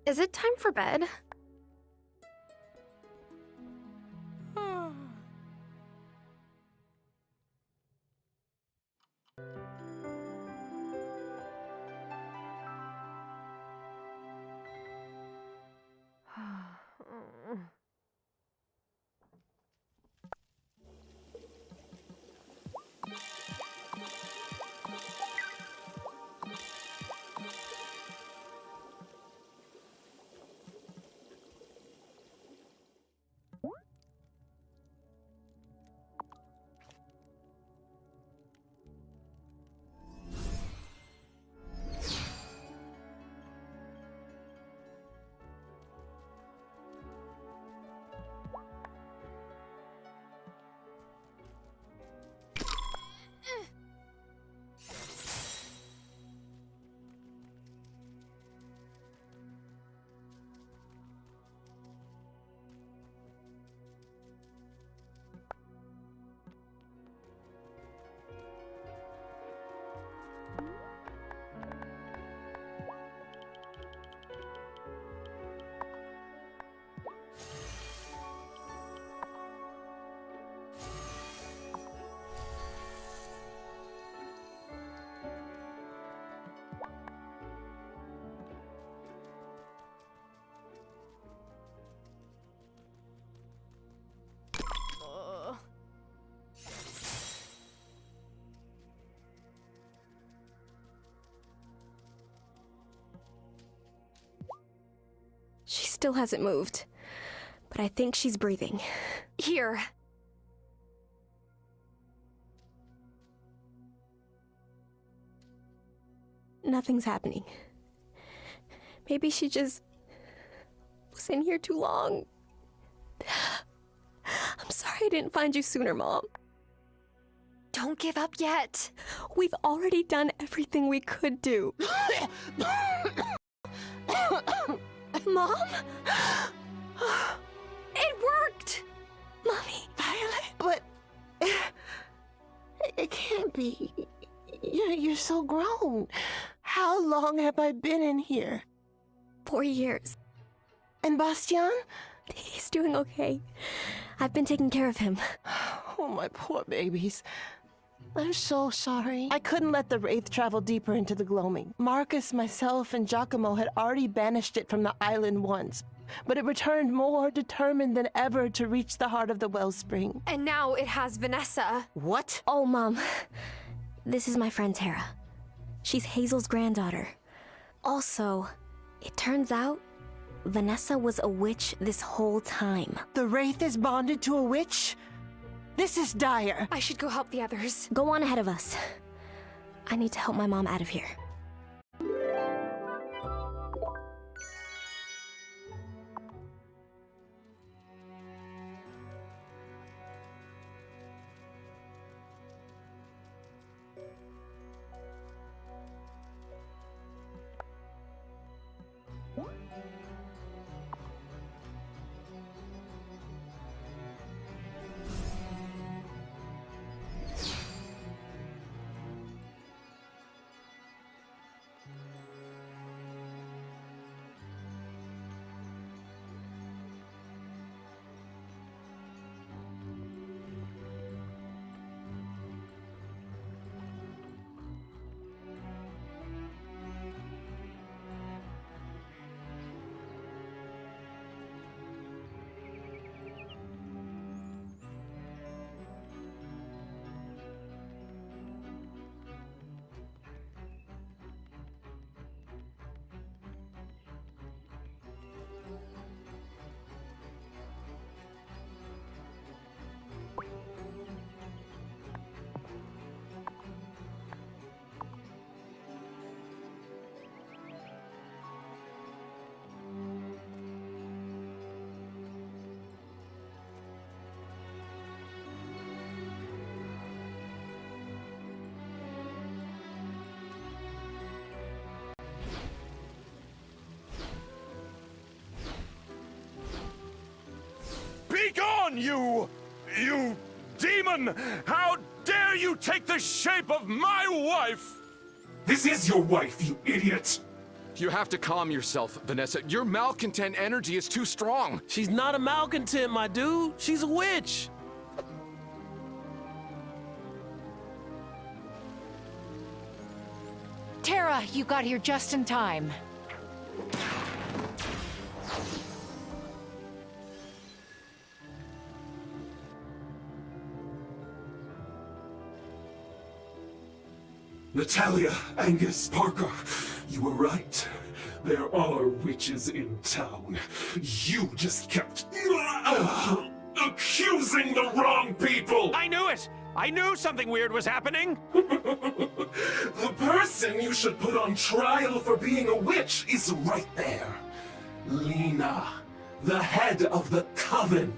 Is it time for bed? She still hasn't moved, but I think she's breathing. Here. Nothing's happening. Maybe she just was in here too long. I'm sorry I didn't find you sooner, Mom. Don't give up yet. We've already done everything we could do. Mom? It worked! Mommy. Violet? But... it can't be. You're so grown. How long have I been in here? 4 years. And Bastian? He's doing okay. I've been taking care of him. Oh, my poor babies. I'm so sorry. I couldn't let the Wraith travel deeper into the gloaming. Marcus, myself, and Giacomo had already banished it from the island once, but it returned more determined than ever to reach the heart of the wellspring. And now it has Vanessa. What? Oh, Mom. This is my friend Tara. She's Hazel's granddaughter. Also, it turns out Vanessa was a witch this whole time. The Wraith is bonded to a witch? This is dire. I should go help the others. Go on ahead of us. I need to help my mom out of here. Begone, you demon! How dare you take the shape of my wife? This is your wife, you idiot! You have to calm yourself, Vanessa. Your malcontent energy is too strong. She's not a malcontent, my dude. She's a witch. Tara, you got here just in time. Natalia, Angus, Parker, you were right. There are witches in town. You just kept accusing the wrong people! I knew it! I knew something weird was happening! The person you should put on trial for being a witch is right there. Lena, the head of the coven.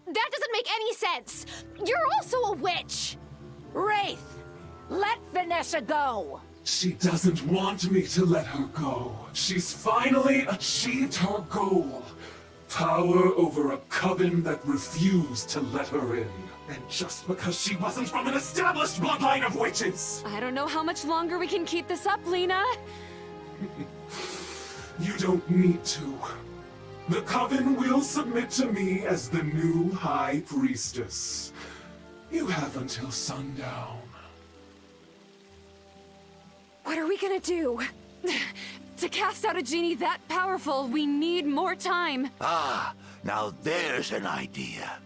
That doesn't make any sense! You're also a witch! Wraith, let Vanessa go! She doesn't want me to let her go. She's finally achieved her goal. Power over a coven that refused to let her in. And just because she wasn't from an established bloodline of witches! I don't know how much longer we can keep this up, Lena. You don't need to. The coven will submit to me as the new High Priestess. You have until sundown. What are we gonna do? To cast out a genie that powerful, we need more time. Ah, now there's an idea.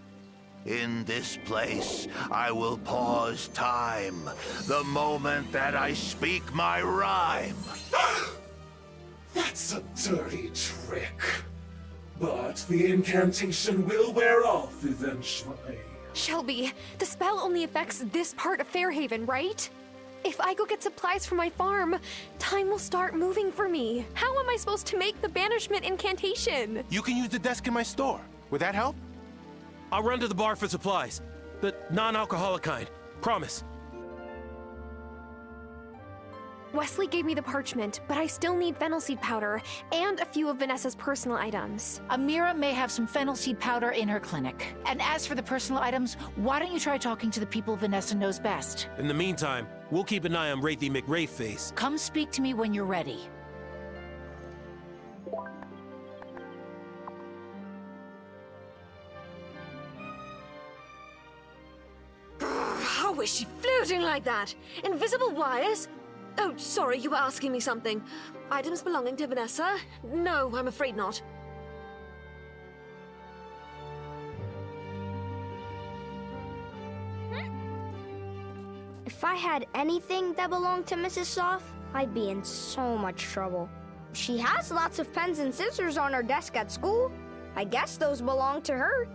In this place, I will pause time the moment that I speak my rhyme. That's a dirty trick. But the incantation will wear off eventually. Shelby, the spell only affects this part of Fairhaven, right? If I go get supplies for my farm, time will start moving for me. How am I supposed to make the banishment incantation? You can use the desk in my store. Would that help? I'll run to the bar for supplies. The non-alcoholic kind. Promise. Wesley gave me the parchment, but I still need fennel seed powder and a few of Vanessa's personal items. Amira may have some fennel seed powder in her clinic. And as for the personal items, why don't you try talking to the people Vanessa knows best? In the meantime, we'll keep an eye on Wraithy McRaveface. Come speak to me when you're ready. How is she floating like that? Invisible wires? Oh, sorry, you were asking me something. Items belonging to Vanessa? No, I'm afraid not. If I had anything that belonged to Mrs. Soft, I'd be in so much trouble. She has lots of pens and scissors on her desk at school. I guess those belong to her.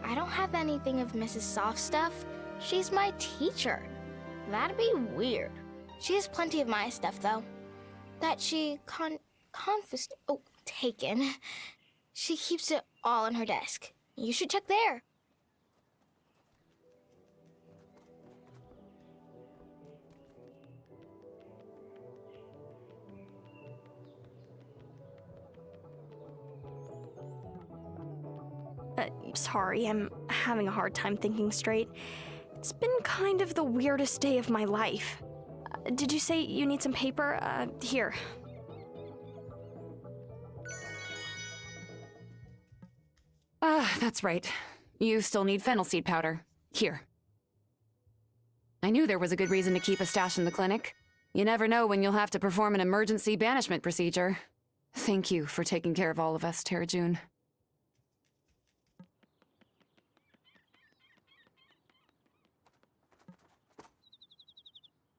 I don't have anything of Mrs. Soft stuff. She's my teacher. That'd be weird. She has plenty of my stuff, though. That she taken. She keeps it all in her desk. You should check there. Sorry, I'm having a hard time thinking straight. It's been kind of the weirdest day of my life. Did you say you need some paper? Here. That's right. You still need fennel seed powder. Here. I knew there was a good reason to keep a stash in the clinic. You never know when you'll have to perform an emergency banishment procedure. Thank you for taking care of all of us, Tara June.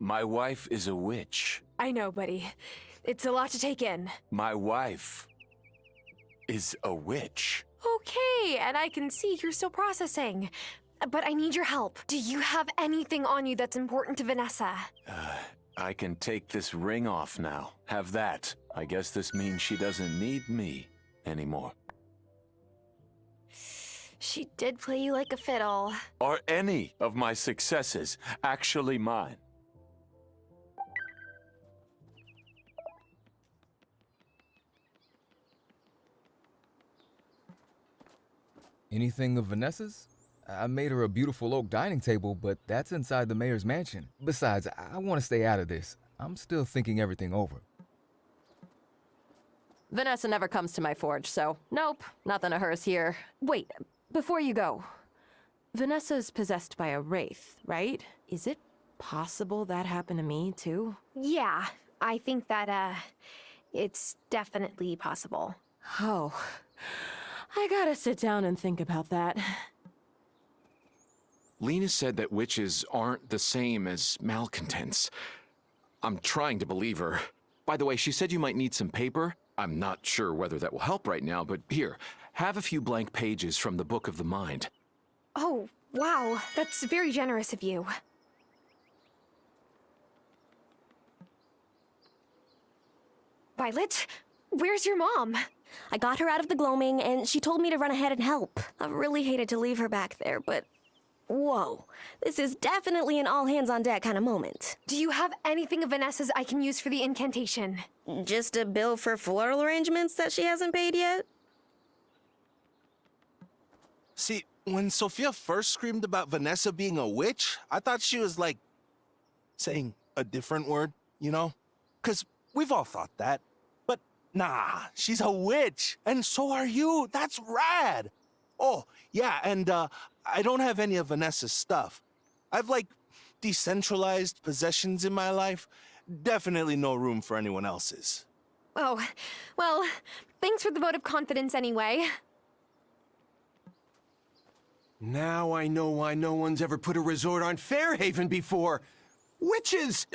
My wife is a witch. I know, buddy. It's a lot to take in. My wife is a witch. Okay, and I can see you're still processing. But I need your help. Do you have anything on you that's important to Vanessa? I can take this ring off now. Have that. I guess this means she doesn't need me anymore. She did play you like a fiddle. Are any of my successes actually mine? Anything of Vanessa's? I made her a beautiful oak dining table, but that's inside the mayor's mansion. Besides, I want to stay out of this. I'm still thinking everything over. Vanessa never comes to my forge, so nope, nothing of hers here. Wait, before you go. Vanessa's possessed by a wraith, right? Is it possible that happened to me, too? Yeah, I think that, it's definitely possible. Oh, I gotta sit down and think about that. Lena said that witches aren't the same as malcontents. I'm trying to believe her. By the way, she said you might need some paper. I'm not sure whether that will help right now, but here, have a few blank pages from the Book of the Mind. Oh, wow, that's very generous of you. Violet, where's your mom? I got her out of the gloaming, and she told me to run ahead and help. I really hated to leave her back there, but whoa, this is definitely an all-hands-on-deck kind of moment. Do you have anything of Vanessa's I can use for the incantation? Just a bill for floral arrangements that she hasn't paid yet? See, when Sophia first screamed about Vanessa being a witch, I thought she was, like, saying a different word, you know? 'Cause we've all thought that. But nah, she's a witch, and so are you. That's rad. Oh, yeah, and I don't have any of Vanessa's stuff. I've, like, decentralized possessions in my life. Definitely no room for anyone else's. Oh, well, thanks for the vote of confidence anyway. Now I know why no one's ever put a resort on Fairhaven before. Witches!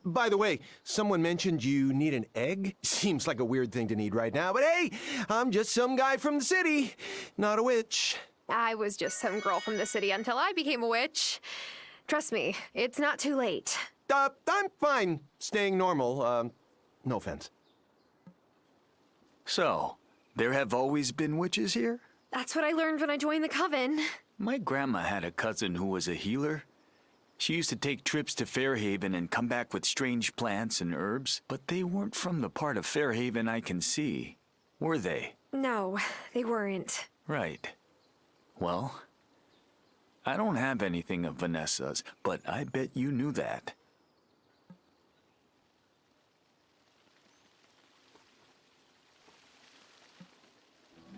By the way, someone mentioned you need an egg? Seems like a weird thing to need right now, but hey, I'm just some guy from the city, not a witch. I was just some girl from the city until I became a witch. Trust me, it's not too late. I'm fine staying normal, no offense. So, there have always been witches here? That's what I learned when I joined the coven. My grandma had a cousin who was a healer. She used to take trips to Fairhaven and come back with strange plants and herbs, but they weren't from the part of Fairhaven I can see, were they? No, they weren't. Right. Well, I don't have anything of Vanessa's, but I bet you knew that.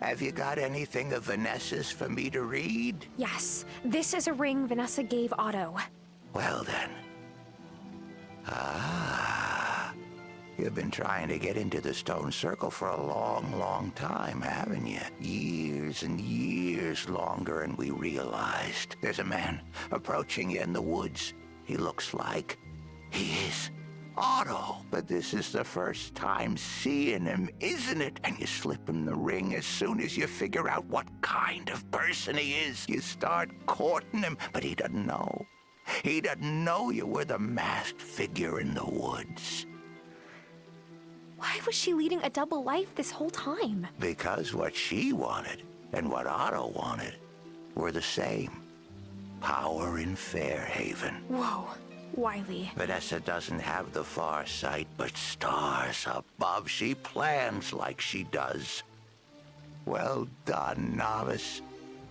Have you got anything of Vanessa's for me to read? Yes, this is a ring Vanessa gave Otto. Well then. Ah. You've been trying to get into the stone circle for a long, long time, haven't you? Years and years longer than we realized. There's a man approaching you in the woods. He looks like he is Otto. But this is the first time seeing him, isn't it? And you slip him the ring as soon as you figure out what kind of person he is. You start courting him, but he doesn't know. He doesn't know you were the masked figure in the woods. Why was she leading a double life this whole time? Because what she wanted and what Otto wanted were the same. Power in Fairhaven. Whoa, Wiley. Vanessa doesn't have the far sight, but stars above. She plans like she does. Well done, novice.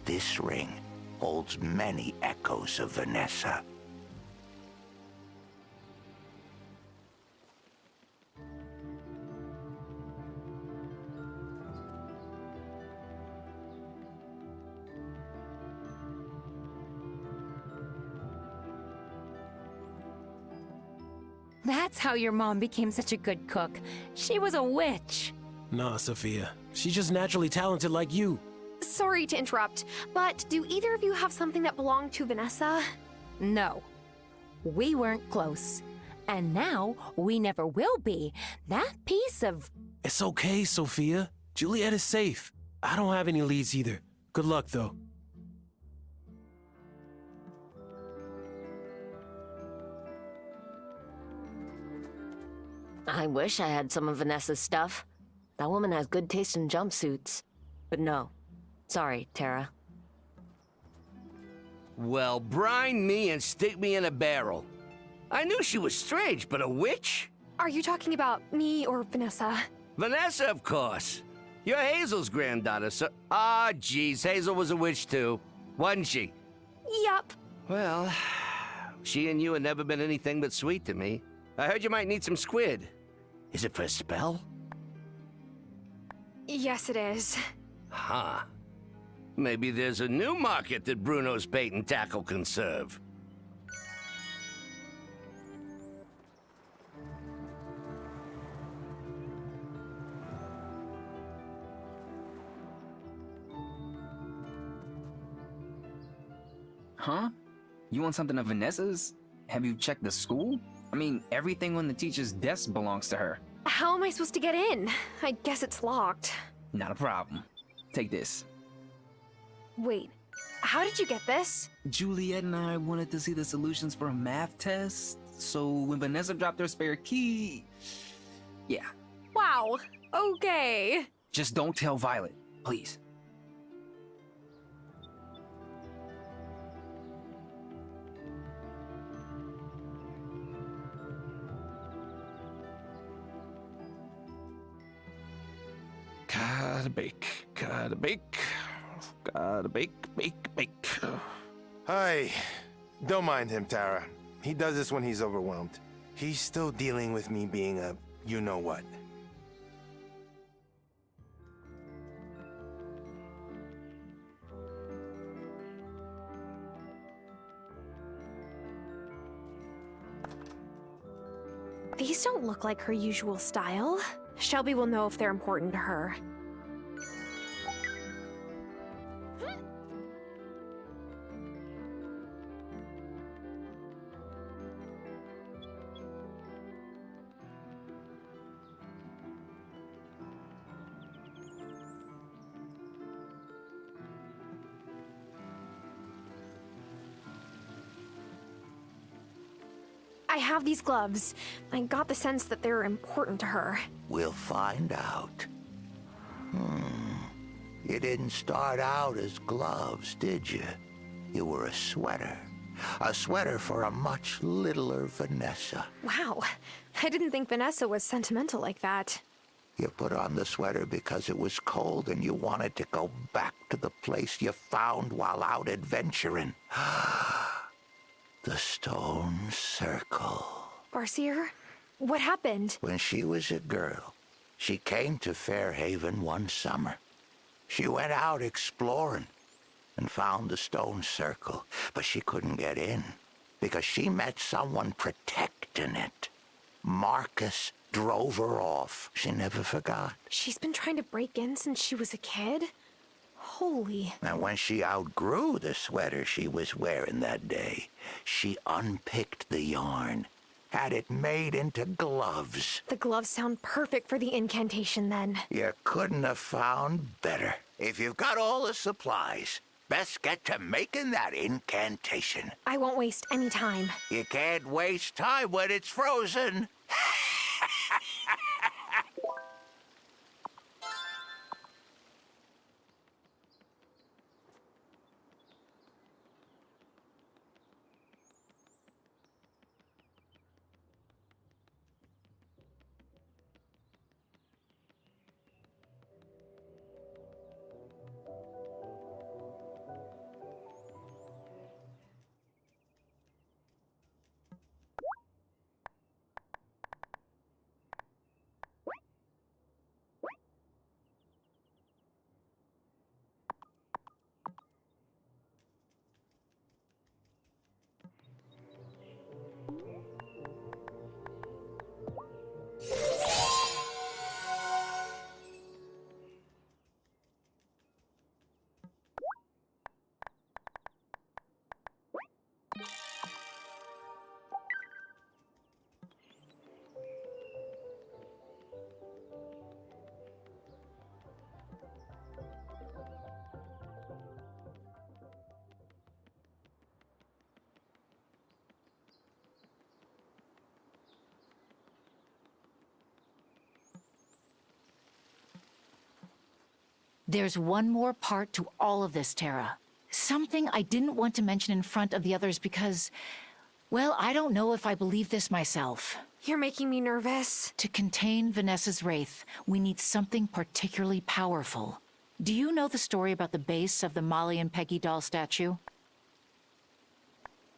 This ring holds many echoes of Vanessa. That's how your mom became such a good cook. She was a witch. Nah, Sophia. She's just naturally talented like you. Sorry to interrupt, but do either of you have something that belonged to Vanessa? No. We weren't close. And now we never will be. That piece of... It's okay, Sophia. Juliet is safe. I don't have any leads either. Good luck, though. I wish I had some of Vanessa's stuff. That woman has good taste in jumpsuits. But no. Sorry, Tara. Well, brine me and stick me in a barrel. I knew she was strange, but a witch? Are you talking about me or Vanessa? Vanessa, of course. You're Hazel's granddaughter, so... Ah, geez, Hazel was a witch too, wasn't she? Yup. Well, she and you have never been anything but sweet to me. I heard you might need some squid. Is it for a spell? Yes, it is. Huh. Maybe there's a new market that Bruno's bait and tackle can serve. Huh? You want something of Vanessa's? Have you checked the school? I mean, everything on the teacher's desk belongs to her. How am I supposed to get in? I guess it's locked. Not a problem. Take this. Wait, how did you get this? Juliet and I wanted to see the solutions for a math test, so when Vanessa dropped her spare key... Yeah. Wow, okay. Just don't tell Violet, please. Gotta bake, gotta bake, gotta bake. Hi. Don't mind him, Tara. He does this when he's overwhelmed. He's still dealing with me being a you-know-what. These don't look like her usual style. Shelby will know if they're important to her. I have these gloves. I got the sense that they're important to her. We'll find out. You didn't start out as gloves, did you? You were a sweater. A sweater for a much littler Vanessa. Wow, I didn't think Vanessa was sentimental like that. You put on the sweater because it was cold and you wanted to go back to the place you found while out adventuring. The stone circle. Barseer, what happened? When she was a girl, she came to Fairhaven one summer. She went out exploring and found the stone circle, but she couldn't get in because she met someone protecting it. Marcus drove her off. She never forgot. She's been trying to break in since she was a kid? Holy. And when she outgrew the sweater she was wearing that day, she unpicked the yarn, had it made into gloves. The gloves sound perfect for the incantation then. You couldn't have found better. If you've got all the supplies, best get to making that incantation. I won't waste any time. You can't waste time when it's frozen. There's one more part to all of this, Tara. Something I didn't want to mention in front of the others because, well, I don't know if I believe this myself. You're making me nervous. To contain Vanessa's wraith, we need something particularly powerful. Do you know the story about the base of the Molly and Peggy doll statue?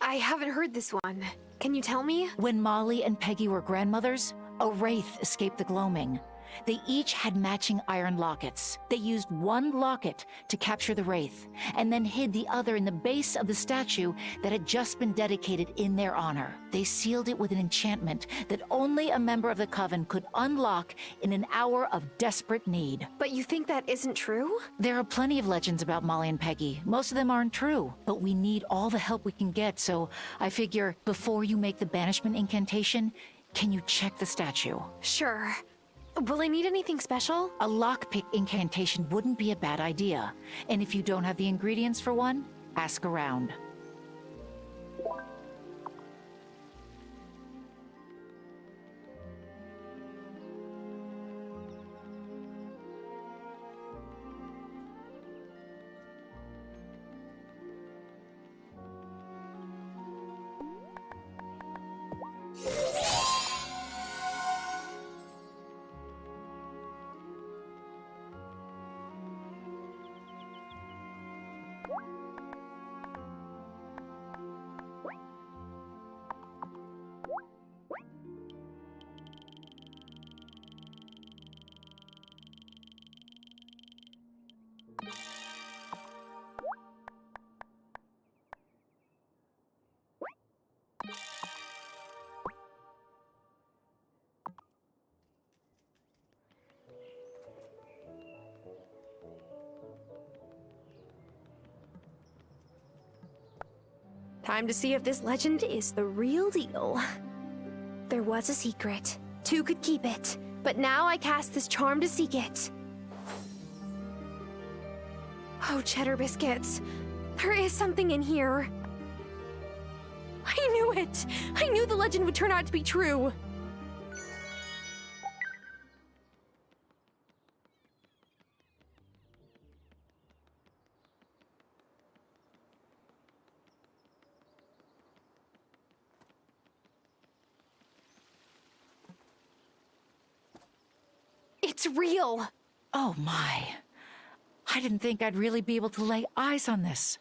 I haven't heard this one. Can you tell me? When Molly and Peggy were grandmothers, a wraith escaped the gloaming. They each had matching iron lockets. They used one locket to capture the wraith, and then hid the other in the base of the statue that had just been dedicated in their honor. They sealed it with an enchantment that only a member of the coven could unlock in an hour of desperate need. But you think that isn't true? There are plenty of legends about Molly and Peggy. Most of them aren't true, but we need all the help we can get, so I figure before you make the banishment incantation, can you check the statue? Sure. Will I need anything special? A lockpick incantation wouldn't be a bad idea. And if you don't have the ingredients for one, ask around. Time to see if this legend is the real deal. There was a secret. Two could keep it, but now I cast this charm to seek it. Oh, cheddar biscuits. There is something in here. I knew it! I knew the legend would turn out to be true! It's real! Oh my. I didn't think I'd really be able to lay eyes on this.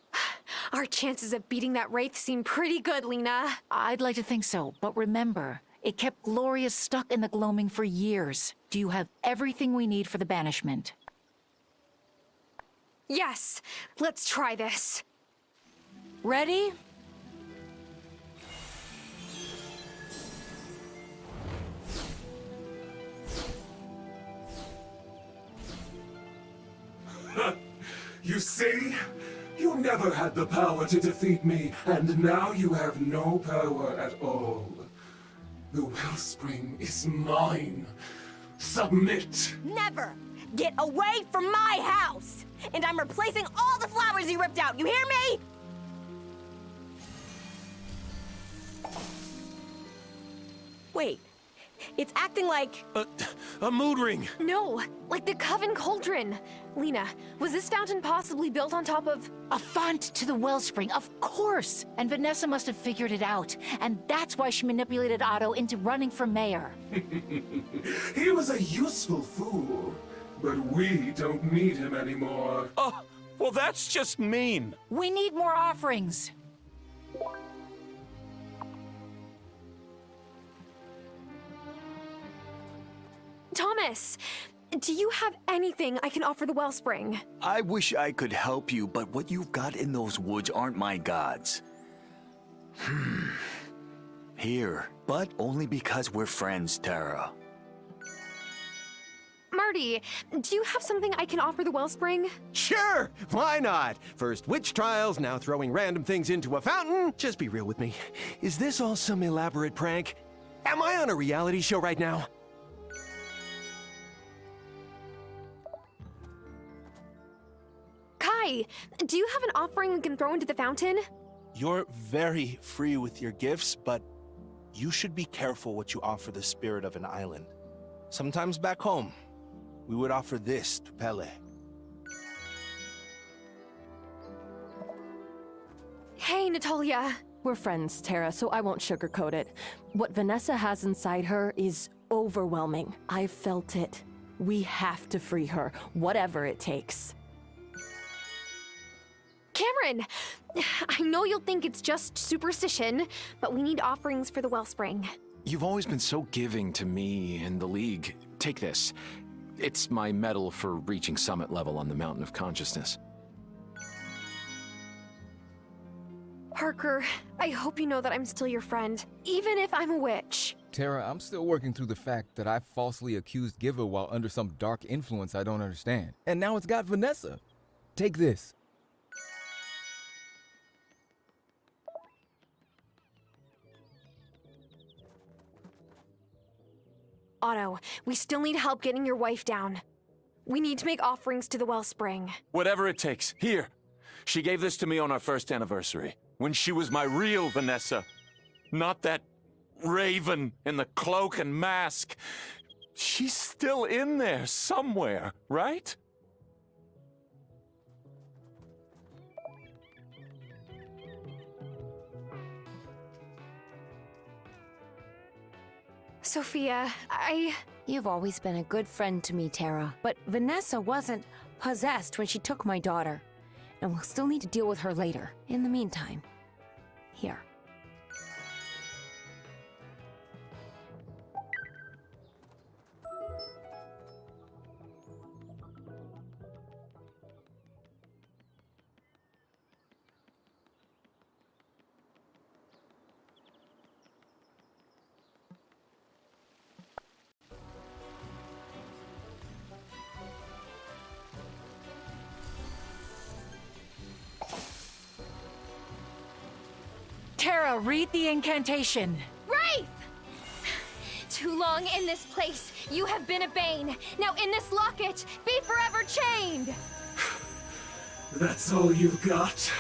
Our chances of beating that wraith seem pretty good, Lena. I'd like to think so, but remember, it kept Gloria stuck in the gloaming for years. Do you have everything we need for the banishment? Yes! Let's try this. Ready? You see? You never had the power to defeat me, and now you have no power at all. The wellspring is mine. Submit! Never! Get away from my house! And I'm replacing all the flowers you ripped out, you hear me? Wait, it's acting like... A mood ring! No, like the Coven Cauldron. Lena, was this fountain possibly built on top of... A font to the wellspring, of course! And Vanessa must have figured it out. And that's why she manipulated Otto into running for mayor. He was a useful fool, but we don't need him anymore. Oh, well, that's just mean. We need more offerings. Thomas, do you have anything I can offer the wellspring? I wish I could help you, but what you've got in those woods aren't my gods. Here, but only because we're friends, Tara. Marty, do you have something I can offer the wellspring? Sure! Why not? First witch trials, now throwing random things into a fountain. Just be real with me. Is this all some elaborate prank? Am I on a reality show right now? Kai, do you have an offering we can throw into the fountain? You're very free with your gifts, but you should be careful what you offer the spirit of an island. Sometimes back home, we would offer this to Pele. Hey, Natalia. We're friends, Tara, so I won't sugarcoat it. What Vanessa has inside her is overwhelming. I've felt it. We have to free her, whatever it takes. Cameron! I know you'll think it's just superstition, but we need offerings for the wellspring. You've always been so giving to me and the League. Take this. It's my medal for reaching summit level on the Mountain of Consciousness. Parker, I hope you know that I'm still your friend, even if I'm a witch. Tara, I'm still working through the fact that I falsely accused Giver while under some dark influence I don't understand. And now it's got Vanessa. Take this. Otto, we still need help getting your wife down. We need to make offerings to the wellspring. Whatever it takes. Here. She gave this to me on our first anniversary, when she was my real Vanessa. Not that raven in the cloak and mask. She's still in there somewhere, right? Sophia, You've always been a good friend to me, Tara. But Vanessa wasn't possessed when she took my daughter. And we'll still need to deal with her later. In the meantime, here. Tara, read the incantation. Wraith! Too long in this place, you have been a bane. Now in this locket, be forever chained! That's all you've got?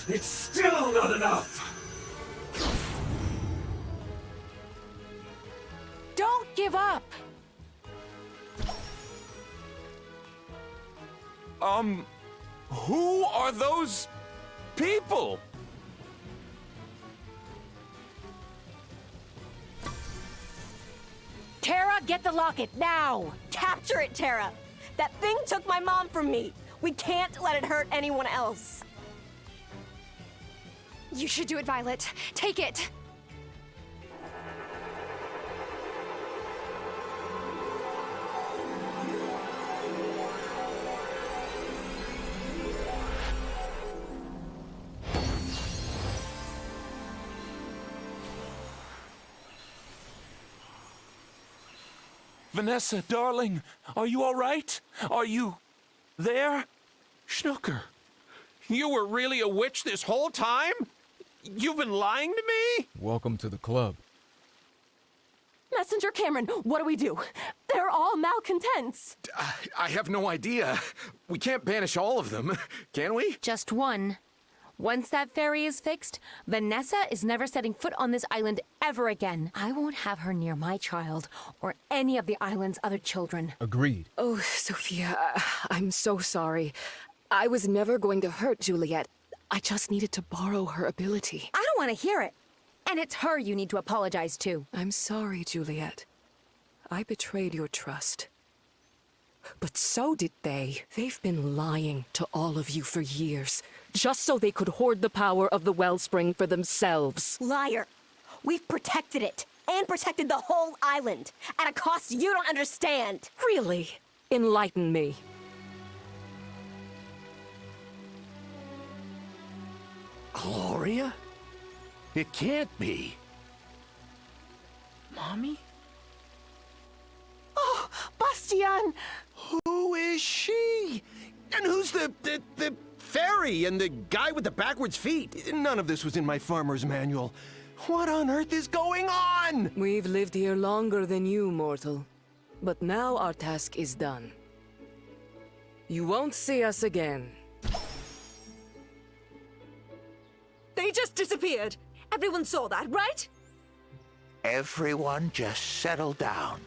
It's still not enough! Don't give up! Who are those people? Tara, get the locket, now! Capture it, Tara! That thing took my mom from me! We can't let it hurt anyone else! You should do it, Violet. Take it! Vanessa, darling, are you all right? Are you there? Schnooker, you were really a witch this whole time? You've been lying to me? Welcome to the club. Messenger Cameron, what do we do? They're all malcontents. I have no idea. We can't banish all of them, can we? Just one. Once that ferry is fixed, Vanessa is never setting foot on this island ever again. I won't have her near my child or any of the island's other children. Agreed. Oh, Sophia, I'm so sorry. I was never going to hurt Juliet. I just needed to borrow her ability. I don't want to hear it. And it's her you need to apologize to. I'm sorry, Juliet. I betrayed your trust. But so did they. They've been lying to all of you for years, just so they could hoard the power of the wellspring for themselves. Liar! We've protected it, and protected the whole island, at a cost you don't understand! Really? Enlighten me. Gloria? It can't be. Mommy? Oh, Bastian! Who is she? And who's the fairy and the guy with the backwards feet? None of this was in my farmer's manual. What on earth is going on? We've lived here longer than you, mortal. But now our task is done. You won't see us again. They just disappeared! Everyone saw that, right? Everyone just settle down.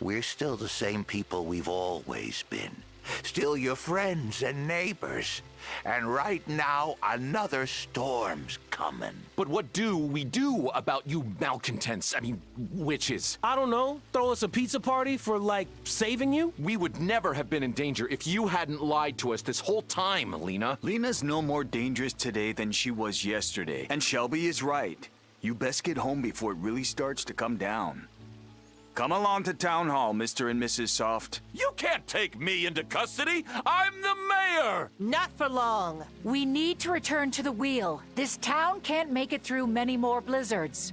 We're still the same people we've always been. Still your friends and neighbors. And right now, another storm's coming. But what do we do about you malcontents? I mean, witches? I don't know. Throw us a pizza party for, like, saving you? We would never have been in danger if you hadn't lied to us this whole time, Lena. Lena's no more dangerous today than she was yesterday. And Shelby is right. You best get home before it really starts to come down. Come along to Town Hall, Mr. and Mrs. Soft. You can't take me into custody! I'm the mayor! Not for long. We need to return to the wheel. This town can't make it through many more blizzards.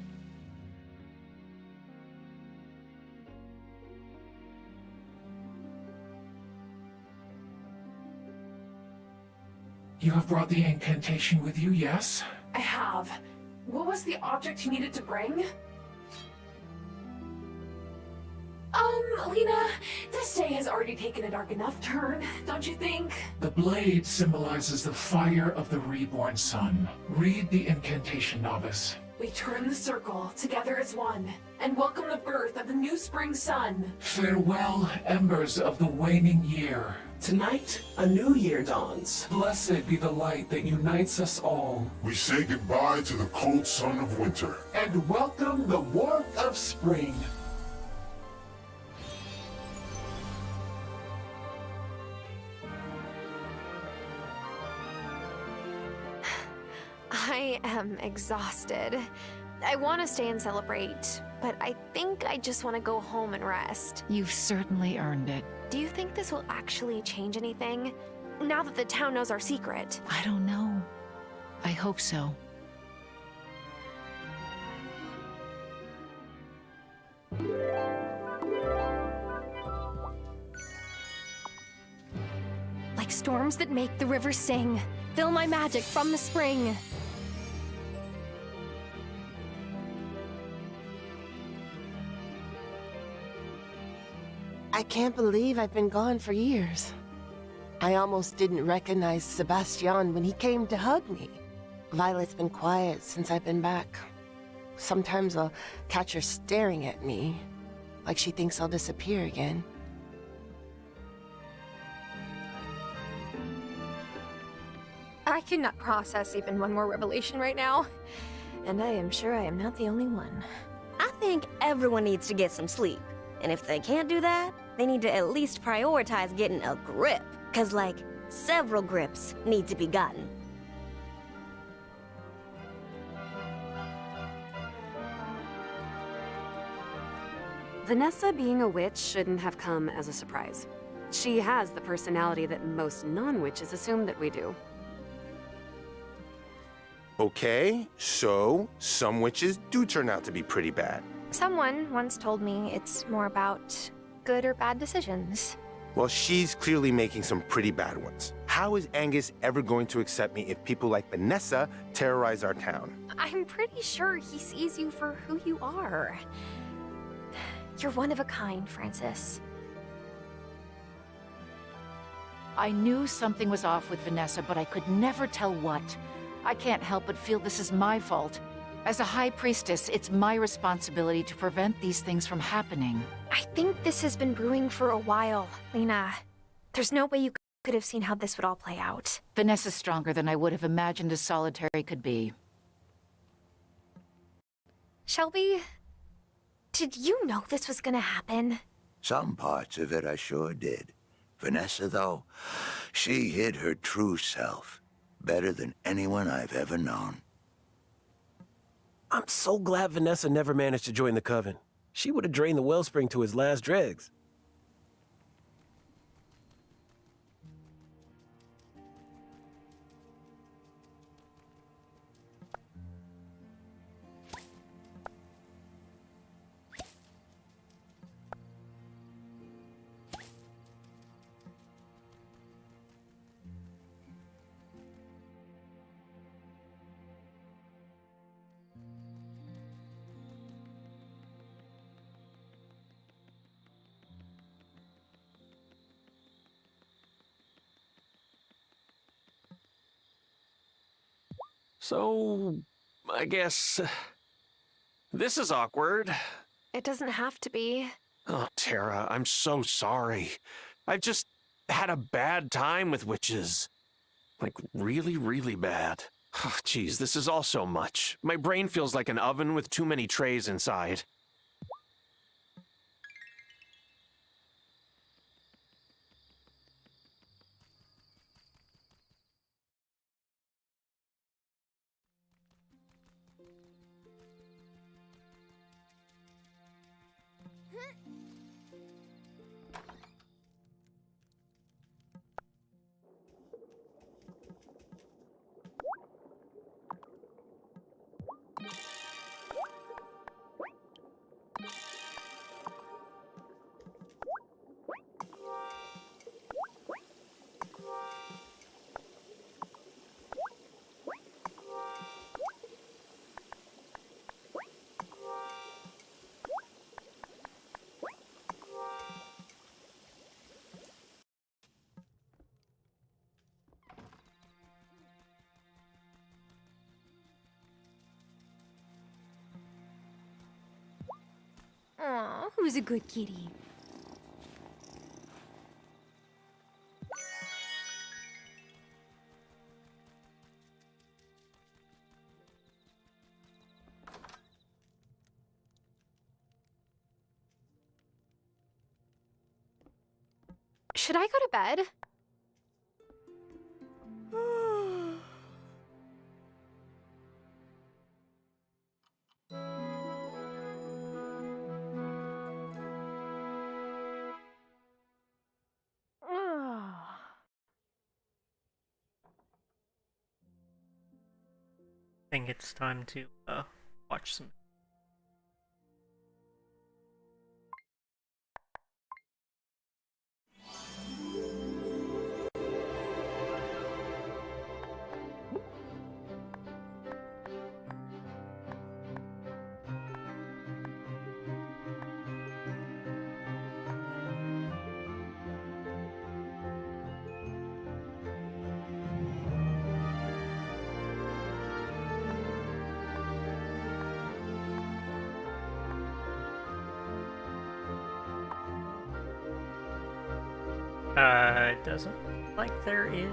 You have brought the incantation with you, yes? I have. What was the object you needed to bring? Lena, this day has already taken a dark enough turn, don't you think? The blade symbolizes the fire of the reborn sun. Read the incantation, novice. We turn the circle, together as one, and welcome the birth of the new spring sun. Farewell, embers of the waning year. Tonight, a new year dawns. Blessed be the light that unites us all. We say goodbye to the cold sun of winter. And welcome the warmth of spring. I am exhausted. I want to stay and celebrate, but I think I just want to go home and rest. You've certainly earned it. Do you think this will actually change anything? Now that the town knows our secret. I don't know. I hope so. Like storms that make the river sing, fill my magic from the spring. I can't believe I've been gone for years. I almost didn't recognize Sebastian when he came to hug me. Violet's been quiet since I've been back. Sometimes I'll catch her staring at me, like she thinks I'll disappear again. I cannot process even one more revelation right now. And I am sure I am not the only one. I think everyone needs to get some sleep. And if they can't do that, they need to at least prioritize getting a grip. 'Cause, like, several grips need to be gotten. Vanessa being a witch shouldn't have come as a surprise. She has the personality that most non-witches assume that we do. Okay, so some witches do turn out to be pretty bad. Someone once told me it's more about good or bad decisions. Well, she's clearly making some pretty bad ones. How is Angus ever going to accept me if people like Vanessa terrorize our town? I'm pretty sure he sees you for who you are. You're one of a kind, Francis. I knew something was off with Vanessa, but I could never tell what. I can't help but feel this is my fault. As a high priestess, it's my responsibility to prevent these things from happening. I think this has been brewing for a while, Lena. There's no way you could have seen how this would all play out. Vanessa's stronger than I would have imagined a solitary could be. Shelby, did you know this was gonna happen? Some parts of it I sure did. Vanessa, though, she hid her true self better than anyone I've ever known. I'm so glad Vanessa never managed to join the coven. She would have drained the wellspring to his last dregs. So, I guess... this is awkward. It doesn't have to be. Oh, Tara, I'm so sorry. I've just had a bad time with witches. Like, really, really bad. Oh, jeez, this is all so much. My brain feels like an oven with too many trays inside. Aw, who's a good kitty? Should I go to bed? I think it's time to watch some. It doesn't look like there is.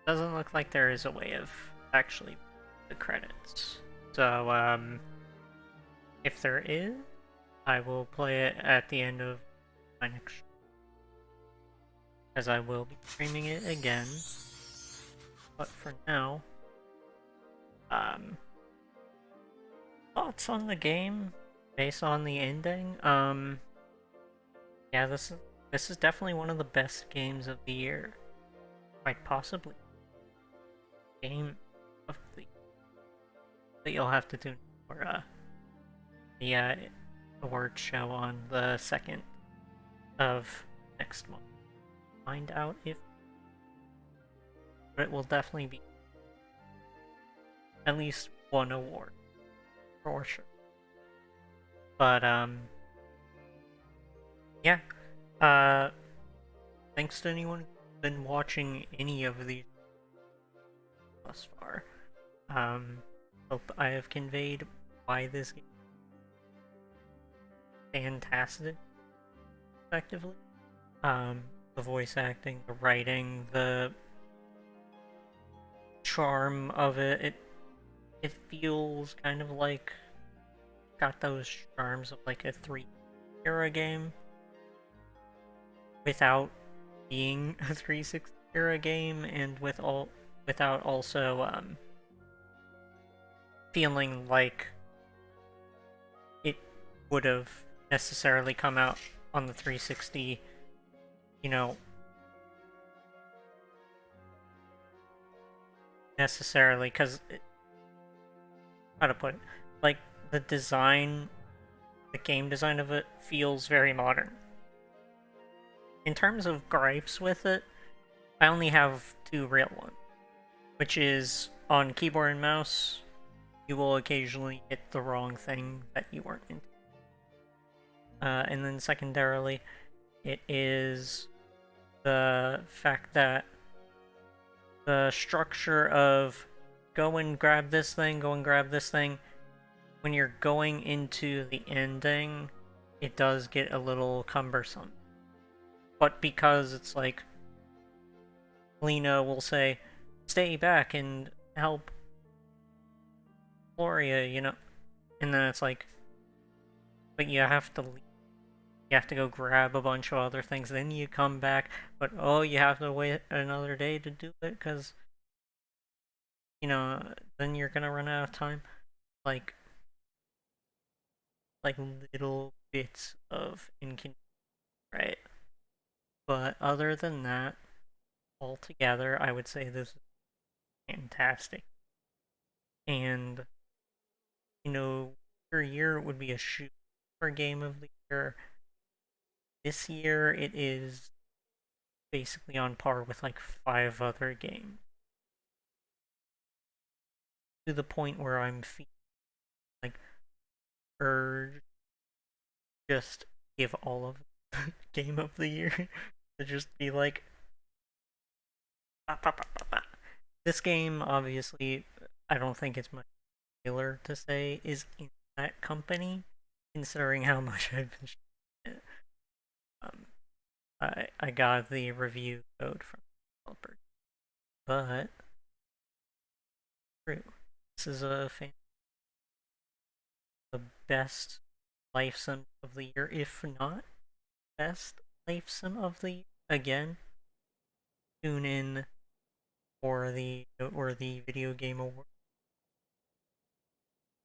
Doesn't look like there is a way of actually the credits. So, if there is, I will play it at the end of my next show, as I will be streaming it again. But for now, thoughts on the game based on the ending? Yeah, this is definitely one of the best games of the year, quite possibly game of the that you'll have to do for the award show on the 2nd of next month. Find out if, but it will definitely be at least one award for sure. But yeah, thanks to anyone who's been watching any of these thus far. Hope I have conveyed why this game is fantastic, effectively. The voice acting, the writing, the charm of it. It feels kind of like got those charms of like a 3 era game without being a 360 era game, and without also feeling like it would have necessarily come out on the 360, you know, necessarily, because how to put it, like the design, the game design of it feels very modern. In terms of gripes with it, I only have 2 real ones, which is on keyboard and mouse, you will occasionally hit the wrong thing that you weren't into. And then secondarily, it is the fact that the structure of go and grab this thing, when you're going into the ending, it does get a little cumbersome. But because it's like, Lena will say, stay back and help Gloria, you know? And then it's like, but you have to leave. You have to go grab a bunch of other things, then you come back, but oh, you have to wait another day to do it, because, you know, then you're gonna run out of time. Like little bits of inconvenience, right? But other than that, altogether, I would say this is fantastic. And, you know, per year it would be a shoot for Game of the Year. This year it is basically on par with like 5 other games. To the point where I'm feeling like urge just give all of Game of the Year to just be like, bah, bah, bah, bah, bah. This game, obviously, I don't think it's much popular to say is in that company, considering how much I've been it. I got the review code from the developer, but true. This is a fan. The best life sim of the year, if not best life sim of the year. Again, tune in for the video game award.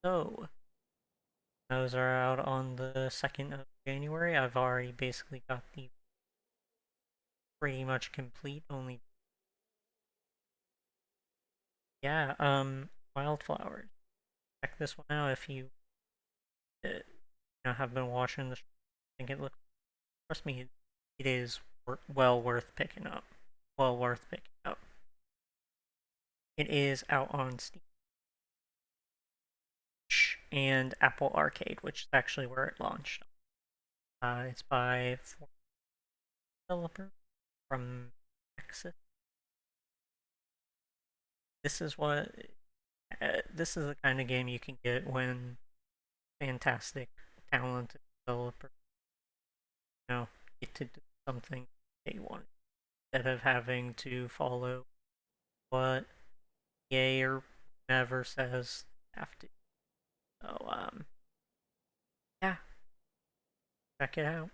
So those are out on the 2nd of January. I've already basically got the pretty much complete. Only Wildflowers. Check this one out if you have been watching the show. I think it looks. Trust me, it is well worth picking up. Well worth picking up. It is out on Steam and Apple Arcade, which is actually where it launched. It's by a developer from Texas. This is the kind of game you can get when fantastic, talented developers, get to do something they want instead of having to follow what EA or whoever says they have to. So, yeah, check it out.